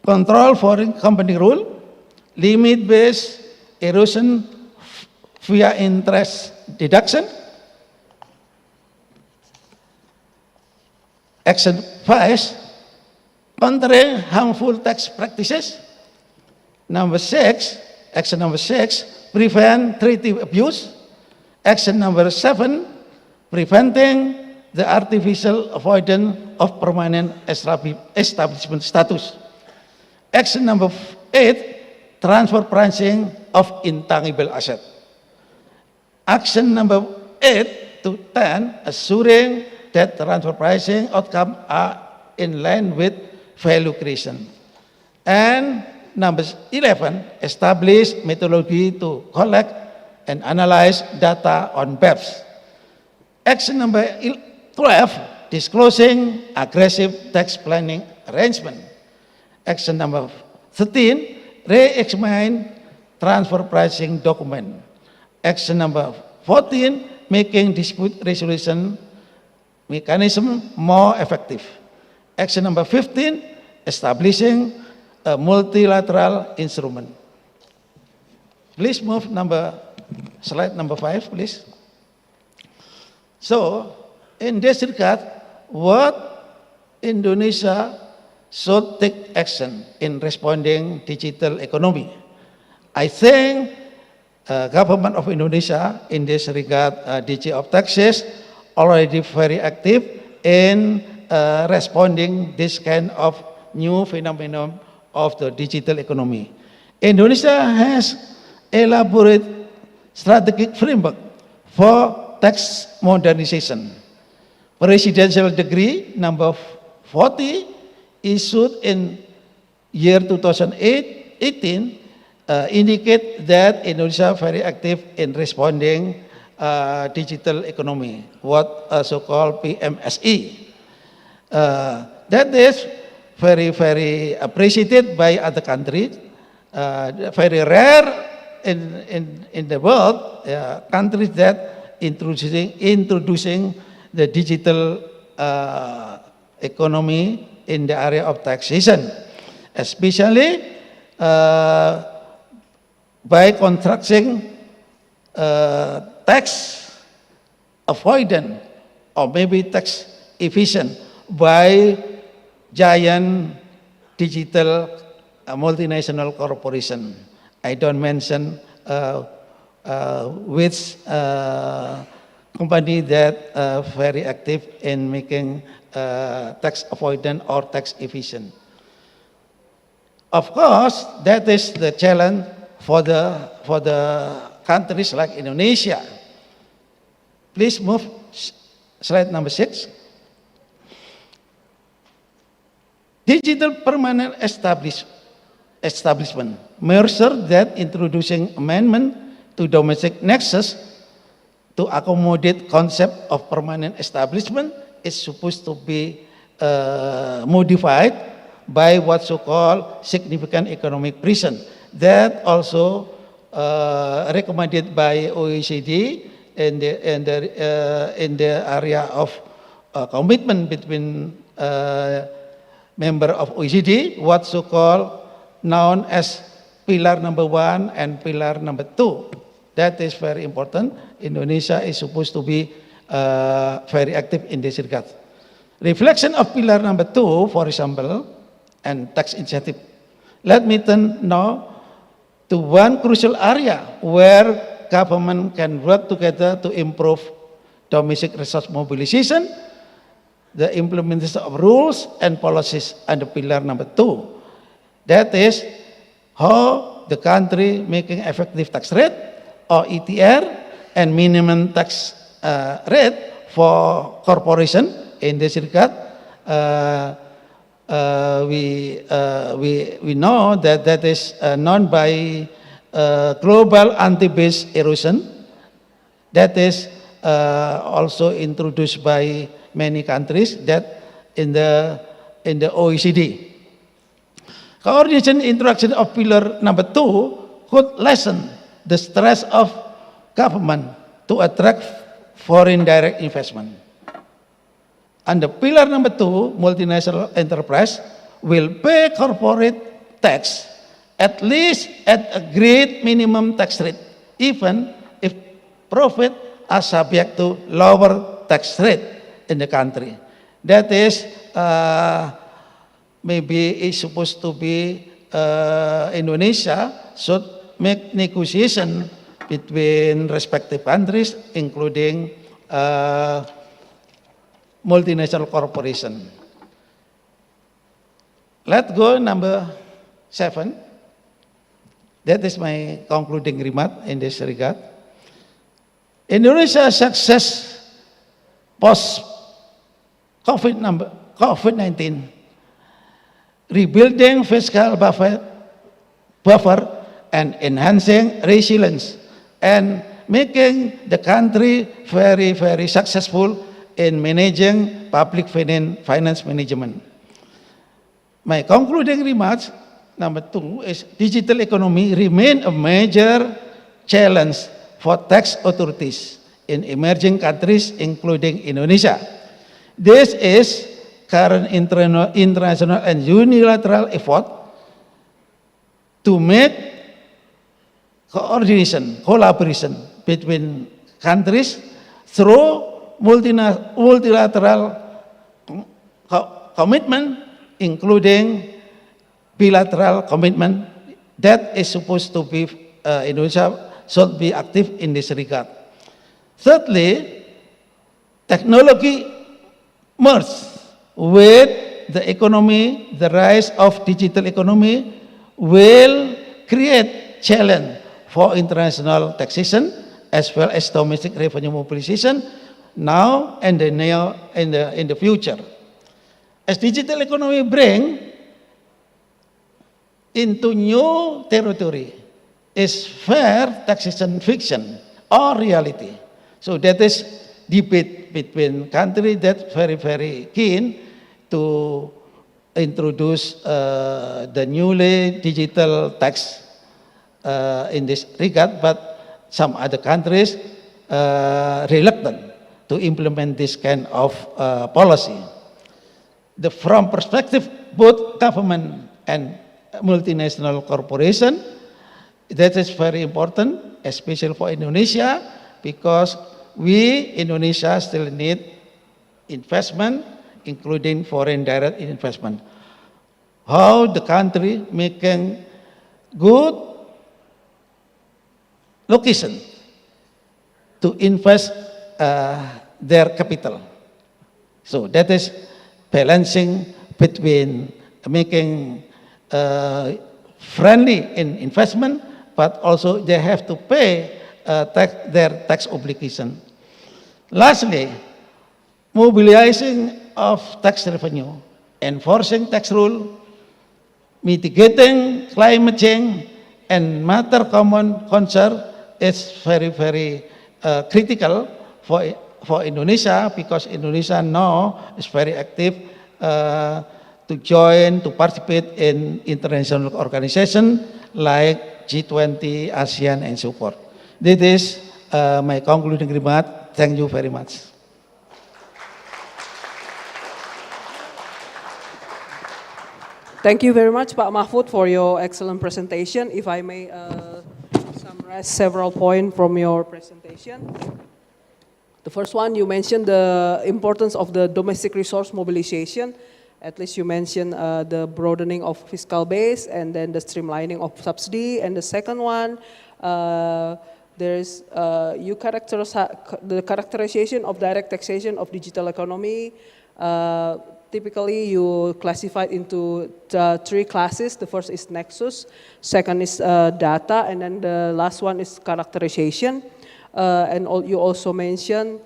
control foreign company rule, limit-based erosion via interest deduction. Action 5, countering harmful tax practices. Action number 6, prevent treaty abuse. Action number 7, preventing the artificial avoidance of permanent establishment status. Action number 8, transfer pricing of intangible asset. Action number 8 to 10, assuring that transfer pricing outcomes are in line with value creation. And number 11, establish methodology to collect and analyze data on BEPS. Action number 12, disclosing aggressive tax planning arrangement. Action number 13, re-examine transfer pricing document. Action number 14, making dispute resolution mechanism more effective. Action number 15, establishing a multilateral instrument. Please move slide number 5, please. So, in this regard, what Indonesia should take action in responding digital economy? I think government of Indonesia in this regard, DG of Taxes, already very active in responding this kind of new phenomenon of the digital economy. Indonesia has elaborate strategic framework for tax modernization. Presidential Decree number 40 issued in year 2018 indicate that Indonesia very active in responding digital economy, what so-called PMSE. That is very, very appreciated by other countries. Very rare in the world, countries that introducing the digital economy in the area of taxation, especially by contracting tax avoidance or maybe tax evasion by giant digital multinational corporation. I don't mention which company that very active in making tax avoidance or tax evasion. Of course, that is the challenge for the countries like Indonesia. Please move slide number 6. Digital permanent establishment measure that introducing amendment to domestic nexus to accommodate concept of permanent establishment is supposed to be modified by what so-called significant economic reason. That also recommended by OECD in the area of commitment between member of OECD, what so-called known as pillar number 1 and pillar number 2. That is very important. Indonesia is supposed to be very active in this regard. Reflection of pillar number 2, for example, and tax incentive. Let me turn now to one crucial area where government can work together to improve domestic resource mobilization, the implementation of rules and policies under pillar number 2. That is how the country making effective tax rate or ETR and minimum tax rate for corporation. In this regard, we know that is known by global anti-base erosion. That is also introduced by many countries that in the OECD. Coordination introduction of pillar number 2 could lessen the stress of government to attract foreign direct investment. Under pillar number 2, multinational enterprise will pay corporate tax at least at a great minimum tax rate, even if profit are subject to lower tax rate in the country. That is maybe it's supposed to be Indonesia should make negotiation between respective countries, including multinational corporation. Let's go number 7. That is my concluding remark in this regard. Indonesia's success post COVID-19, rebuilding fiscal buffer and enhancing resilience and making the country very, very successful in managing public finance management. My concluding remarks Number 2 is digital economy remain a major challenge for tax authorities in emerging countries, including Indonesia. This is current international and unilateral effort to make collaboration between countries through multilateral commitment, including bilateral commitment that is supposed to be Indonesia should be active in this regard. Thirdly, technology merge with the economy, the rise of digital economy will create challenge for international taxation as well as domestic revenue mobilization now and in the future. As digital economy bring into new territory is fair taxation fiction or reality. So that is debate between countries that very keen to introduce the newly digital tax in this regard, but some other countries reluctant to implement this kind of policy. From perspective both government and multinational corporation, that is very important, especially for Indonesia, because we, Indonesia, still need investment, including foreign direct investment. How the country making good location to invest their capital. So that is balancing between making friendly in investment, but also they have to pay their tax obligation. Lastly, mobilizing of tax revenue, enforcing tax rule, mitigating climate change, and matter common concern is very critical for Indonesia, because Indonesia now is very active to join, to participate in international organizations like G20, ASEAN, and so forth. This is my concluding remark. Thank you very much. Thank you very much, Pak Mahfud, for your excellent presentation. If I may summarize several points from your presentation. The first one, you mentioned the importance of the domestic resource mobilization. At least you mentioned the broadening of fiscal base and then the streamlining of subsidy. And the second one, you characterize the characterization of direct taxation of digital economy. Typically, you classify it into three classes. The first is nexus, second is data, and then the last one is characterization. You also mentioned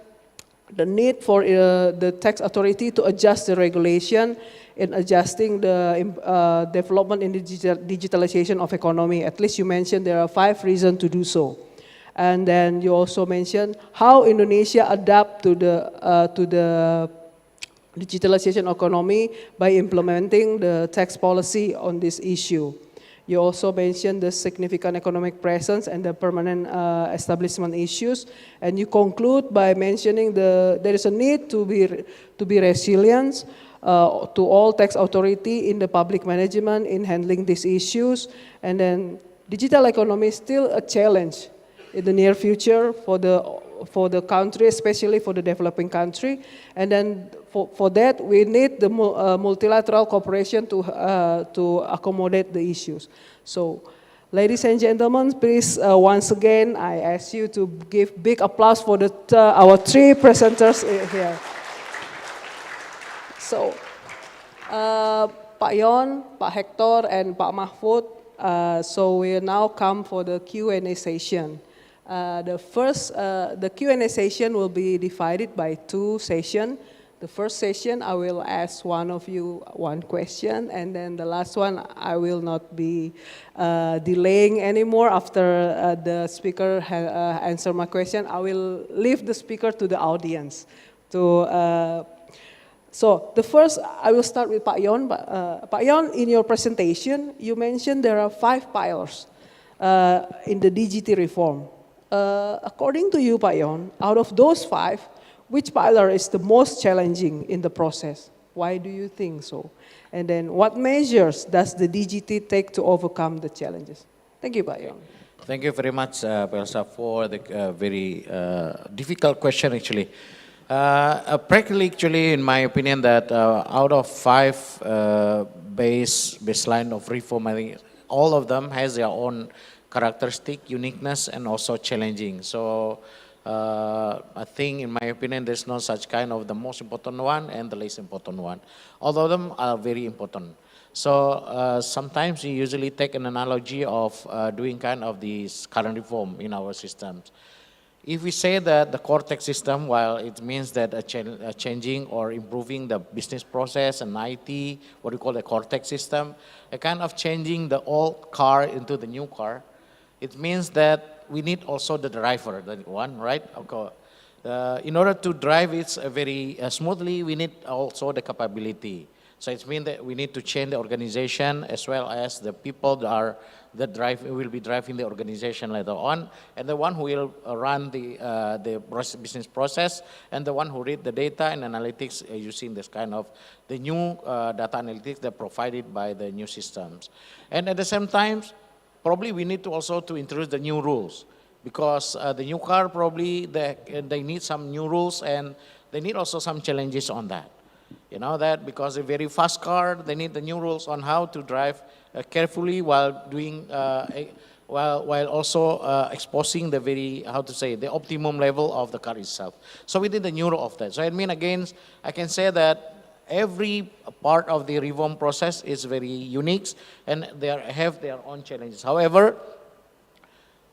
the need for the tax authority to adjust the regulation in adjusting the development in the digitalization of economy. At least you mentioned there are 5 reasons to do so. And then you also mentioned how Indonesia adapt to the digitalization economy by implementing the tax policy on this issue. You also mentioned the significant economic presence and the permanent establishment issues, and you conclude by mentioning there is a need to be resilient to all tax authority in the public management in handling these issues, and then digital economy is still a challenge in the near future for the country, especially for the developing country, and then for that we need the multilateral cooperation to accommodate the issues. So, ladies and gentlemen, please once again I ask you to give big applause for our 3 presenters here. So, Pak Yon, Pak Hector, and Pak Mahfud. So we now come for the Q&A session. The Q&A session will be divided by 2 sessions. The first session, I will ask one of you one question, and then the last one, I will not be delaying anymore after the speaker answer my question. I will leave the speaker to the audience to So the first, I will start with Pak Yon. Pak Yon, in your presentation, you mentioned there are 5 pillars in the DGT reform. According to you, Pak Yon, out of those 5, which pillar is the most challenging in the process? Why do you think so? And then what measures does the DGT take to overcome the challenges? Thank you, Pak Yon. Thank you very much, Pelsa, for the very difficult question, actually. Practically, actually, in my opinion, that out of 5 baseline of reform, I think all of them has their own characteristic, uniqueness, and also challenging. So I think, in my opinion, there's no such kind of the most important one and the least important one. All of them are very important. So sometimes we usually take an analogy of doing kind of this current reform in our systems. If we say that the core tax system, while it means that changing or improving the business process and IT, what we call the core tax system, a kind of changing the old car into the new car, it means that we need also the driver, the one, right? Okay. In order to drive it very smoothly, we need also the capability. So it means that we need to change the organization as well as the people that will be driving the organization later on, and the one who will run the business process, and the one who read the data and analytics using this kind of the new data analytics that provided by the new systems. And at the same time, probably we need to also to introduce the new rules, because the new car probably they need some new rules, and they need also some challenges on that. You know that because a very fast car, they need the new rules on how to drive carefully while doing, while also exposing the very, the optimum level of the car itself. So we did the new rule of that. So I mean, again, I can say that every part of the reform process is very unique, and they have their own challenges. However,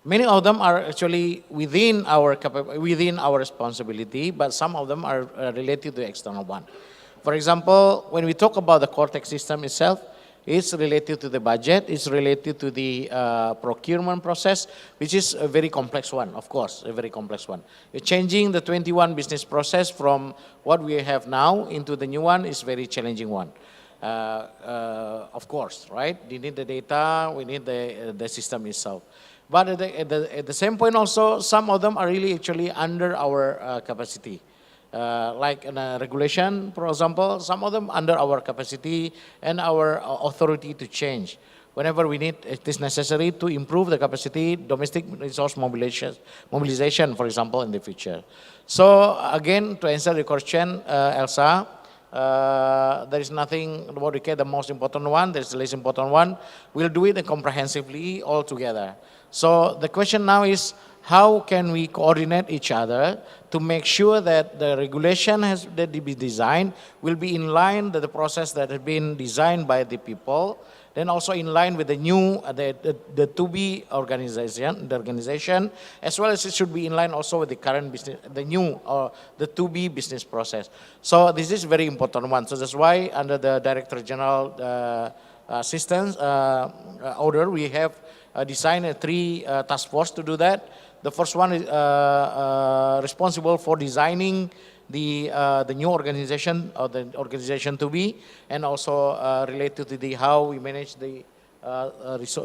many of them are actually within our responsibility, but some of them are related to the external one. For example, when we talk about the core tax system itself, it's related to the budget, it's related to the procurement process, which is a very complex one, of course, a very complex one. Changing the 21 business process from what we have now into the new one is very challenging one. Of course, right? We need the data, we need the system itself. But at the same point also, some of them are really actually under our capacity. Like in a regulation, for example, some of them under our capacity and our authority to change. Whenever we need, it is necessary to improve the capacity, domestic resource mobilization, for example, in the future. So again, to answer the question, Elsa, there is nothing what we call the most important one, there's the least important one. We'll do it comprehensively all together. So the question now is, how can we coordinate each other to make sure that the regulation that be designed will be in line with the process that has been designed by the people, then also in line with the new, the to-be organization, as well as it should be in line also with the current business, the new or the to-be business process. So this is very important one. So that's why under the Director General Assistance order, we have designed 3 task force to do that. The first one is responsible for designing the new organization or the organization to be, and also related to how we manage the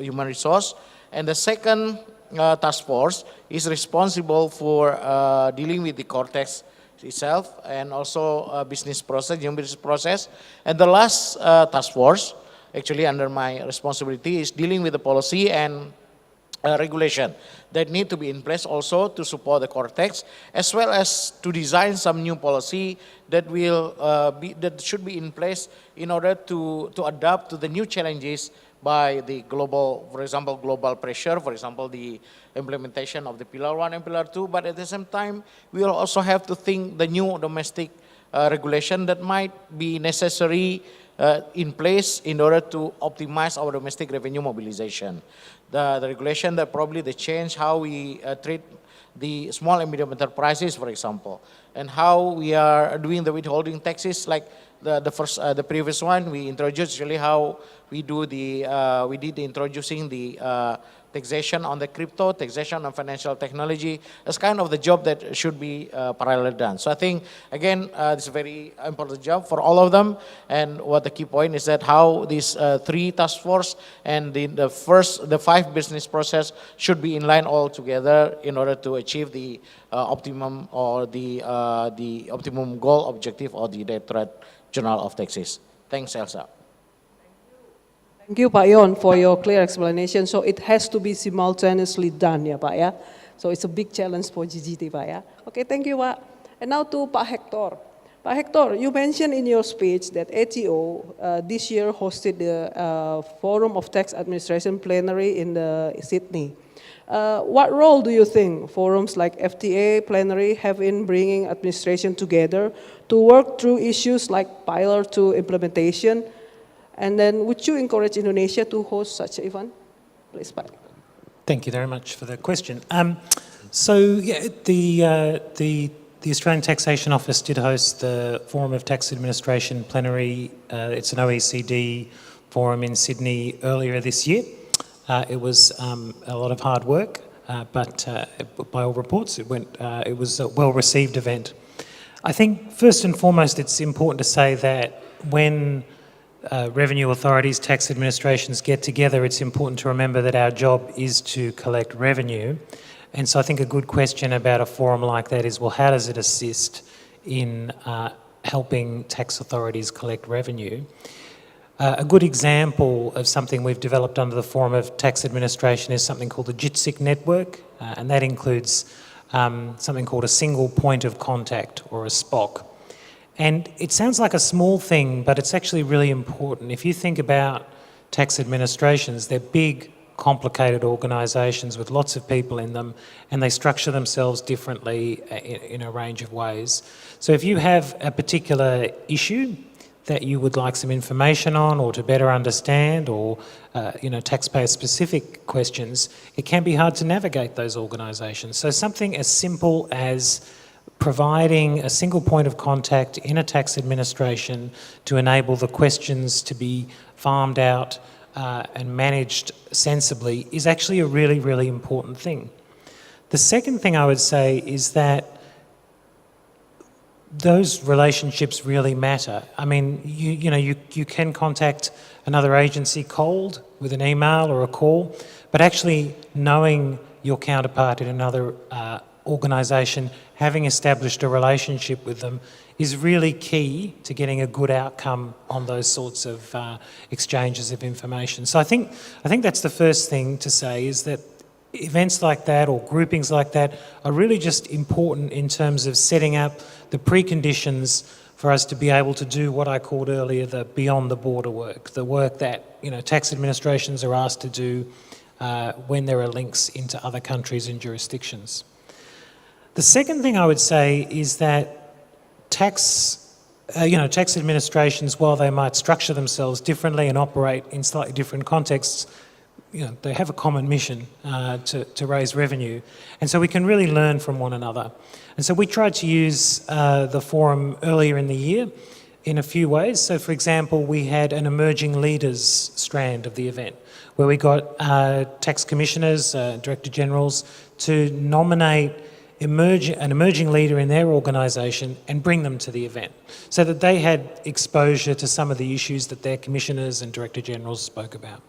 human resource. And the second task force is responsible for dealing with the core tax itself and also business process, human business process. And the last task force, actually under my responsibility, is dealing with the policy and regulation that need to be in place also to support the core tax, as well as to design some new policy that will that should be in place in order to adapt to the new challenges by the global, for example, global pressure, for example, the implementation of the Pillar 1 and Pillar 2, but at the same time, we will also have to think the new domestic regulation that might be necessary in place in order to optimize our domestic revenue mobilization. The regulation that probably they change how we treat the small and medium enterprises, for example, and how we are doing the withholding taxes, like the previous one, we introduced really how we do we did the introducing the taxation on the crypto, taxation on financial technology, as kind of the job that should be parallel done. So I think, again, it's a very important job for all of them. And what the key point is that how these 3 task force and the 5 business process should be in line all together in order to achieve the optimum or the optimum goal objective of the Directorate General of Taxes. Thanks, Elsa. Thank you, Pak Yon, for your clear explanation. So it has to be simultaneously done, ya, Pak, ya. So it's a big challenge for DGT, Pak, ya. Okay, thank you, Pak. And now to Pak Hector. Pak Hector, you mentioned in your speech that ATO this year hosted the Forum of Tax Administration plenary in Sydney. What role do you think forums like FTA plenary have in bringing administration together to work through issues like pilot to implementation? And then would you encourage Indonesia to host such an event? Please, Pak. Thank you very much for the question. So yeah, the Australian Taxation Office did host the Forum of Tax Administration plenary. It's an OECD forum in Sydney earlier this year. It was a lot of hard work, but by all reports, it was a well-received event. I think first and foremost, it's important to say that when revenue authorities, tax administrations get together, it's important to remember that our job is to collect revenue. And so I think a good question about a forum like that is, well, how does it assist in helping tax authorities collect revenue? A good example of something we've developed under the Forum of Tax Administration is something called the JITSIC network, and that includes something called a single point of contact, or a SPOC. And it sounds like a small thing, but it's actually really important. If you think about tax administrations, they're big, complicated organisations with lots of people in them, and they structure themselves differently in a range of ways. So if you have a particular issue that you would like some information on, or to better understand, or taxpayer-specific questions, it can be hard to navigate those organisations. So something as simple as providing a single point of contact in a tax administration to enable the questions to be farmed out and managed sensibly is actually a really, really important thing. The second thing I would say is that those relationships really matter. I mean, you can contact another agency cold with an email or a call, but actually knowing your counterpart in another organisation, having established a relationship with them, is really key to getting a good outcome on those sorts of exchanges of information. So I think that's the first thing to say, is that events like that or groupings like that are really just important in terms of setting up the preconditions for us to be able to do what I called earlier the beyond the border work, the work that tax administrations are asked to do when there are links into other countries and jurisdictions. The second thing I would say is that tax administrations, while they might structure themselves differently and operate in slightly different contexts, they have a common mission to raise revenue. And so we can really learn from one another. And so we tried to use the forum earlier in the year in a few ways. So for example, we had an emerging leaders strand of the event, where we got tax commissioners, director generals, to nominate an emerging leader in their organisation and bring them to the event, so that they had exposure to some of the issues that their commissioners and director generals spoke about.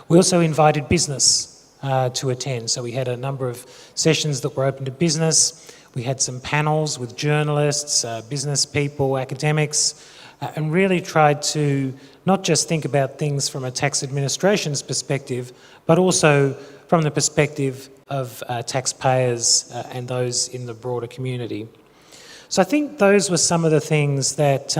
We also invited business to attend, so we had a number of sessions that were open to business. We had some panels with journalists, business people, academics, and really tried to not just think about things from a tax administration's perspective, but also from the perspective of taxpayers and those in the broader community. So I think those were some of the things that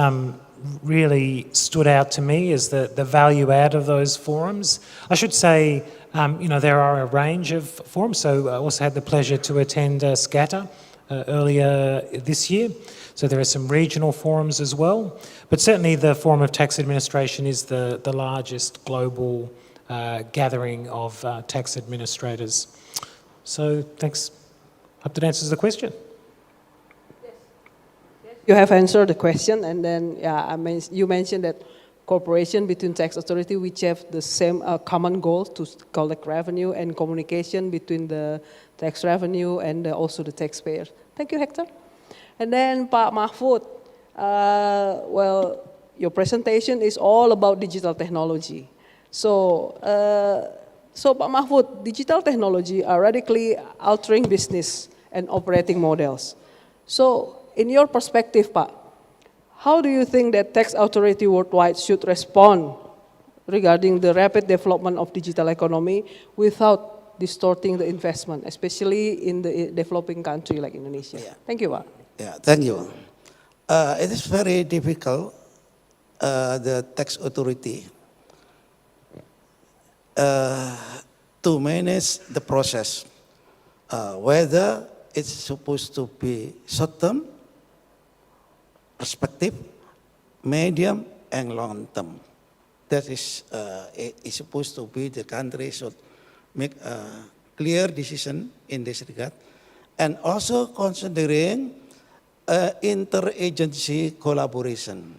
really stood out to me as the value add of those forums. I should say, there are a range of forums, so I also had the pleasure to attend SCATA earlier this year. So there are some regional forums as well, but certainly the Forum of Tax Administration is the largest global gathering of tax administrators. So thanks. Hope that answers the question. You have answered the question, and then you mentioned that cooperation between tax authority which have the same common goal to collect revenue, and communication between the tax revenue and also the taxpayers. Thank you, Hector. And then Pak Mahfud, well, your presentation is all about digital technology. So Pak Mahfud, digital technology are radically altering business and operating models. So in your perspective, Pak, how do you think that tax authority worldwide should respond regarding the rapid development of digital economy without distorting the investment, especially in the developing country like Indonesia? Thank you, Pak. Yeah, thank you. It is very difficult, the tax authority, to manage the process, whether it's supposed to be short-term, perspective, medium, and long-term. That is supposed to be the country should make a clear decision in this regard, and also considering interagency collaboration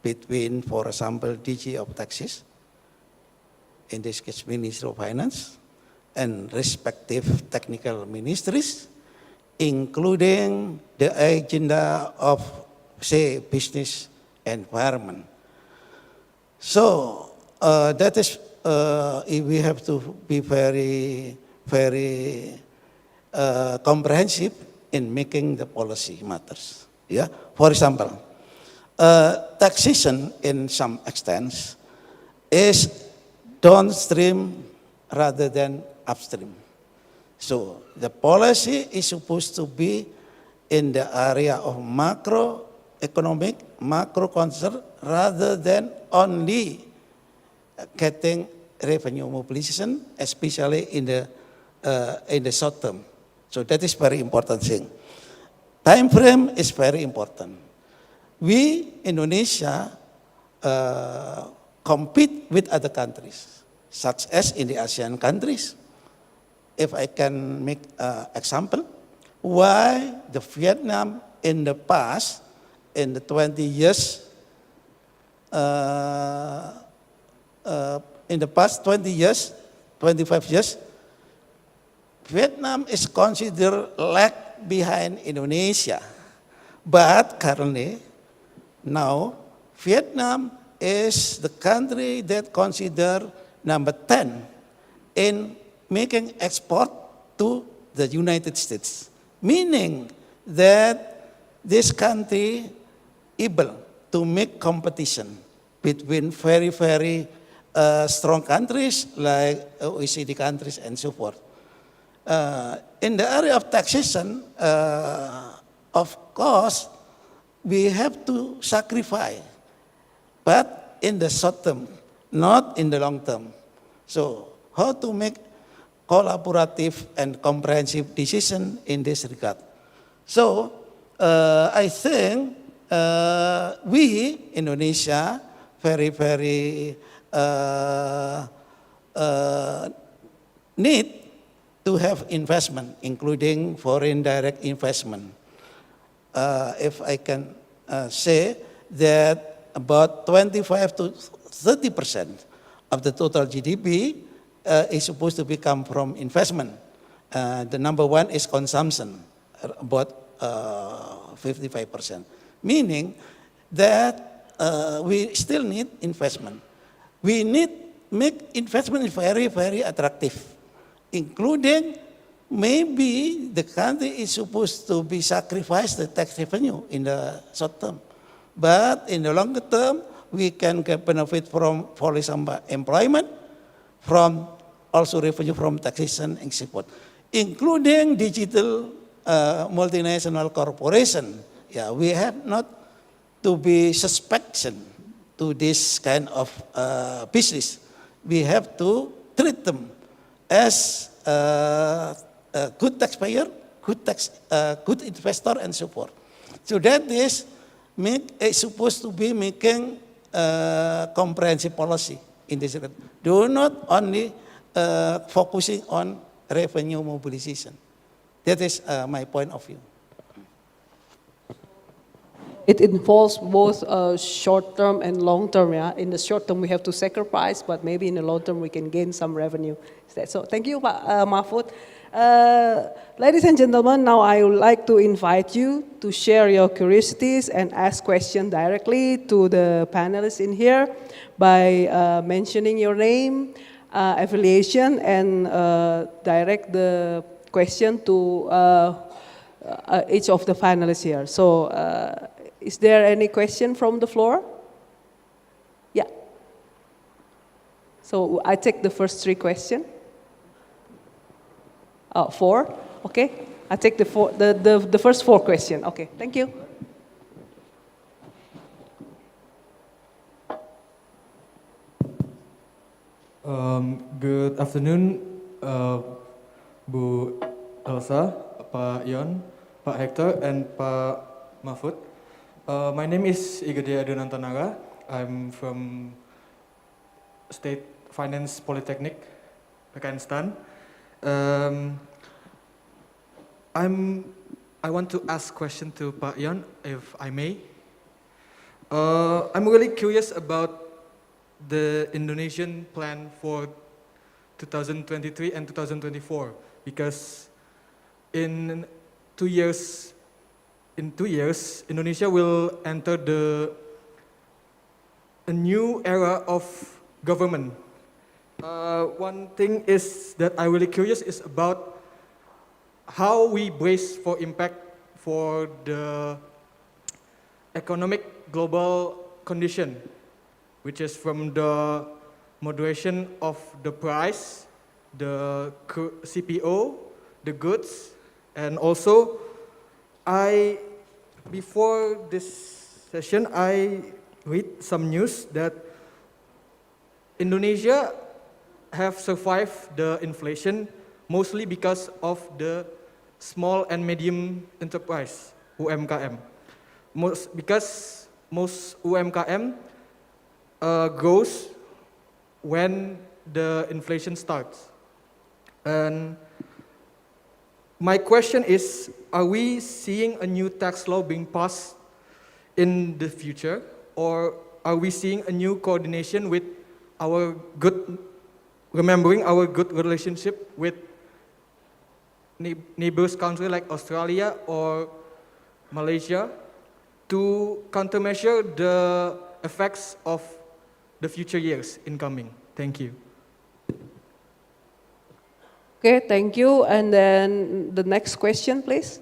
between, for example, DG of Taxes, in this case Ministry of Finance, and respective technical ministries, including the agenda of, say, business environment. So that is, we have to be very, very comprehensive in making the policy matters. Yeah, for example, taxation in some extent is downstream rather than upstream. So the policy is supposed to be in the area of macroeconomic, macro concern, rather than only getting revenue mobilization, especially in the short term. So that is very important thing. Time frame is very important. We, Indonesia, compete with other countries, such as in the ASEAN countries. If I can make an example, why the Vietnam in the past, in the 20 years, in the past 20 years, 25 years, Vietnam is considered lag behind Indonesia. But currently, now, Vietnam is the country that considered number 10 in making export to the United States. Meaning that this country able to make competition between very, very strong countries like OECD countries and so forth. In the area of taxation, of course, we have to sacrifice, but in the short term, not in the long term. So how to make collaborative and comprehensive decision in this regard? So I think we, Indonesia, very, very need to have investment, including foreign direct investment. If I can say that about 25 to 30% of the total GDP is supposed to come from investment. The number one is consumption, about 55%. Meaning that we still need investment. We need make investment very, very attractive, including maybe the country is supposed to be sacrifice the tax revenue in the short term. But in the longer term, we can get benefit from, for example, employment, from also revenue from taxation and so forth, including digital multinational corporation. Yeah, we have not to be suspicion to this kind of business. We have to treat them as a good taxpayer, good investor, and so forth. So that is supposed to be making comprehensive policy in this regard. Do not only focusing on revenue mobilization. That is my point of view. it involves both short-term and long-term. Yeah, in the short term we have to sacrifice, but maybe in the long term we can gain some revenue. So thank you, Pak Mahfud. Ladies and gentlemen, now I would like to invite you to share your curiosities and ask questions directly to the panelists in here by mentioning your name, affiliation, and direct the question to each of the panelists here. So is there any question from the floor? Yeah. So I take the first 3 questions. 4, okay. I take the first 4 questions. Okay, thank you. Good afternoon, Bu Elsa, Pak Yon, Pak Hector, and Pak Mahfud. My name is Igede Adonantanaga. I'm from State Finance Polytechnic, Pakistan. I want to ask question to Pak Yon, if I may. I'm really curious about the Indonesian plan for 2023 and 2024, because in 2 years, Indonesia will enter a new era of government. One thing is that I'm really curious is about how we brace for impact for the economic global condition, which is from the moderation of the price, the CPO, the goods, and also before this session, I read some news that Indonesia have survived the inflation mostly because of the small and medium enterprise, UMKM. Because most UMKM grows when the inflation starts. And my question is, are we seeing a new tax law being passed in the future, or are we seeing a new coordination with remembering our good relationship with neighbors countries like Australia or Malaysia to countermeasure the effects of the future years incoming? Thank you. Okay, thank you. And then the next question, please.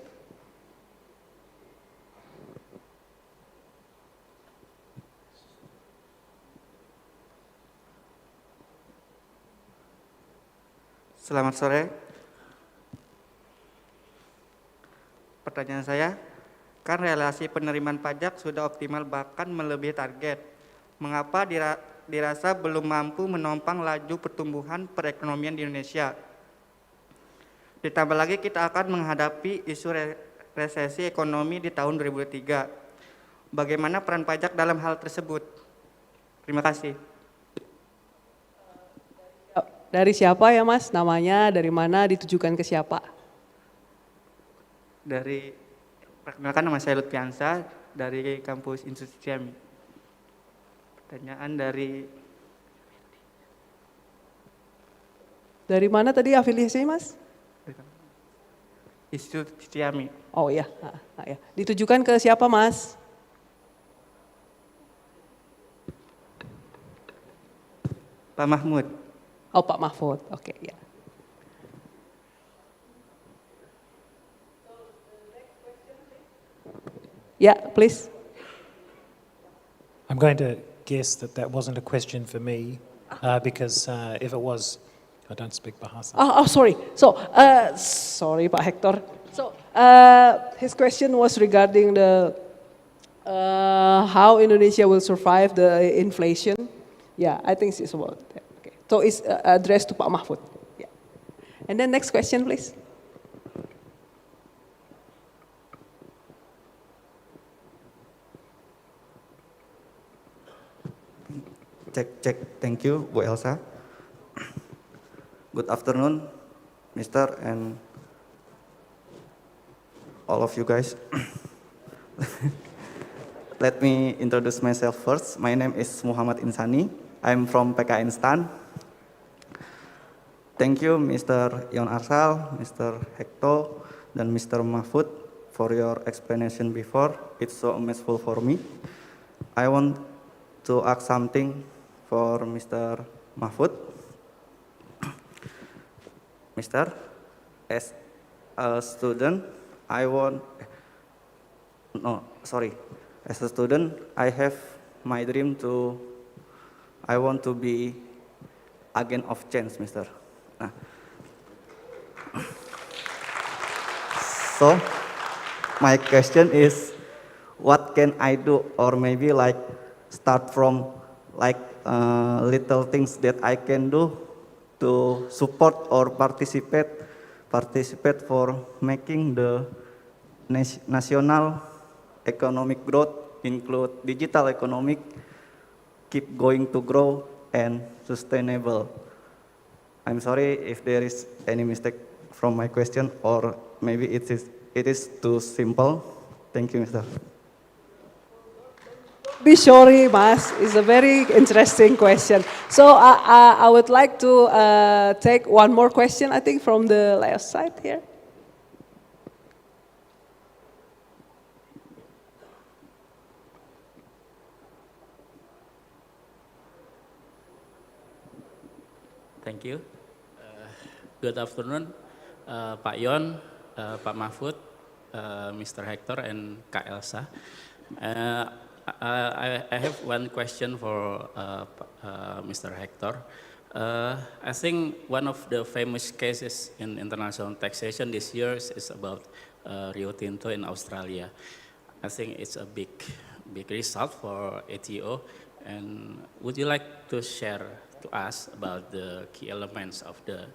Selamat sore. Pertanyaan saya, kan relasi penerimaan pajak sudah optimal bahkan melebihi target. Mengapa dirasa belum mampu menopang laju pertumbuhan perekonomian di Indonesia? Ditambah lagi kita akan menghadapi isu resesi ekonomi di tahun 2023. Bagaimana peran pajak dalam hal tersebut? Terima kasih. Dari siapa ya Mas? Namanya dari mana, ditujukan ke siapa? Perkenalkan, nama saya Lutfiansa dari kampus Institut Ciami. Pertanyaan dari mana tadi afiliasinya Mas? Institut Ciami. Oh iya, ya. Ditujukan ke siapa Mas? Pak Mahmud. Oh Pak Mahfud, oke ya. Yeah, please. I'm going to guess that wasn't a question for me, because if it was, I don't speak Bahasa. Oh, sorry. So, sorry, Pak Hector. So, his question was regarding the how Indonesia will survive the inflation. Yeah, I think it's about that. Okay. So it's addressed to Pak Mahfud. Yeah. And then next question, please. Cek. Thank you, Bu Elsa. Good afternoon, Mr. and all of you guys. let me introduce myself first. My name is Muhammad Insani. I'm from PKN STAN. Thank you, Mr. Yon Arsal, Mr. Hector, dan Mr. Mahfud for your explanation before. It's so amazing for me. I want to ask something for Mr. Mahfud. Mr. As a student, as a student, I have my dream I want to be agent of change, Mr. So, my question is, what can I do, or maybe like start from like little things that I can do to support or participate for making the national economic growth, include digital economic, keep going to grow and sustainable. I'm sorry if there is any mistake from my question, or maybe it is too simple. Thank you, Mr. Be sorry, Mas. It's a very interesting question. So I would like to take one more question, I think, from the left side here. Thank you. Good afternoon, Pak Yon, Pak Mahfud, Mr. Hector, and Kak Elsa. I have one question for Mr. Hector. I think one of the famous cases in international taxation this year is about Rio Tinto in Australia. I think it's a big result for ATO. And would you like to share to us about the key elements of the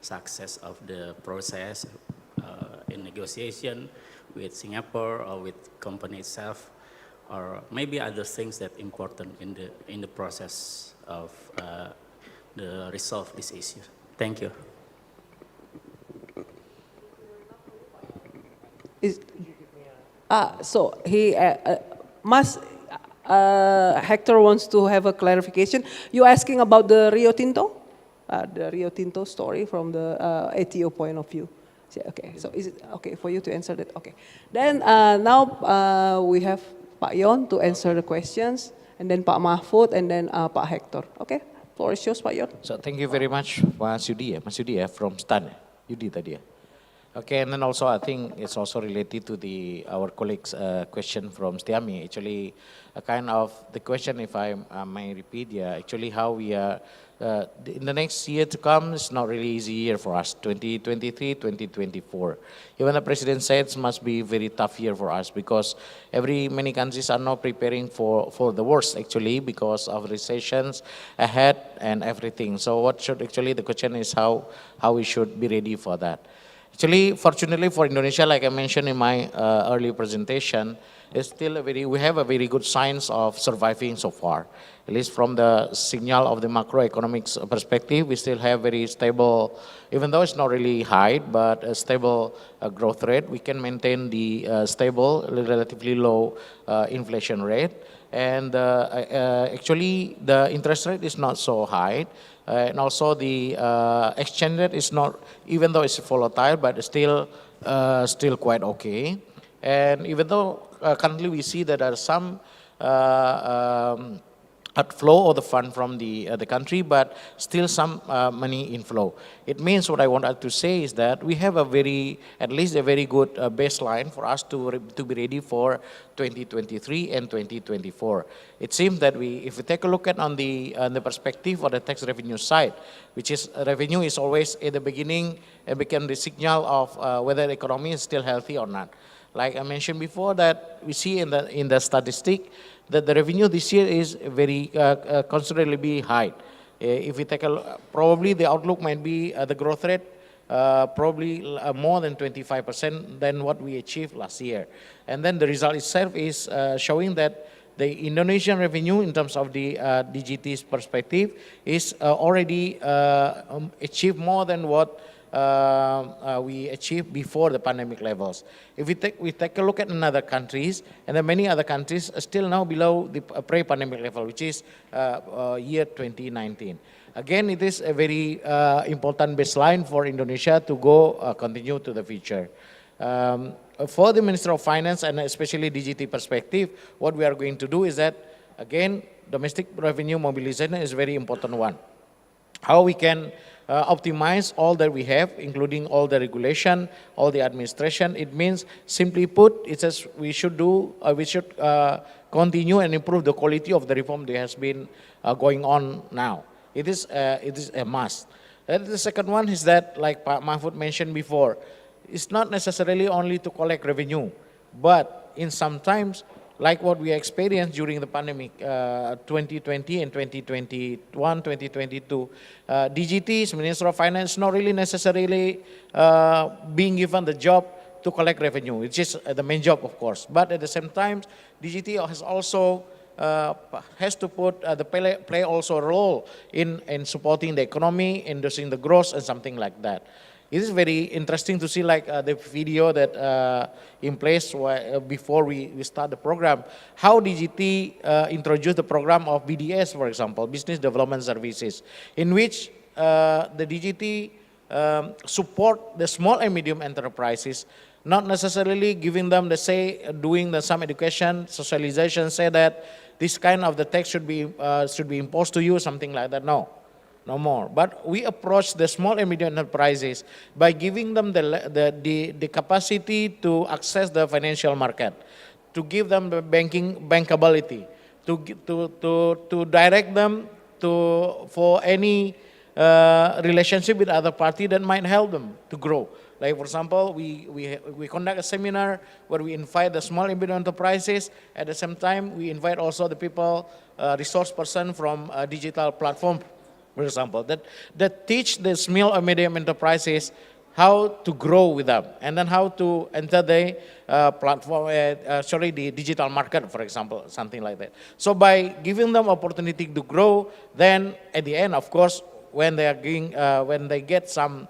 success of the process in negotiation with Singapore or with company itself, or maybe other things that important in the process of the resolve this issue? Thank you. So he Hector wants to have a clarification. You asking about the Rio Tinto? The Rio Tinto story from the ATO point of view. Okay, so is it okay for you to answer that? Okay. Then now we have Pak Yon to answer the questions, and then Pak Mahfud, and then Pak Hector. Okay, floor is yours, Pak Yon. So thank you very much, Mas Yudi from STAN. Yudi tadi ya. Okay, and then also I think it's also related to our colleague's question from Stiami. Actually, a kind of the question, if I may repeat, actually how we are, in the next year to come, it's not really easy year for us, 2023, 2024. Even the president said it must be a very tough year for us because many countries are now preparing for the worst actually because of recessions ahead and everything. So the question is how we should be ready for that. Actually, fortunately for Indonesia, like I mentioned in my early presentation, we have a very good signs of surviving so far. At least from the signal of the macroeconomics perspective, we still have very stable, even though it's not really high, but a stable growth rate. We can maintain the stable, relatively low inflation rate. And actually, the interest rate is not so high. And also the exchange rate is not, even though it's volatile, but still quite okay. And even though currently we see that there are some outflow of the fund from the country, but still some money inflow. It means what I wanted to say is that we have at least a very good baseline for us to be ready for 2023 and 2024. It seems that if we take a look at on the perspective of the tax revenue side, which is revenue is always at the beginning and become the signal of whether the economy is still healthy or not. Like I mentioned before, that we see in the statistic that the revenue this year is very considerably high. If we take a look, probably the outlook might be the growth rate probably more than 25% than what we achieved last year. And then the result itself is showing that the Indonesian revenue in terms of the DGT's perspective is already achieved more than what we achieved before the pandemic levels. If we take a look at other countries, and then many other countries are still now below the pre-pandemic level, which is year 2019. Again, it is a very important baseline for Indonesia to go continue to the future. For the Minister of Finance and especially DGT perspective, what we are going to do is that, again, domestic revenue mobilization is a very important one. How we can optimize all that we have, including all the regulation, all the administration. It means, simply put, it says we should continue and improve the quality of the reform that has been going on now. It is a must. And the second one is that, like Pak Mahfud mentioned before, it's not necessarily only to collect revenue, but in sometimes, like what we experienced during the pandemic 2020 and 2021, 2022, DGT, Minister of Finance, not really necessarily being given the job to collect revenue, which is the main job, of course. But at the same time, DGT has also has to play also a role in supporting the economy, inducing the growth, and something like that. It is very interesting to see, like the video that in place before we start the program, how DGT introduced the program of BDS, for example, Business Development Services, in which the DGT support the small and medium enterprises, not necessarily giving them the say, doing some education, socialization, say that this kind of the tax should be imposed to you, something like that. No more. But we approach the small and medium enterprises by giving them the capacity to access the financial market, to give them the bankability, to direct them for any relationship with other party that might help them to grow. Like, for example, we conduct a seminar where we invite the small and medium enterprises. At the same time, we invite also the people, resource person from a digital platform, for example, that teach the small and medium enterprises how to grow with them, and then how to enter the the digital market, for example, something like that. So by giving them opportunity to grow, then at the end, of course, when they are when they get some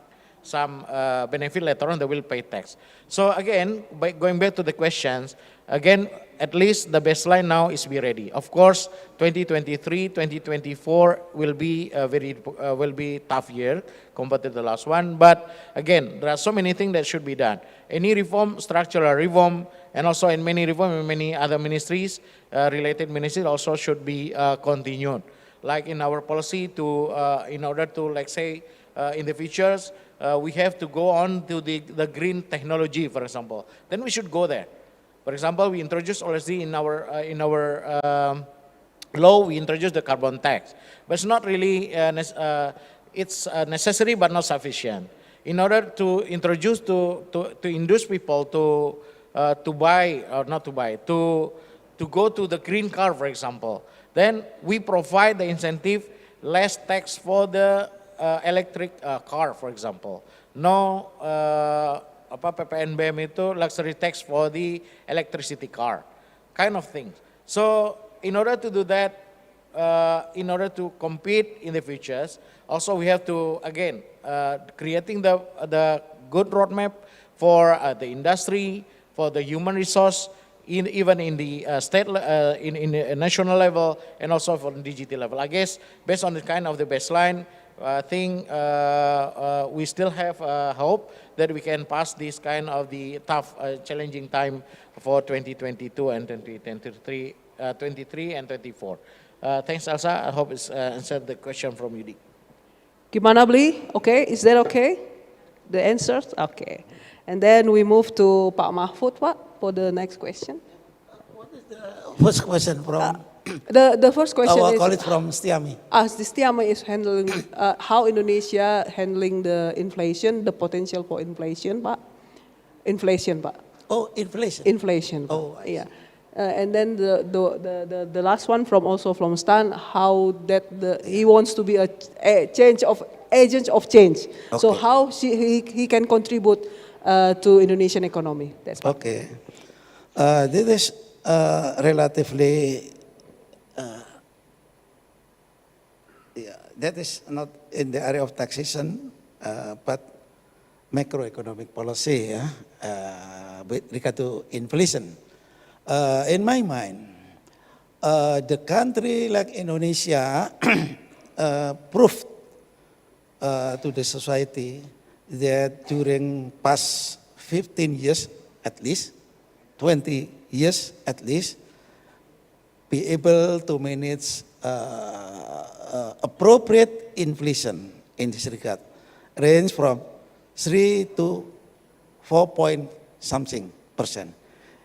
benefit later on, they will pay tax. So again, by going back to the questions, again, at least the baseline now is be ready. Of course, 2023, 2024 will be will be tough year compared to the last one. But again, there are so many things that should be done. Any reform, structural reform, and also in many reform in many other ministries, related ministries also should be continued. Like in our policy in order to, like say, in the futures, we have to go on to the green technology, for example. Then we should go there. For example, we introduced already in our law, we introduced the carbon tax. But it's not really, it's necessary but not sufficient. In order to introduce, to induce people to buy, or not to buy, to go to the green car, for example, then we provide the incentive, less tax for the electric car, for example. No PPNBM itu luxury tax for the electricity car, kind of things. So in order to do that, in order to compete in the futures, also we have to, again, creating the good roadmap for the industry, for the human resource, even in the state, in the national level, and also for the DGT level. I guess based on the kind of the baseline, I think we still have hope that we can pass this kind of the tough, challenging time for 2022 and 2023, 23 and 24. Thanks, Elsa. I hope it's answered the question from Yudi. Gimana Bli? Okay, is that okay? The answers? Okay. And then we move to Pak Mahfud, Pak, for the next question. What is the first question from? The first question our is colleague from Stiami. Stiami is handling how Indonesia handling the inflation, the potential for inflation, Pak. Inflation, Pak. Oh, inflation. Inflation. Pak. Oh, yeah. And then the last one also from Stan, how that he wants to be a change of agent of change. Okay. So how he can contribute to Indonesian economy. That's okay. This is relatively, that is not in the area of taxation, but macroeconomic policy with regard to inflation. In my mind, the country like Indonesia proved to the society that during past 15 years at least, 20 years at least, be able to manage appropriate inflation in this regard, range from 3 to 4 point something %.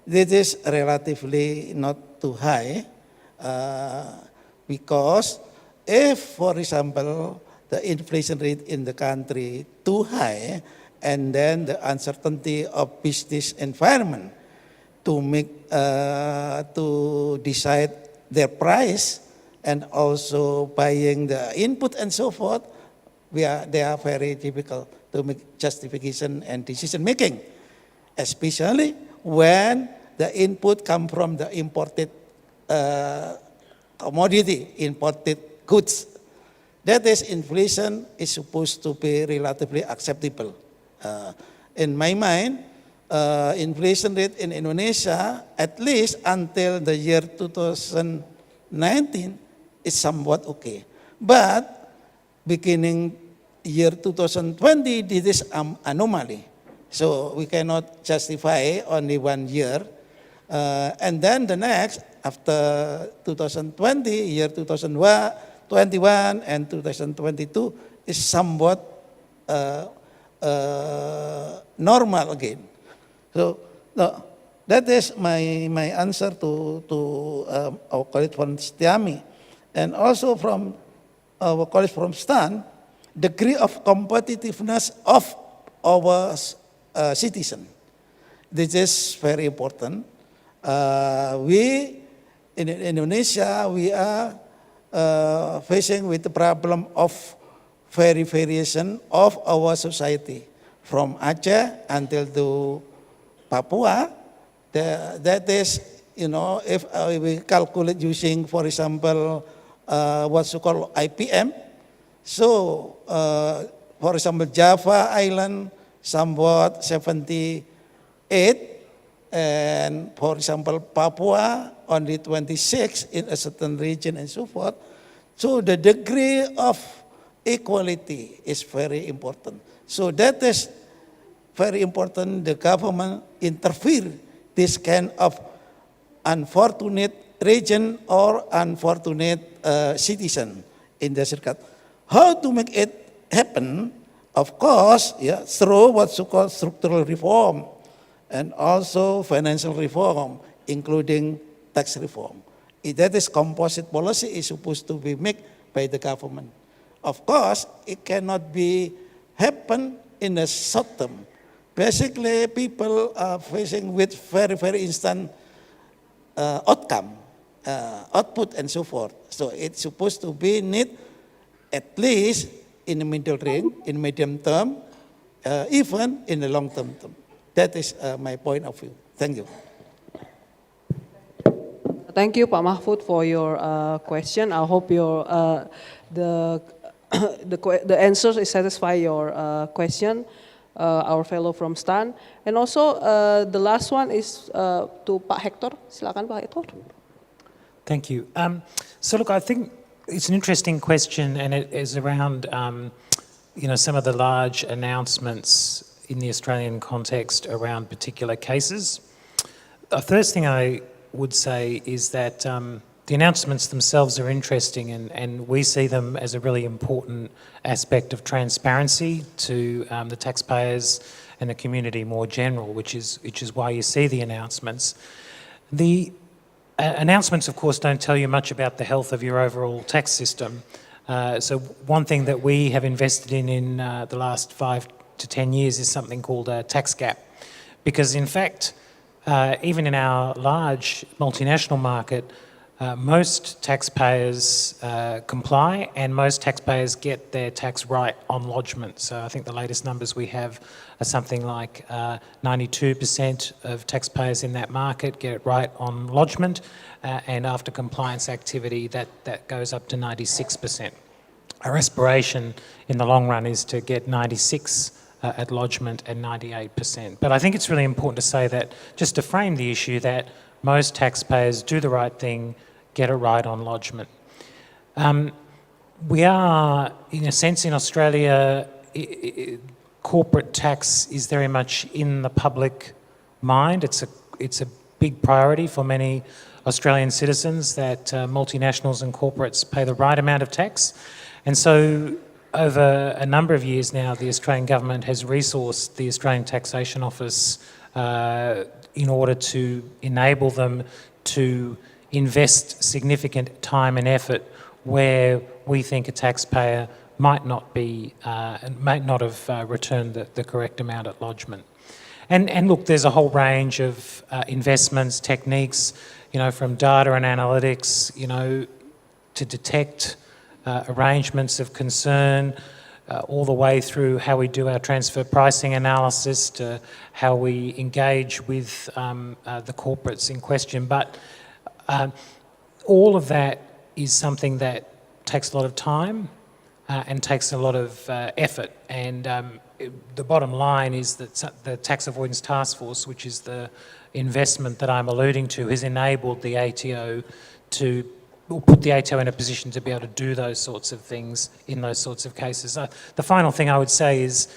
This is relatively not too high because if, for example, the inflation rate in the country too high, and then the uncertainty of business environment to make to decide their price and also buying the input and so forth, they are very difficult to make justification and decision making, especially when the input come from the imported commodity, imported goods. That is, inflation is supposed to be relatively acceptable. In my mind, inflation rate in Indonesia, at least until the year 2019, is somewhat okay. But beginning year 2020, this is anomaly. So we cannot justify only 1 year. And then the next, after 2020, year 2021 and 2022 is somewhat normal again. So no, that is my answer to our colleague from Stiami. And also from our colleague from Stan, degree of competitiveness of our citizen. This is very important. We in Indonesia, we are facing with the problem of variation of our society from Aceh until to Papua. That is, you know, if we calculate using, for example, what's called IPM. So, for example, Java Island somewhat 78, and for example, Papua only 26 in a certain region and so forth. So the degree of equality is very important. So that is very important. The government interfere this kind of unfortunate region or unfortunate citizen in the circuit. How to make it happen? Of course, yeah, through what's called structural reform and also financial reform, including tax reform. That is composite policy is supposed to be made by the government. Of course, it cannot be happen in a short term. Basically, people are facing with very, very instant outcome, output and so forth. So it's supposed to be need at least in the middle range, in medium term, even in the long term. That is my point of view. Thank you. Thank you, Pak Mahfud, for your question. I hope your the answers is satisfy your question, our fellow from Stan. And also the last one is to Pak Hector. Silakan, Pak Hector. Thank you. So look, I think it's an interesting question, and it is around you know, some of the large announcements in the Australian context around particular cases. The first thing I would say is that the announcements themselves are interesting, and we see them as a really important aspect of transparency to the taxpayers and the community more general, which is why you see the announcements. The announcements, of course, don't tell you much about the health of your overall tax system. So one thing that we have invested in the last 5 to 10 years is something called a tax gap, because in fact, even in our large multinational market, most taxpayers comply, and most taxpayers get their tax right on lodgement. So I think the latest numbers we have are something like 92% of taxpayers in that market get it right on lodgement, and after compliance activity that goes up to 96%. Our aspiration in the long run is to get 96 at lodgement and 98%. But I think it's really important to say that, just to frame the issue, that most taxpayers do the right thing, get it right on lodgement. We are, in a sense, in Australia, corporate tax is very much in the public mind. It's a big priority for many Australian citizens that multinationals and corporates pay the right amount of tax. And so over a number of years now, the Australian government has resourced the Australian Taxation Office in order to enable them to invest significant time and effort where we think a taxpayer might not have returned the correct amount at lodgement. And look, there's a whole range of investments, techniques, from data and analytics, to detect arrangements of concern, all the way through how we do our transfer pricing analysis, to how we engage with the corporates in question. But all of that is something that takes a lot of time and takes a lot of effort. And the bottom line is that the Tax Avoidance Task Force, which is the investment that I'm alluding to, has enabled the ATO to put the ATO in a position to be able to do those sorts of things in those sorts of cases. The final thing I would say is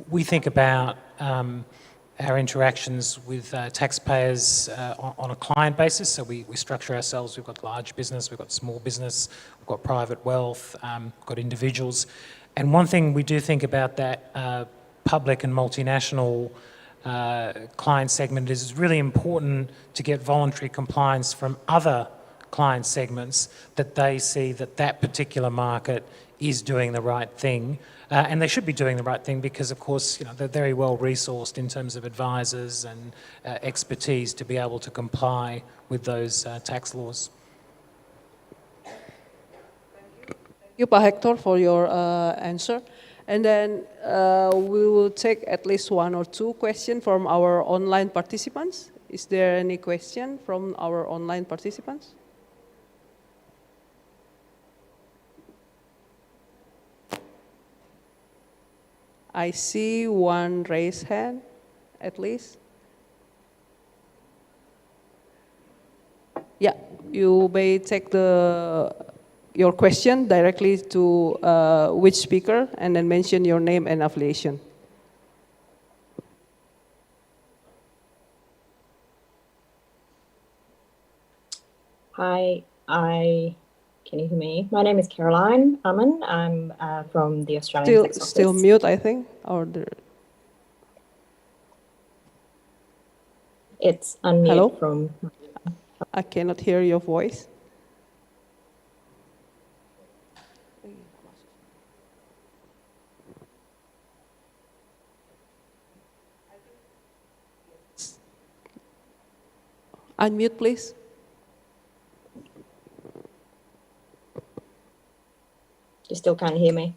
we think about our interactions with taxpayers on a client basis. So we structure ourselves. We've got large business, we've got small business, we've got private wealth, we've got individuals. And one thing we do think about that public and multinational client segment is it's really important to get voluntary compliance from other client segments, that they see that particular market is doing the right thing. And they should be doing the right thing because, of course, they're very well resourced in terms of advisors and expertise to be able to comply with those tax laws. Thank you, Pak Hector, for your answer. And then we will take at least one or two questions from our online participants. Is there any question from our online participants? I see one raised hand, at least. Yeah, you may take your question directly to which speaker and then mention your name and affiliation. Hi, can you hear me? My name is Caroline Aman. I'm from the Australian Tax Office. Still mute, I think, or it's unmute. Hello? From. I cannot hear your voice. Unmute, please. You still can't hear me?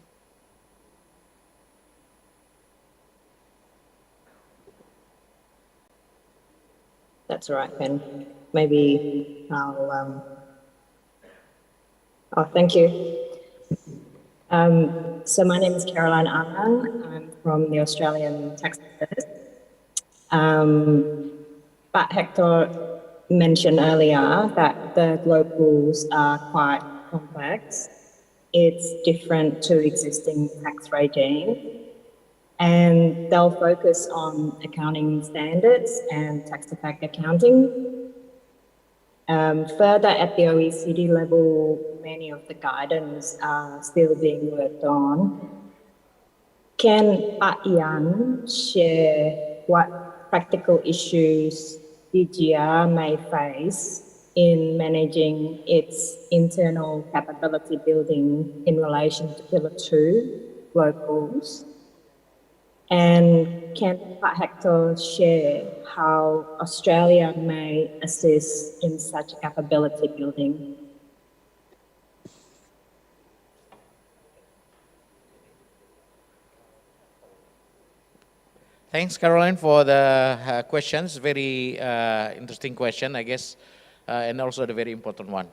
That's all right, then. Maybe I'll... Oh, thank you. So my name is Caroline Aman. I'm from the Australian Tax Office. But Hector mentioned earlier that the global rules are quite complex. It's different to existing tax regime, and they'll focus on accounting standards and tax-effect accounting. Further, at the OECD level, many of the guidance are still being worked on. Can Pak Ian share what practical issues DGR may face in managing its internal capability building in relation to Pillar 2 locals? And can Pak Hector share how Australia may assist in such capability building? Thanks, Caroline, for the questions. Very interesting question, I guess, and also the very important one.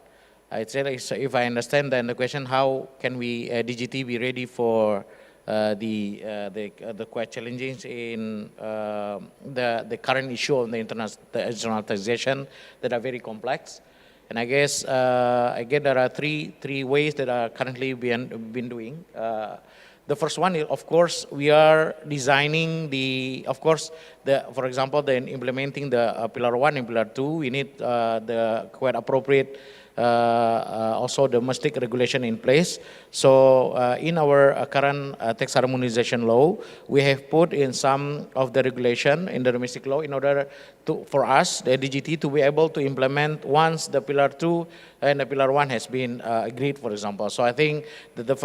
I'd say, like, so if I understand then the question, how can we DGT be ready for the quite challenges in the current issue of the international taxation that are very complex? And I guess there are three ways that are currently been doing. The first one is, of course, we are designing for example, implementing the Pillar 1 and Pillar 2, we need the quite appropriate also domestic regulation in place. So in our current tax harmonization law, we have put in some of the regulation in the domestic law in order for us, the DGT, to be able to implement once the Pillar 2 and the Pillar 1 has been agreed, for example. So I think that the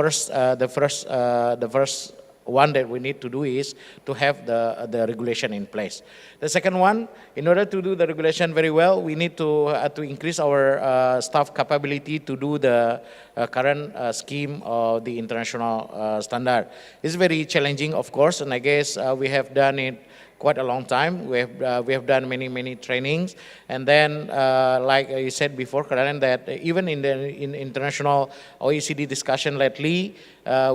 first one that we need to do is to have the regulation in place. The second one, in order to do the regulation very well, we need to increase our staff capability to do the current scheme of the international standard. It's very challenging, of course, and I guess we have done it quite a long time. We have done many trainings, and then like you said before, Caroline, that even in international OECD discussion lately,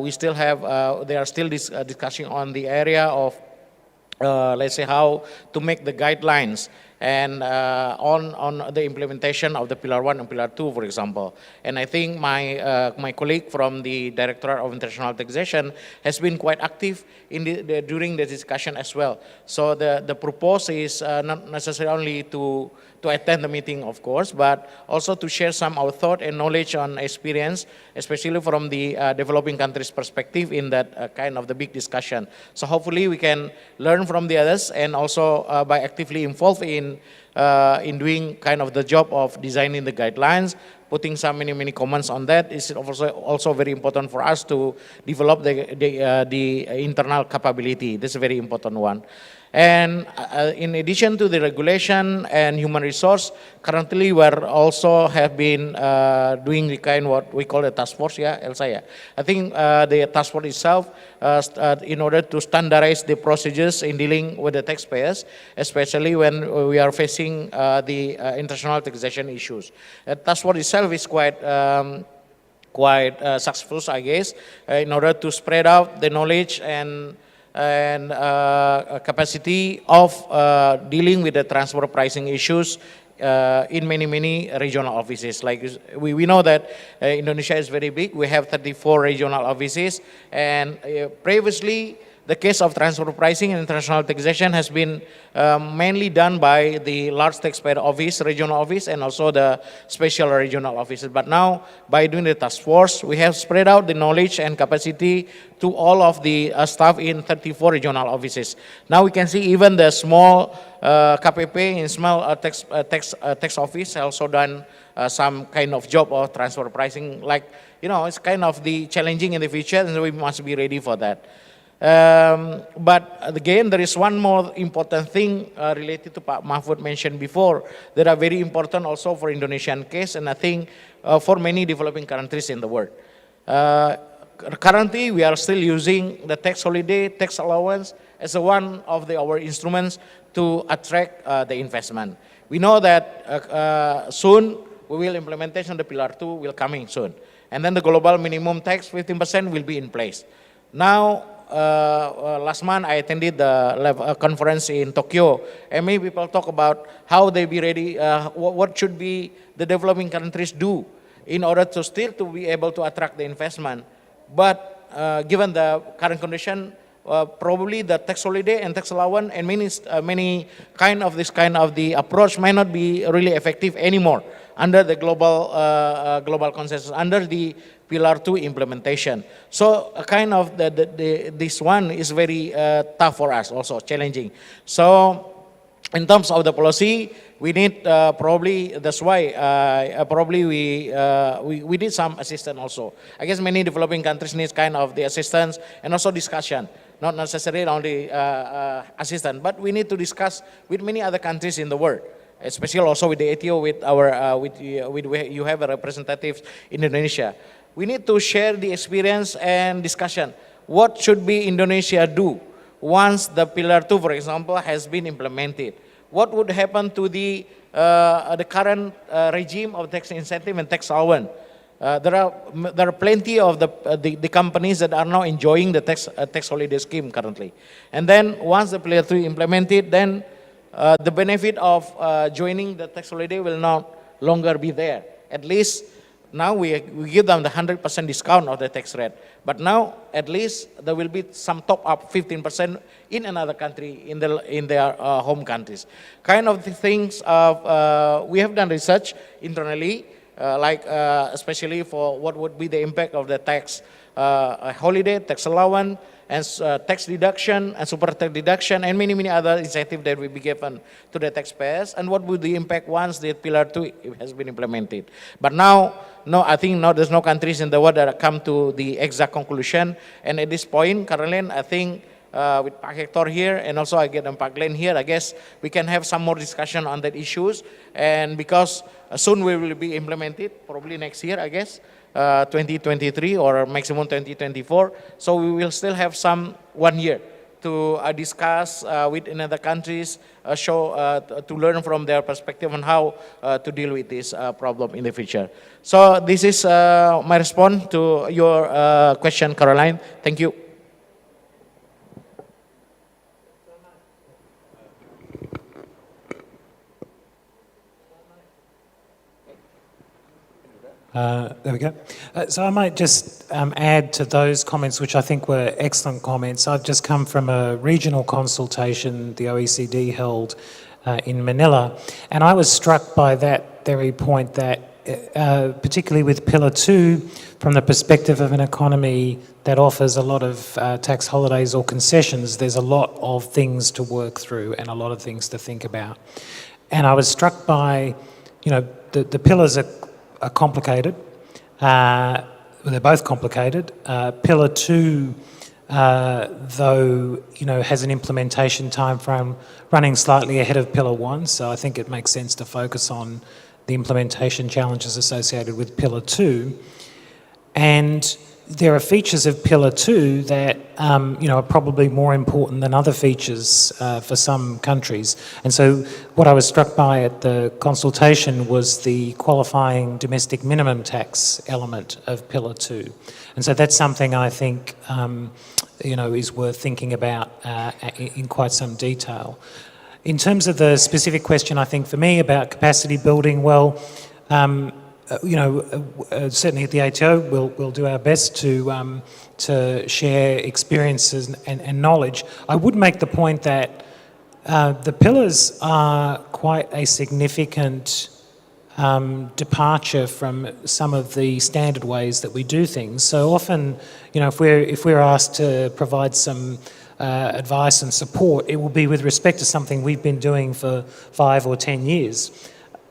we still have they are still discussing on the area of let's say how to make the guidelines and on the implementation of the Pillar 1 and Pillar 2, for example. And I think my colleague from the Directorate of International Taxation has been quite active in during the discussion as well. So the proposal is not necessarily to attend the meeting, of course, but also to share some our thought and knowledge on experience, especially from the developing countries' perspective in that kind of the big discussion. So hopefully we can learn from the others, and also by actively involved in doing kind of the job of designing the guidelines, putting some many comments on that is also very important for us to develop the internal capability. This is a very important one. And in addition to the regulation and human resource, currently we're also have been doing the kind what we call a task force, yeah, Elsa, yeah. I think the task force itself, in order to standardize the procedures in dealing with the taxpayers, especially when we are facing the international taxation issues. The task force itself is quite successful, I guess, in order to spread out the knowledge and capacity of dealing with the transfer pricing issues in many regional offices. Like we know that Indonesia is very big. We have 34 regional offices, and previously the case of transfer pricing and international taxation has been mainly done by the large taxpayer office, regional office, and also the special regional offices. But now, by doing the task force, we have spread out the knowledge and capacity to all of the staff in 34 regional offices. Now we can see even the small KPP in small tax office also done some kind of job of transfer pricing. Like, you know, it's kind of the challenging in the future, and we must be ready for that. But again, there is one more important thing related to Pak Mahfud mentioned before that are very important also for Indonesian case, and I think for many developing countries in the world. Currently, we are still using the tax holiday, tax allowance as one of our instruments to attract the investment. We know that soon we will implementation of the Pillar 2 will coming soon, and then the global minimum tax 15% will be in place. Now, last month I attended the conference in Tokyo, and many people talk about how they be ready, what should be the developing countries do in order to still to be able to attract the investment. But given the current condition, probably the tax holiday and tax allowance and many kind of the approach may not be really effective anymore under the global consensus, under the Pillar 2 implementation. So kind of this one is very tough for us, also challenging. So in terms of the policy, we need probably, that's why probably we need some assistance also. I guess many developing countries need kind of the assistance and also discussion. not necessarily only assistance, but we need to discuss with many other countries in the world, especially also with the ATO, with our you have a representative in Indonesia. We need to share the experience and discussion. What should be Indonesia do once the Pillar 2, for example, has been implemented? What would happen to the current regime of tax incentive and tax allowance? There are plenty of the companies that are now enjoying the tax holiday scheme currently. And then once the Pillar 3 implemented, then the benefit of joining the tax holiday will not longer be there. At least now we give them the 100% discount of the tax rate. But now at least there will be some top up 15% in another country, in their home countries. Kind of the things we have done research internally, especially for what would be the impact of the tax holiday, tax allowance, and tax deduction, and super tax deduction, and many other incentives that will be given to the taxpayers, and what would the impact once the Pillar 2 has been implemented. But now, no, I think there's no countries in the world that have come to the exact conclusion, and at this point, Caroline, I think with Pak Hector here, and also I get Pak Glenn here, I guess we can have some more discussion on that issues, and because soon we will be implemented, probably next year, I guess, 2023 or maximum 2024. So we will still have 1 year to discuss with other countries, to learn from their perspective on how to deal with this problem in the future. So this is my response to your question, Caroline. Thank you. There we go. So I might just add to those comments, which I think were excellent comments. I've just come from a regional consultation the OECD held in Manila, and I was struck by that very point that, particularly with Pillar 2, from the perspective of an economy that offers a lot of tax holidays or concessions, there's a lot of things to work through and a lot of things to think about. And I was struck by, the pillars are complicated. They're both complicated. Pillar 2, though, has an implementation timeframe running slightly ahead of Pillar 1, so I think it makes sense to focus on the implementation challenges associated with Pillar 2. And there are features of Pillar 2 that are probably more important than other features for some countries. And so what I was struck by at the consultation was the qualifying domestic minimum tax element of Pillar 2. And so that's something I think is worth thinking about in quite some detail. In terms of the specific question, I think for me about capacity building, well, certainly at the ATO, we'll do our best to share experiences and knowledge. I would make the point that the pillars are quite a significant departure from some of the standard ways that we do things. So often, if we're asked to provide some advice and support, it will be with respect to something we've been doing for 5 or 10 years.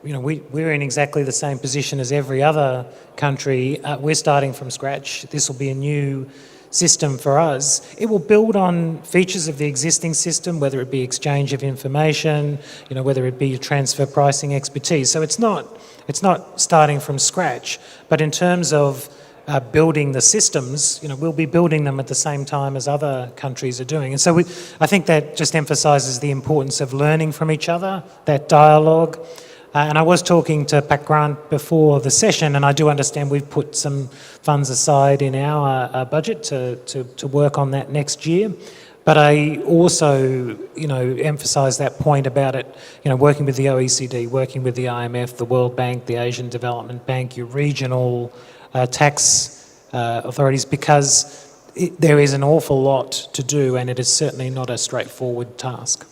We're in exactly the same position as every other country. We're starting from scratch. This will be a new system for us. It will build on features of the existing system, whether it be exchange of information, whether it be transfer pricing expertise. So it's not starting from scratch, but in terms of building the systems, we'll be building them at the same time as other countries are doing. And so I think that just emphasises the importance of learning from each other, that dialogue. And I was talking to Pak Grant before the session, and I do understand we've put some funds aside in our budget to work on that next year. But I also, emphasise that point about it, working with the OECD, working with the IMF, the World Bank, the Asian Development Bank, your regional tax authorities, because there is an awful lot to do, and it is certainly not a straightforward task.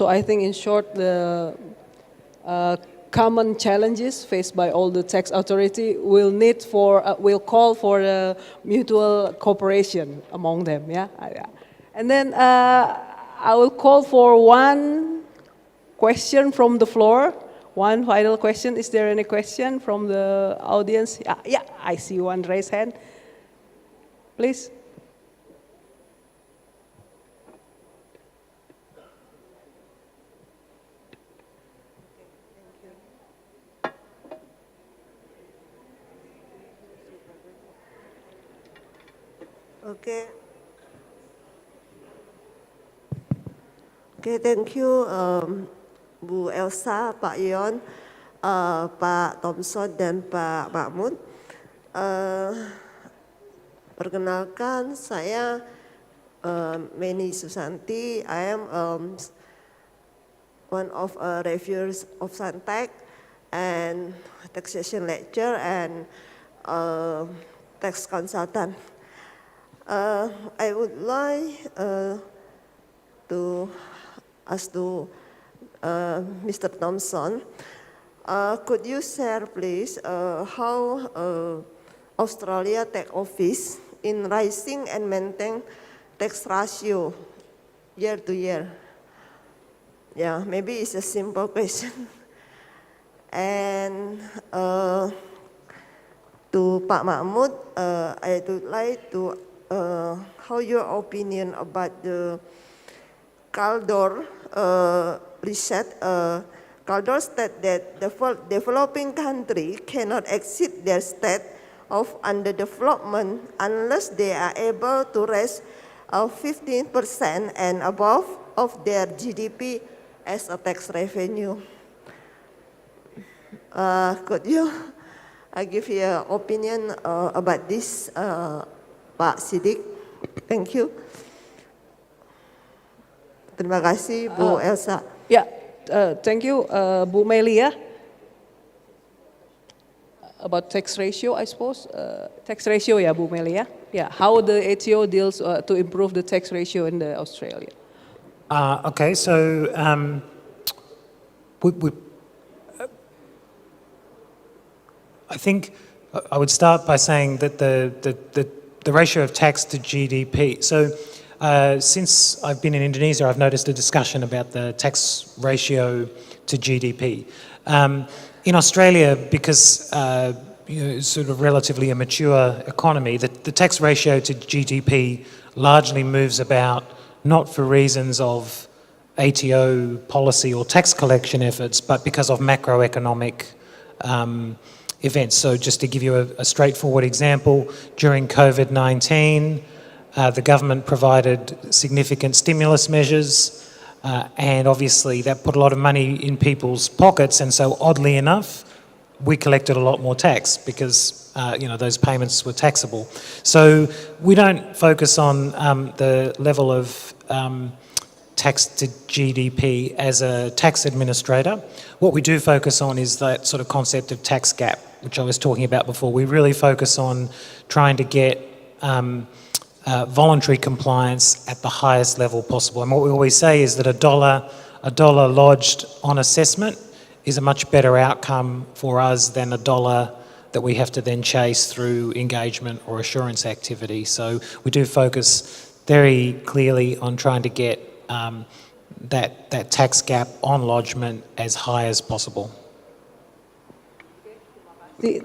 I think in short, the common challenges faced by all the tax authority will call for mutual cooperation among them. Yeah, and then I will call for one question from the floor. One final question. Is there any question from the audience? Yeah, I see one raised hand. please. Okay. Okay, thank you Bu Elsa, Pak Yon, Pak Thompson, dan Pak Mahmud. Perkenalkan, saya Meni Susanti. I am one of reviewers of Santek and taxation lecturer and tax consultant. I would like to ask to Mr. Thompson, could you share please how Australia take office in rising and maintain tax ratio year to year? Yeah, maybe it's a simple question. And to Pak Mahmud, I would like to how your opinion about the Caldor reset. Caldor state that the developing country cannot exceed their state of underdevelopment unless they are able to raise 15% and above of their GDP as a tax revenue. Could you give your opinion about this, Pak Siddiq? Thank you. Terima kasih, Bu Elsa. Yeah, thank you, Bu Melia. About tax ratio, I suppose. Tax ratio, yeah, Bu Melia. Yeah, how the ATO deals to improve the tax ratio in the Australia. Okay, so I think I would start by saying that the ratio of tax to GDP. So since I've been in Indonesia, I've noticed a discussion about the tax ratio to GDP. In Australia, because sort of relatively a mature economy, the tax ratio to GDP largely moves about not for reasons of ATO policy or tax collection efforts, but because of macroeconomic events. So just to give you a straightforward example, during COVID-19, the government provided significant stimulus measures, and obviously that put a lot of money in people's pockets, and so oddly enough, we collected a lot more tax because those payments were taxable. So we don't focus on the level of tax to GDP as a tax administrator. What we do focus on is that sort of concept of tax gap, which I was talking about before. We really focus on trying to get voluntary compliance at the highest level possible. And what we always say is that a dollar lodged on assessment is a much better outcome for us than a dollar that we have to then chase through engagement or assurance activity. So we do focus very clearly on trying to get that tax gap on lodgement as high as possible.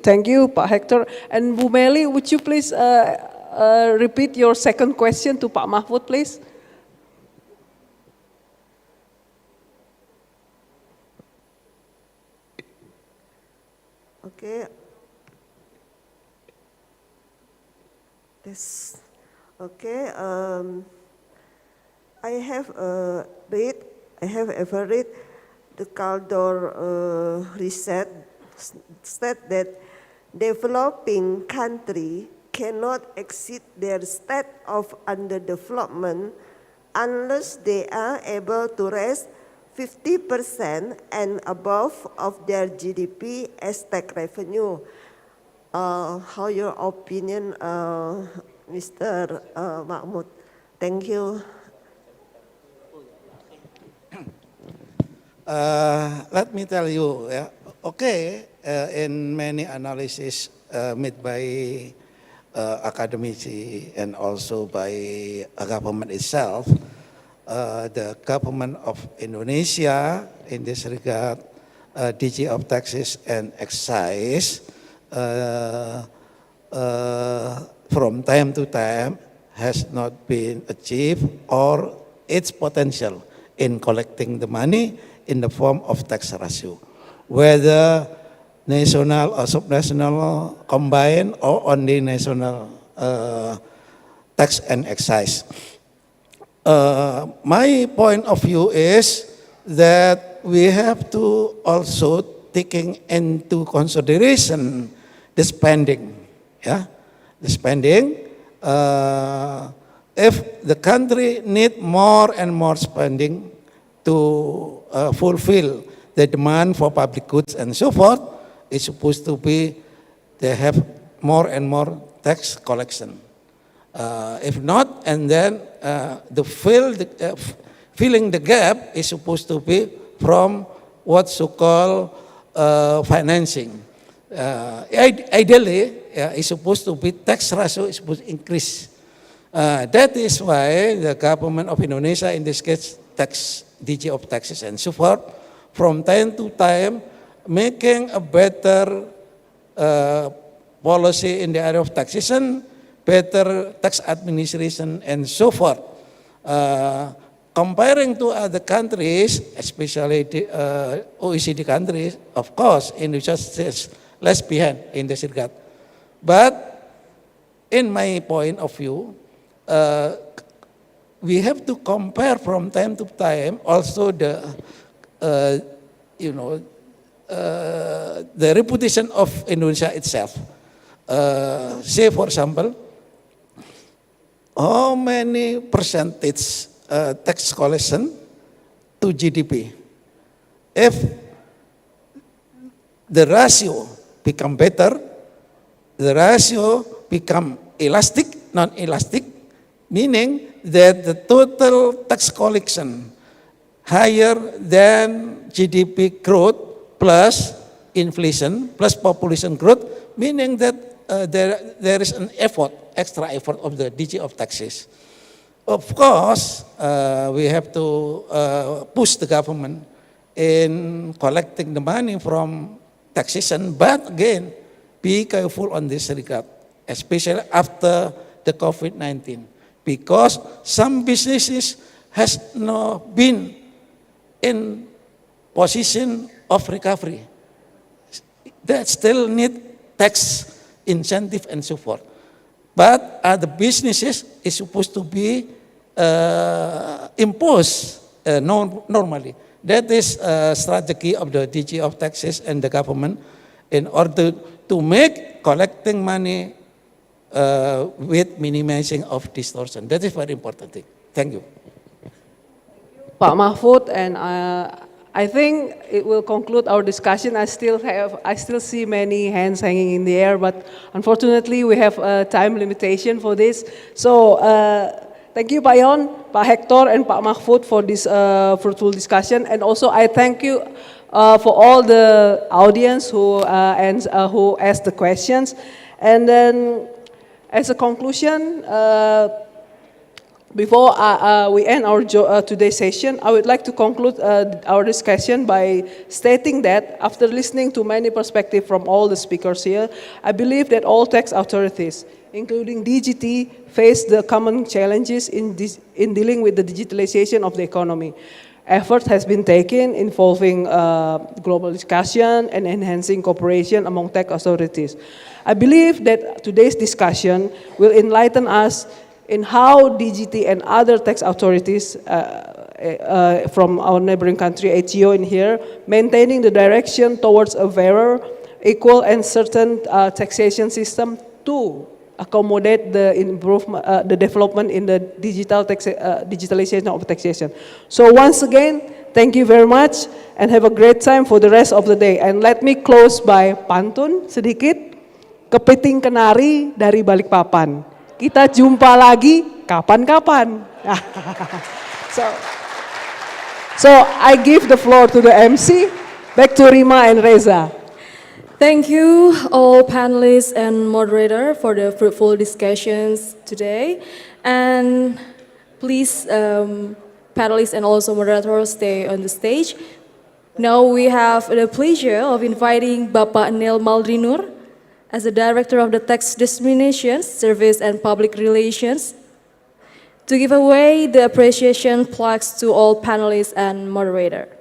Thank you, Pak Hector. And Bu Meli, would you please repeat your second question to Pak Mahfud, please? Okay. This. Okay. I have ever read the Caldor reset state that developing country cannot exceed their state of underdevelopment unless they are able to raise 50% and above of their GDP as tax revenue. How your opinion, Mr. Mahmud? Thank you. Let me tell you, in many analyses made by academics and also by a government itself, the government of Indonesia, in this regard, DG of Taxes and Excise, from time to time has not been achieved or its potential in collecting the money in the form of tax ratio, whether national or subnational combined or only national tax and excise. My point of view is that we have to also taking into consideration the spending, the spending. If the country need more and more spending to fulfill the demand for public goods and so forth, it's supposed to be they have more and more tax collection. If not, and then filling the gap is supposed to be from what so-called financing. Ideally, it's supposed to be tax ratio is supposed to increase. That is why the government of Indonesia, in this case, DG of taxes and so forth, from time to time, making a better policy in the area of taxation, better tax administration, and so forth. Comparing to other countries, especially the OECD countries, of course, Indonesia is less behind in this regard. But in my point of view, we have to compare from time to time also the reputation of Indonesia itself. Say, for example, how many percentage tax collection to GDP? If the ratio become better, the ratio become elastic, non-elastic, meaning that the total tax collection higher than GDP growth plus inflation plus population growth, meaning that there is an effort, extra effort of the DG of taxes. Of course, we have to push the government in collecting the money from taxation, but again, be careful on this regard, especially after the COVID-19, because some businesses has not been in position of recovery. That still need tax incentive and so forth. But other businesses is supposed to be imposed normally. That is a strategy of the DG of taxes and the government in order to make collecting money with minimizing of distortion. That is very important thing. Thank you. Pak Mahfud, and I think it will conclude our discussion. I still see many hands hanging in the air, but unfortunately we have a time limitation for this. So thank you, Pak Yon, Pak Hector, and Pak Mahfud for this fruitful discussion. And also I thank you for all the audience who asked the questions. And then as a conclusion, before we end our today's session, I would like to conclude our discussion by stating that after listening to many perspectives from all the speakers here, I believe that all tax authorities, including DGT, face the common challenges in dealing with the digitalization of the economy. Effort has been taken involving global discussion and enhancing cooperation among tax authorities. I believe that today's discussion will enlighten us in how DGT and other tax authorities from our neighboring country, ATO in here, maintaining the direction towards a fairer, equal and certain taxation system to accommodate the improvement, the development in the digitalization of taxation. So once again, thank you very much and have a great time for the rest of the day. And let me close by pantun sedikit, kepiting kenari dari Balikpapan. Kita jumpa lagi kapan-kapan. So I give the floor to the MC. Back to Rima and Reza. Thank you all panelists and moderator for the fruitful discussions today. And please, panelists and also moderators, stay on the stage. Now we have the pleasure of inviting Bapak Nel Maldrinur as the Director of the Tax Dissemination Service and Public Relations, to give away the appreciation plaques to all panelists and moderator.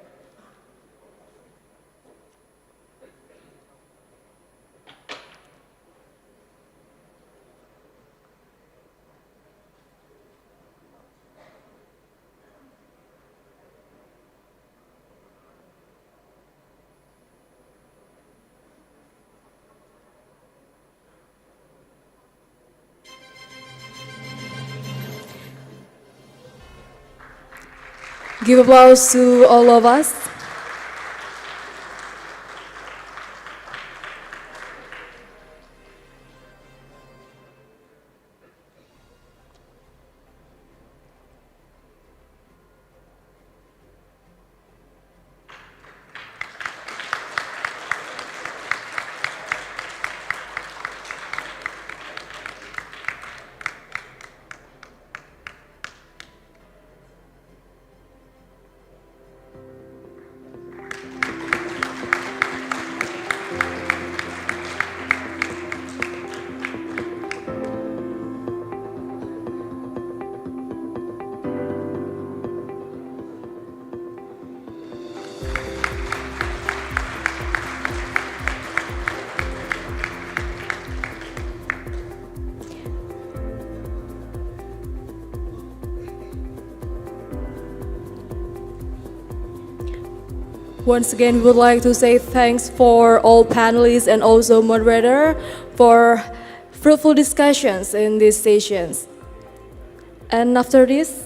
Give applause to all of us. Once again, we would like to say thanks for all panelists and also moderator for fruitful discussions in these sessions. And after this,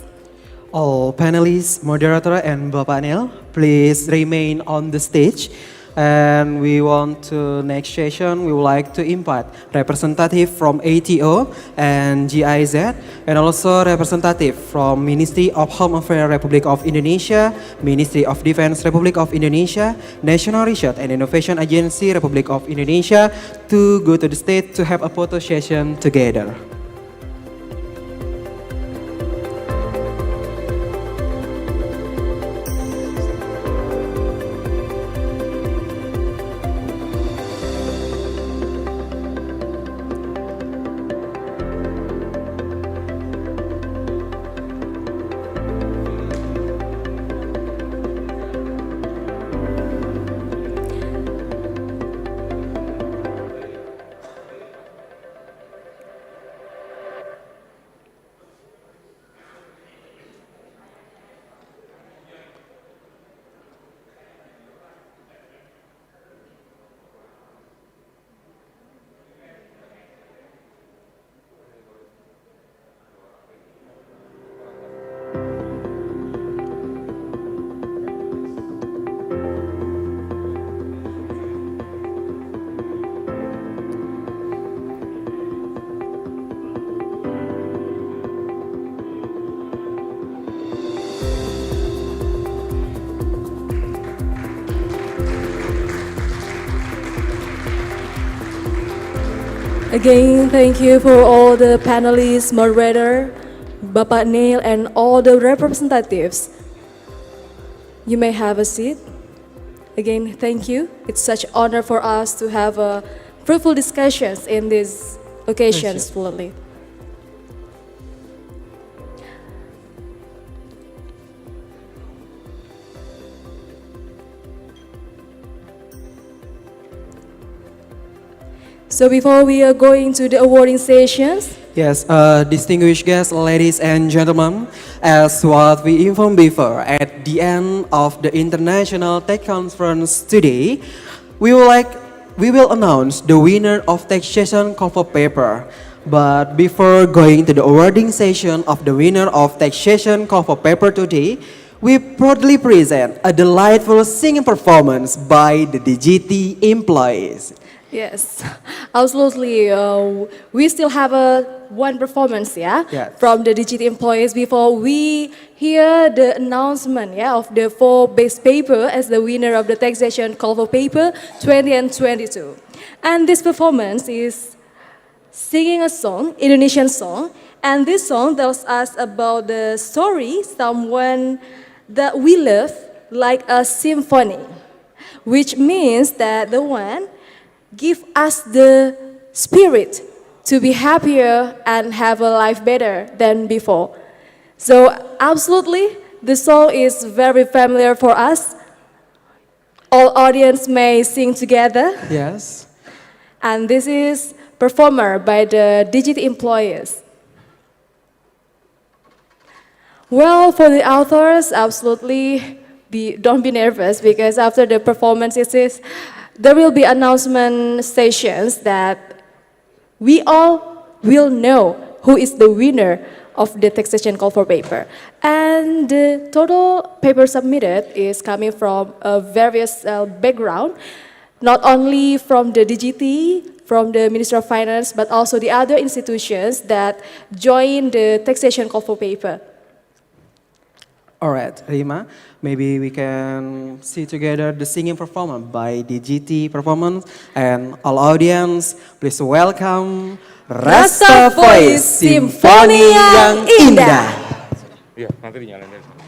all panelists, moderator, and Bapak Neil, please remain on the stage. And we want to next session, we would like to invite representative from ATO and GIZ, and also representative from Ministry of Home Affairs Republic of Indonesia, Ministry of Defense Republic of Indonesia, National Research and Innovation Agency Republic of Indonesia to go to the stage to have a photo session together. again, thank you for all the panelists, moderator, Bapak Neil, and all the representatives. You may have a seat. Again, thank you. It's such an honor for us to have fruitful discussions in these occasions fully. So before we are going to the awarding sessions, yes, distinguished guests, ladies and gentlemen, as what we informed before, at the end of the International Tax Conference today, we will announce the winner of taxation cover paper. But before going to the awarding session of the winner of taxation cover paper today, we proudly present a delightful singing performance by the DGT employees. yes, absolutely. We still have one performance, from the DGT employees before we hear the announcement, of the 4 best paper as the winner of the taxation call for paper 20 and 22. And this performance is singing a song, Indonesian song, and this song tells us about the story, someone that we love like a symphony, which means that the one give us the spirit to be happier and have a life better than before. So absolutely, the song is very familiar for us. All audience may sing together. Yes. And this is performed by the DGT employees. Well, for the authors, absolutely don't be nervous, because after the performance there will be announcement sessions that we all will know who is the winner of the taxation call for paper. And the total paper submitted is coming from various background, not only from the DGT, from the Ministry of Finance, but also the other institutions that join the taxation call for paper. All right, Rima, maybe we can see together the singing performance by DGT performance, and all audience, please welcome Rasta Voice Simfoni yang Indah. Iya, nanti dinyalain dari sana.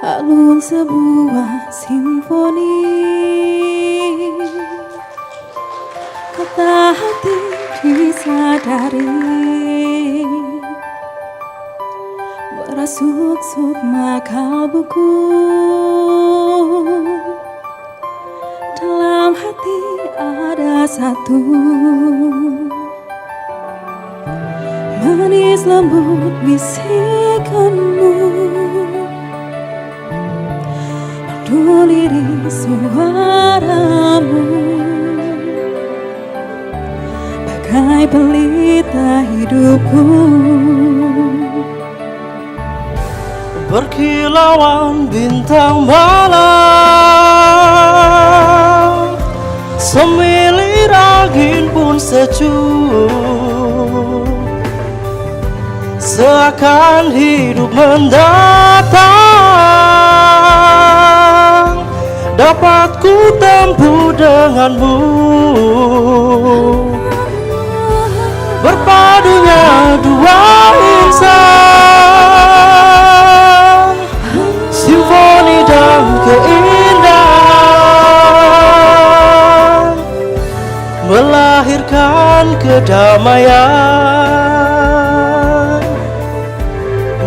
Alun sebuah simfoni, kata hati disadari, merasuk sukma kalbuku. Dalam hati ada satu, manis lembut bisikanmu, lirih suaramu, bagai pelita hidupku. Berkilauan bintang malam, semilir angin pun sejuk, seakan hidup mendatang dapat ku tempuh denganmu. Berpadunya dua insan, simfoni dan keindahan, melahirkan kedamaian,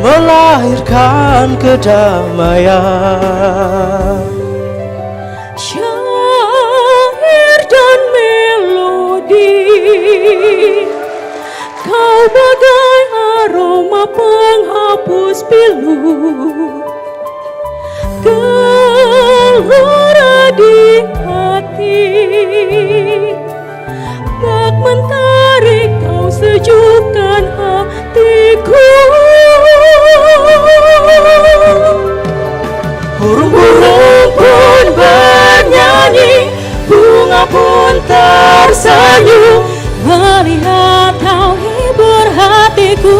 melahirkan kedamaian. Syair dan melodi, kau bagai aroma penghapus pilu, gelora di hati, bak mentari kau sejukkan hatiku. Burung-burung pun bernyanyi, bunga pun tersenyum, melihat kau hibur hatiku.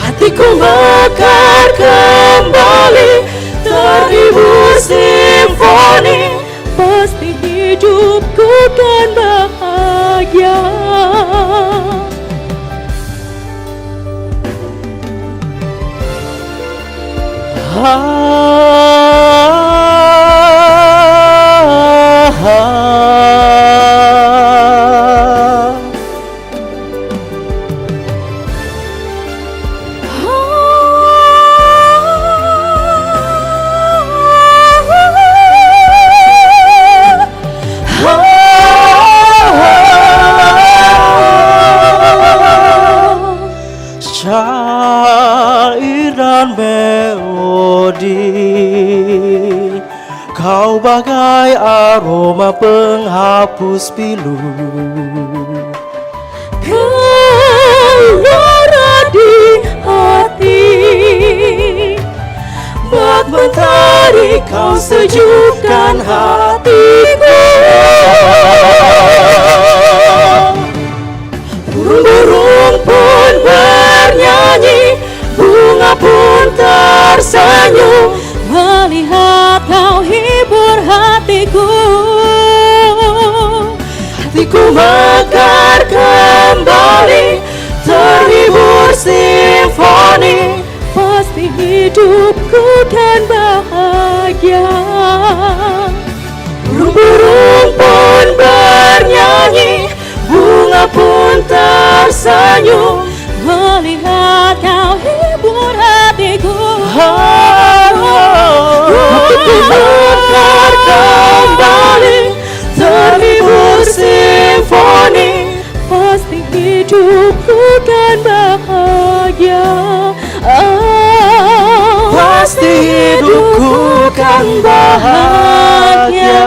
Hatiku mekar kembali, terhibur simfoni, pasti hidupku kan bahagia. Syair dan melodi, kau bagai aroma penghapus pilu, gelora di hati, mentari kau sejukkan hatiku. Burung-burung pun bernyanyi, bunga pun tersenyum, melihat kau hibur hatiku. Hatiku mekar kembali, terhibur simfoni, pasti hidupku kan bahagia. Burung-burung pun bernyanyi, bunga pun tersenyum, melihat kau hibur hatiku. Hatiku mekar kembali, terhibur simfoni, pasti hidupku kan bahagia. Pasti hidupku kan bahagia.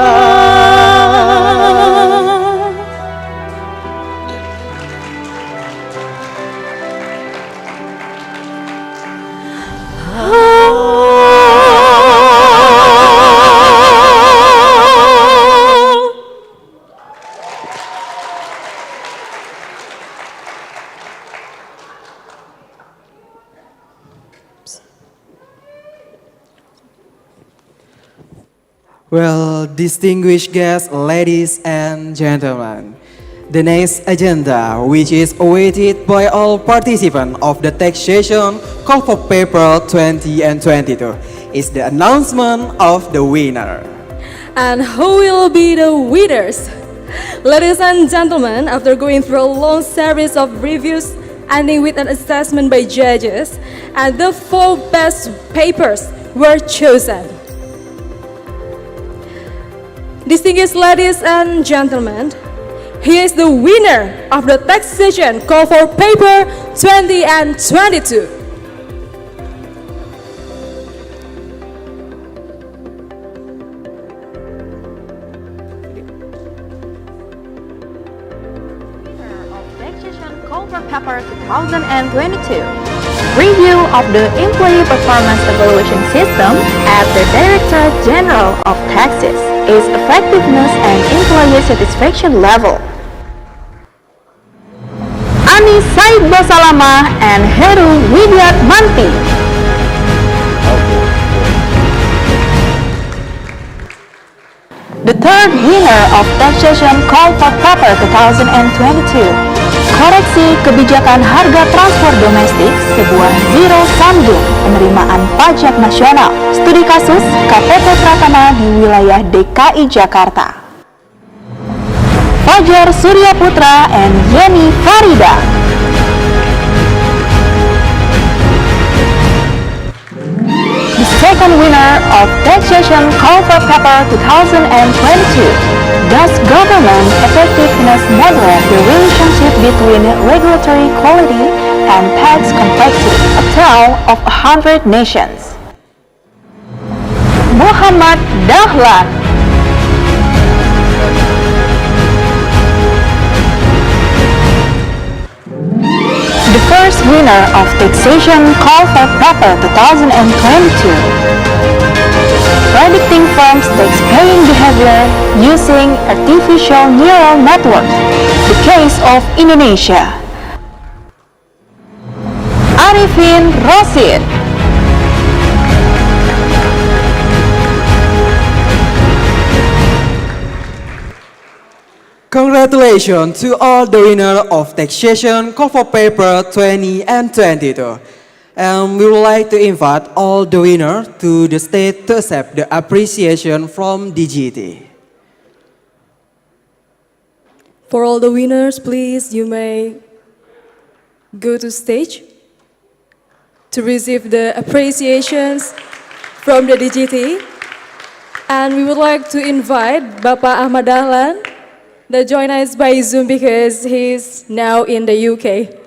Well, distinguished guests, ladies and gentlemen, the next agenda, which is awaited by all participants of the taxation call for paper 20 and 22, is the announcement of the winner. And who will be the winners? Ladies and gentlemen, after going through a long series of reviews, ending with an assessment by judges, and the 4 best papers were chosen. Distinguished ladies and gentlemen, here is the winner of the taxation call for paper 20 and 22. Taxation call for paper 2022. Review of the employee performance evaluation system at the Directorate General of Taxes, its effectiveness and employee satisfaction level. Ani Said Basalama and Heru Widyat Manti. The third winner of taxation call for paper 2022. Koreksi kebijakan harga transport domestik, sebuah zero sum game penerimaan pajak nasional. Studi kasus KPP Pratama di wilayah DKI Jakarta. Fajar Surya Putra and Yeni Farida. The second winner of taxation call for paper 2022. Does government effectiveness moderate the relationship between regulatory quality and tax complexity? A tale of 100 nations. Muhammad Dahlan. The first winner of taxation call for paper 2022. Predicting firms' tax-paying behavior using artificial neural networks. The case of Indonesia. Arifin Rosid. Congratulations to all the winners of taxation call for paper 20 and 22. And we would like to invite all the winners to the stage to accept the appreciation from DGT. For all the winners, please, you may go to stage to receive the appreciations from the DGT. And we would like to invite Bapak Ahmad Dahlan that join us by Zoom because he's now in the UK.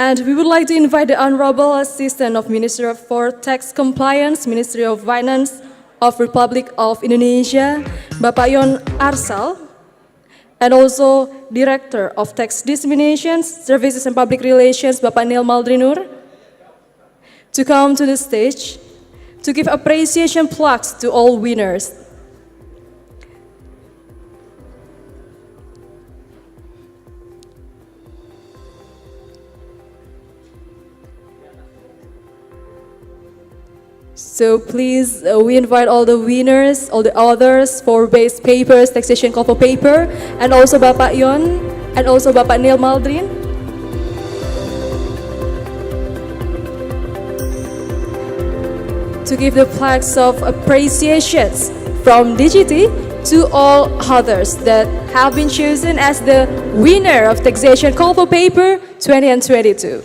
And we would like to invite the Honorable Assistant of Minister for Tax Compliance, Ministry of Finance, of Republic of Indonesia, Bapak Yon Arsal, and also Director of Tax Dissemination Services and Public Relations, Bapak Neil Maldrinur, to come to the stage to give appreciation plaques to all winners. So please, we invite all the winners, all the others for base papers, taxation call for paper, and also Bapak Yon, and also Bapak Neil Maldrin. To give the plaques of appreciations from DGT to all others that have been chosen as the winner of taxation call for paper 2022.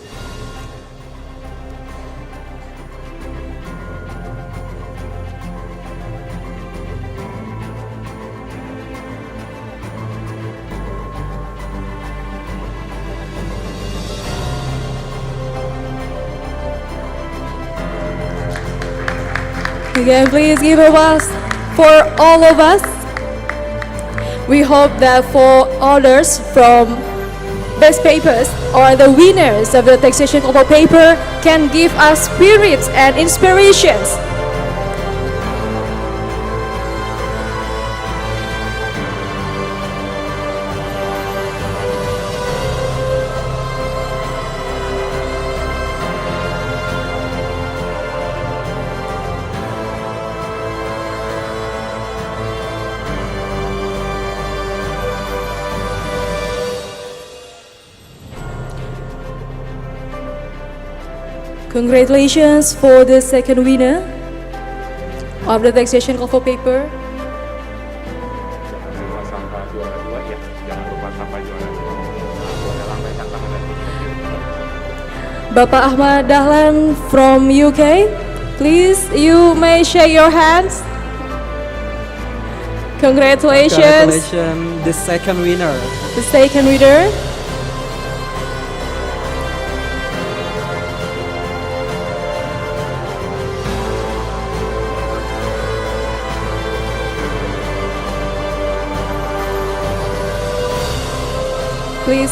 Again, please give a applause for all of us. We hope that for others from best papers or the winners of the taxation call for paper can give us spirits and inspirations. Congratulations for the second winner of the taxation call for paper. Bapak Ahmad Dahlan from UK, please you may shake your hands. Congratulations. Congratulations, the second winner. The second winner. Please,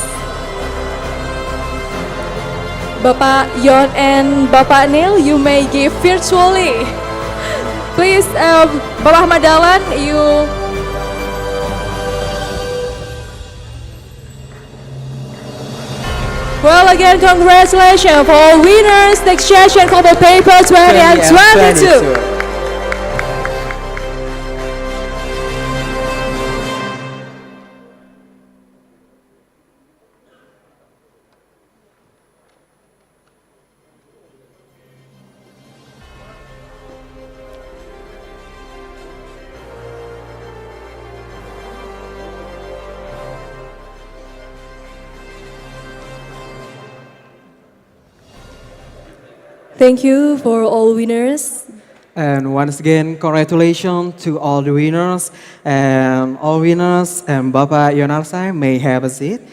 Bapak Yon and Bapak Neil, you may give virtually. Please, Bapak Ahmad Dahlan, you. Well, again, congratulations for winners taxation call for paper 2022. Thank you for all winners. And once again, congratulations to all the winners. And all winners and Bapak Yon Arsal may have a seat.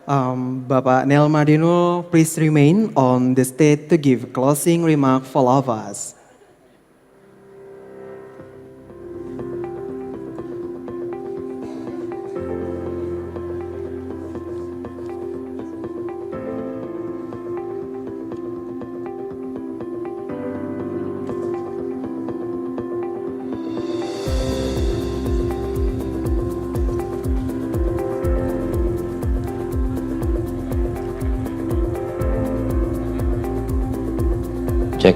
Bapak Neil Maldrinur, please remain on the stage to give closing remark for all of us. Cek.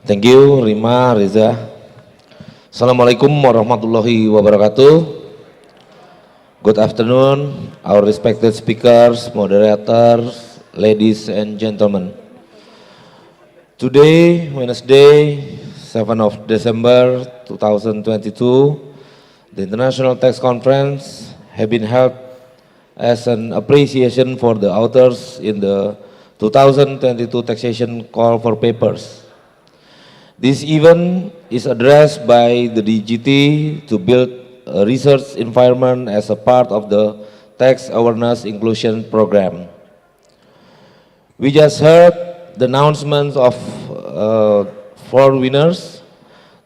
Thank you, Rima, Reza. Assalamualaikum warahmatullahi wabarakatuh. Good afternoon, our respected speakers, moderators, ladies and gentlemen. Today, Wednesday, 7 of December 2022, the International Tax Conference has been held as an appreciation for the authors in the 2022 taxation call for papers. This event is addressed by the DGT to build a research environment as a part of the Tax Awareness Inclusion Program. We just heard the announcement of 4 winners.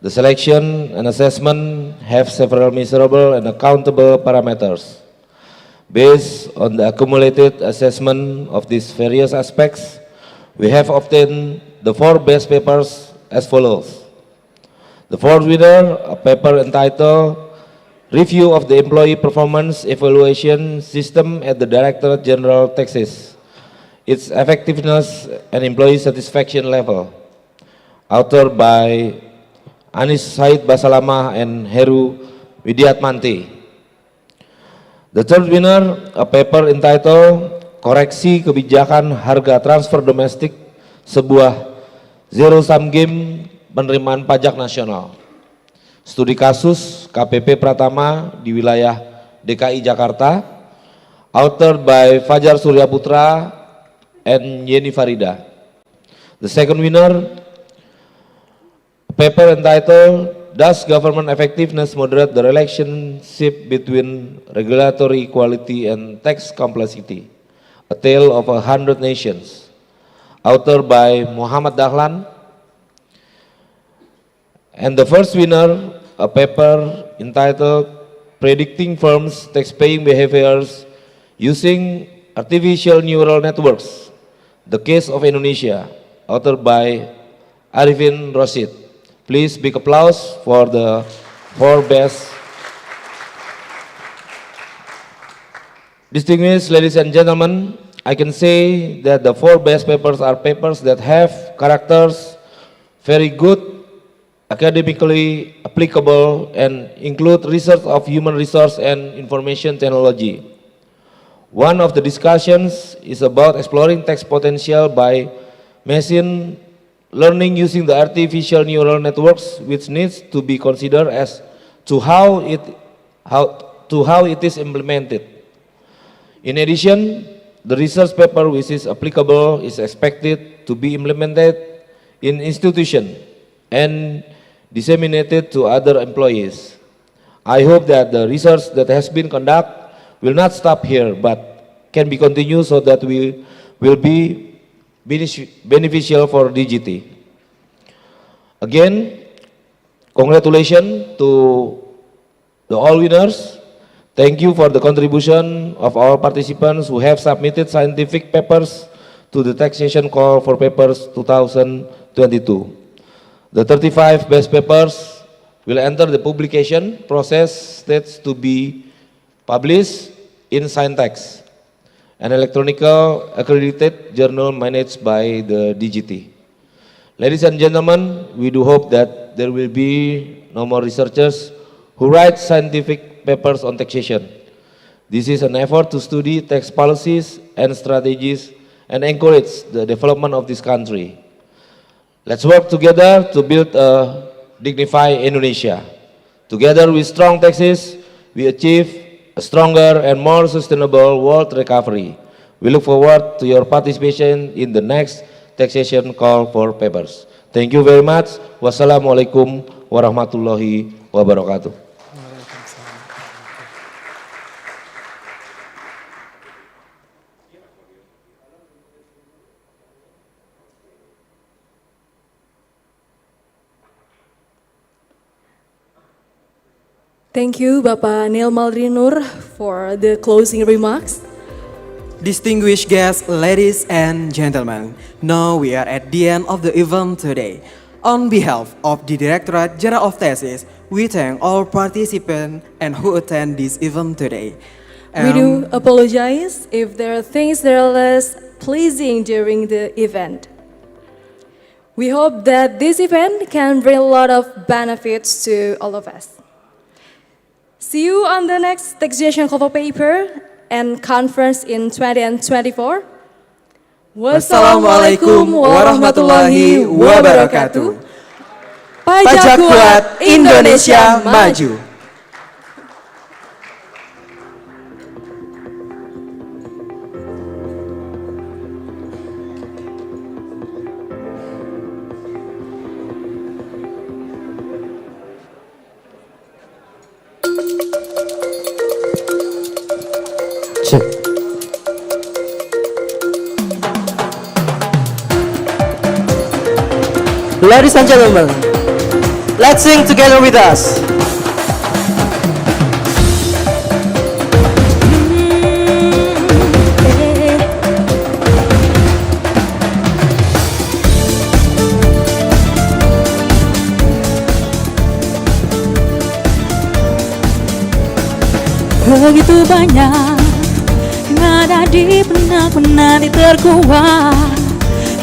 The selection and assessment have several measurable and accountable parameters. Based on the accumulated assessment of these various aspects, we have obtained the 4 best papers as follows. The 4th winner, a paper entitled Review of the Employee Performance Evaluation System at the Directorate General Taxes, its effectiveness and employee satisfaction level, authored by Anis Said Basalamah and Heru Widiatmanti. The 3rd winner, a paper entitled Koreksi Kebijakan Harga Transfer Domestik, sebuah zero sum game penerimaan pajak nasional. Studi kasus KPP Pratama di wilayah DKI Jakarta, authored by Fajar Surya Putra and Yeni Farida. The 2nd winner, a paper entitled Does Government Effectiveness Moderate the Relationship Between Regulatory Equality and Tax Complexity? A Tale of 100 Nations, authored by Muhammad Dahlan. And the 1st winner, a paper entitled Predicting Firms' Taxpaying Behaviors Using Artificial Neural Networks, The Case of Indonesia, authored by Arifin Rosid. Please big applause for the 4 best. Distinguished ladies and gentlemen, I can say that the 4 best papers are papers that have characters very good, academically applicable, and include research of human resource and information technology. One of the discussions is about exploring tax potential by machine learning using the artificial neural networks, which needs to be considered as to how it is implemented. In addition, the research paper which is applicable is expected to be implemented in institution and disseminated to other employees. I hope that the research that has been conducted will not stop here, but can be continued so that we will be beneficial for DGT. Again, congratulations to the all winners. Thank you for the contribution of our participants who have submitted scientific papers to the taxation call for papers 2022. The 35 best papers will enter the publication process states to be published in Scientext, an electronical accredited journal managed by the DGT. Ladies and gentlemen, we do hope that there will be no more researchers who write scientific papers on taxation. This is an effort to study tax policies and strategies and encourage the development of this country. Let's work together to build a dignified Indonesia. Together with strong taxes, we achieve a stronger and more sustainable world recovery. We look forward to your participation in the next taxation call for papers. Thank you very much. Wassalamualaikum warahmatullahi wabarakatuh. Thank you, Bapak Neil Maldrinur, for the closing remarks. Distinguished guests, ladies and gentlemen, now we are at the end of the event today. On behalf of the Directorate General of Taxes, we thank all participants and who attend this event today. We do apologize if there are things that are less pleasing during the event. We hope that this event can bring a lot of benefits to all of us. See you on the next taxation cover paper and conference in 2024. Wassalamualaikum warahmatullahi wabarakatuh. Pajak kuat, Indonesia maju. Ladies and gentlemen, let's sing together with us. Begitu banyak yang ada di benak menanti terkuat,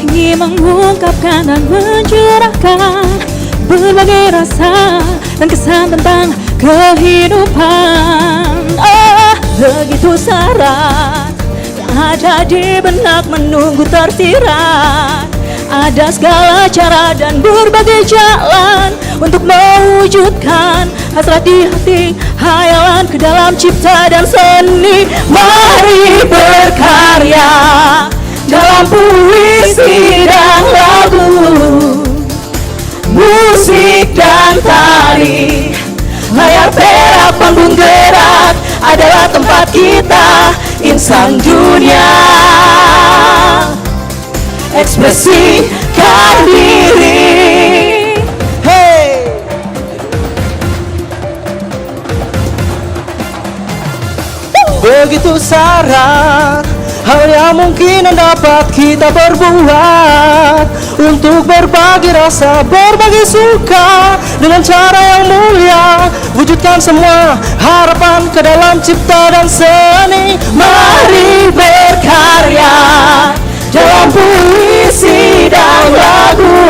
ingin mengungkapkan dan mencurahkan berbagai rasa dan kesan tentang kehidupan. Begitu syarat yang ada di benak menunggu tersirat. Ada segala cara dan berbagai jalan untuk mewujudkan hasrat di hati, hayalan ke dalam cipta dan seni. Mari berkarya dalam puisi dan lagu, musik dan tari. Layar perak, panggung gerak adalah tempat kita, insan dunia. Ekspresikan diri. Hey. Begitu syarat hal yang mungkin dapat kita perbuat untuk berbagi rasa, berbagi suka dengan cara yang mulia, wujudkan semua harapan ke dalam cipta dan seni. Mari berkarya dalam puisi dan lagu,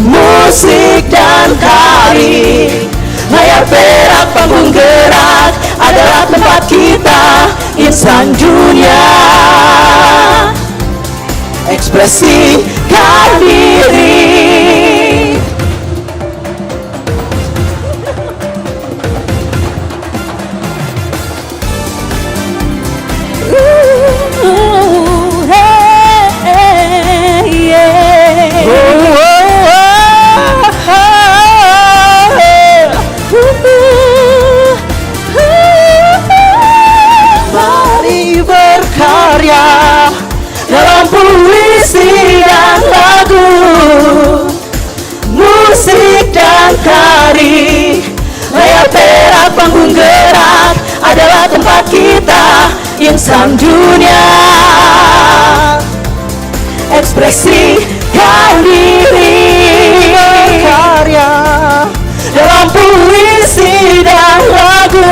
musik dan tari. Layar perak, panggung gerak adalah tempat kita, insan dunia. Ekspresikan diri. Mari berkarya dalam puisi dan lagu, musik dan tari. Layar perak, panggung gerak adalah tempat kita, insan dunia. Ekspresikan diri. Berkarya dalam puisi dan lagu,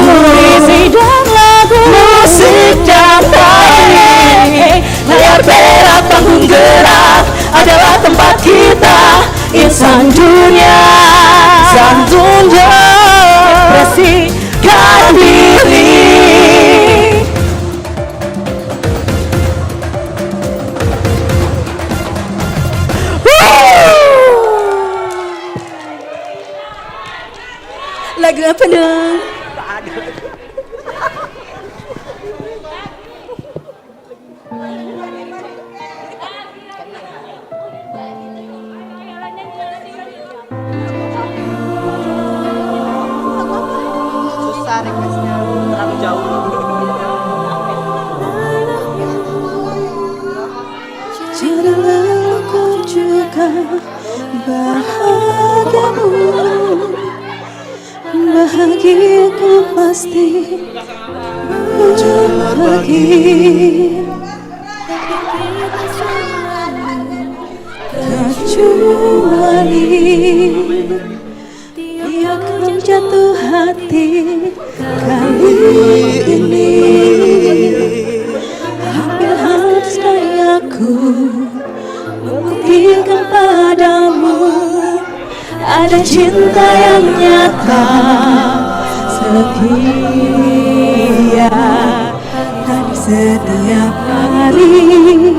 musik dan tari. Layar perak, panggung gerak adalah tempat kita, insan dunia. Insan dunia. Ekspresikan diri. Lagu apa dong? Susah requestnya, terlalu jauh. Jadilah aku juga bahagiamu, bahagiaku pasti muncul lagi. Kecuali dia akan jatuh hati kali ini. Hampir harus dayaku membuktikan padamu ada cinta yang nyata, setia dan setiap hari.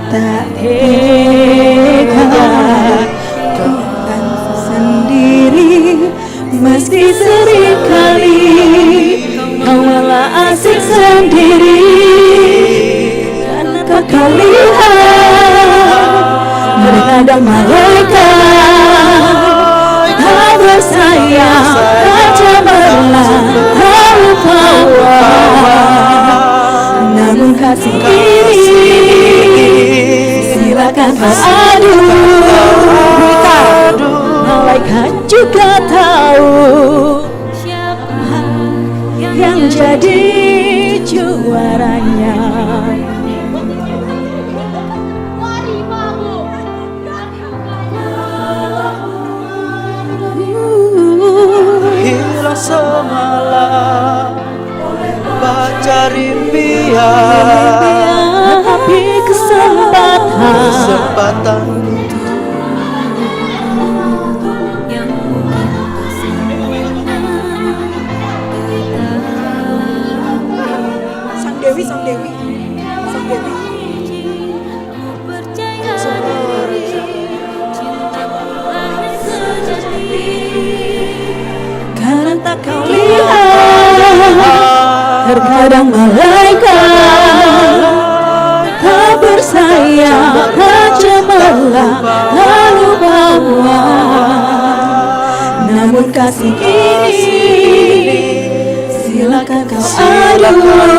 Tak tega kau akan sendiri, meski seringkali kau malah asik sendiri. Karena kau lihat mereka dan malaikat tak bersayang, tak cemerlang, lalu tawar. Namun kasih ini silakan kau adu. mereka juga tahu siapa yang jadi juaranya. Hilang semalam baca impian, tapi kesempatan Sang Dewi, Sang Dewi, Sang Dewi. Karena tak kau lihat, terkadang malaikat tak bersayap, tak cemerlang lalu bawa. Namun kasih ini silakan kau adu.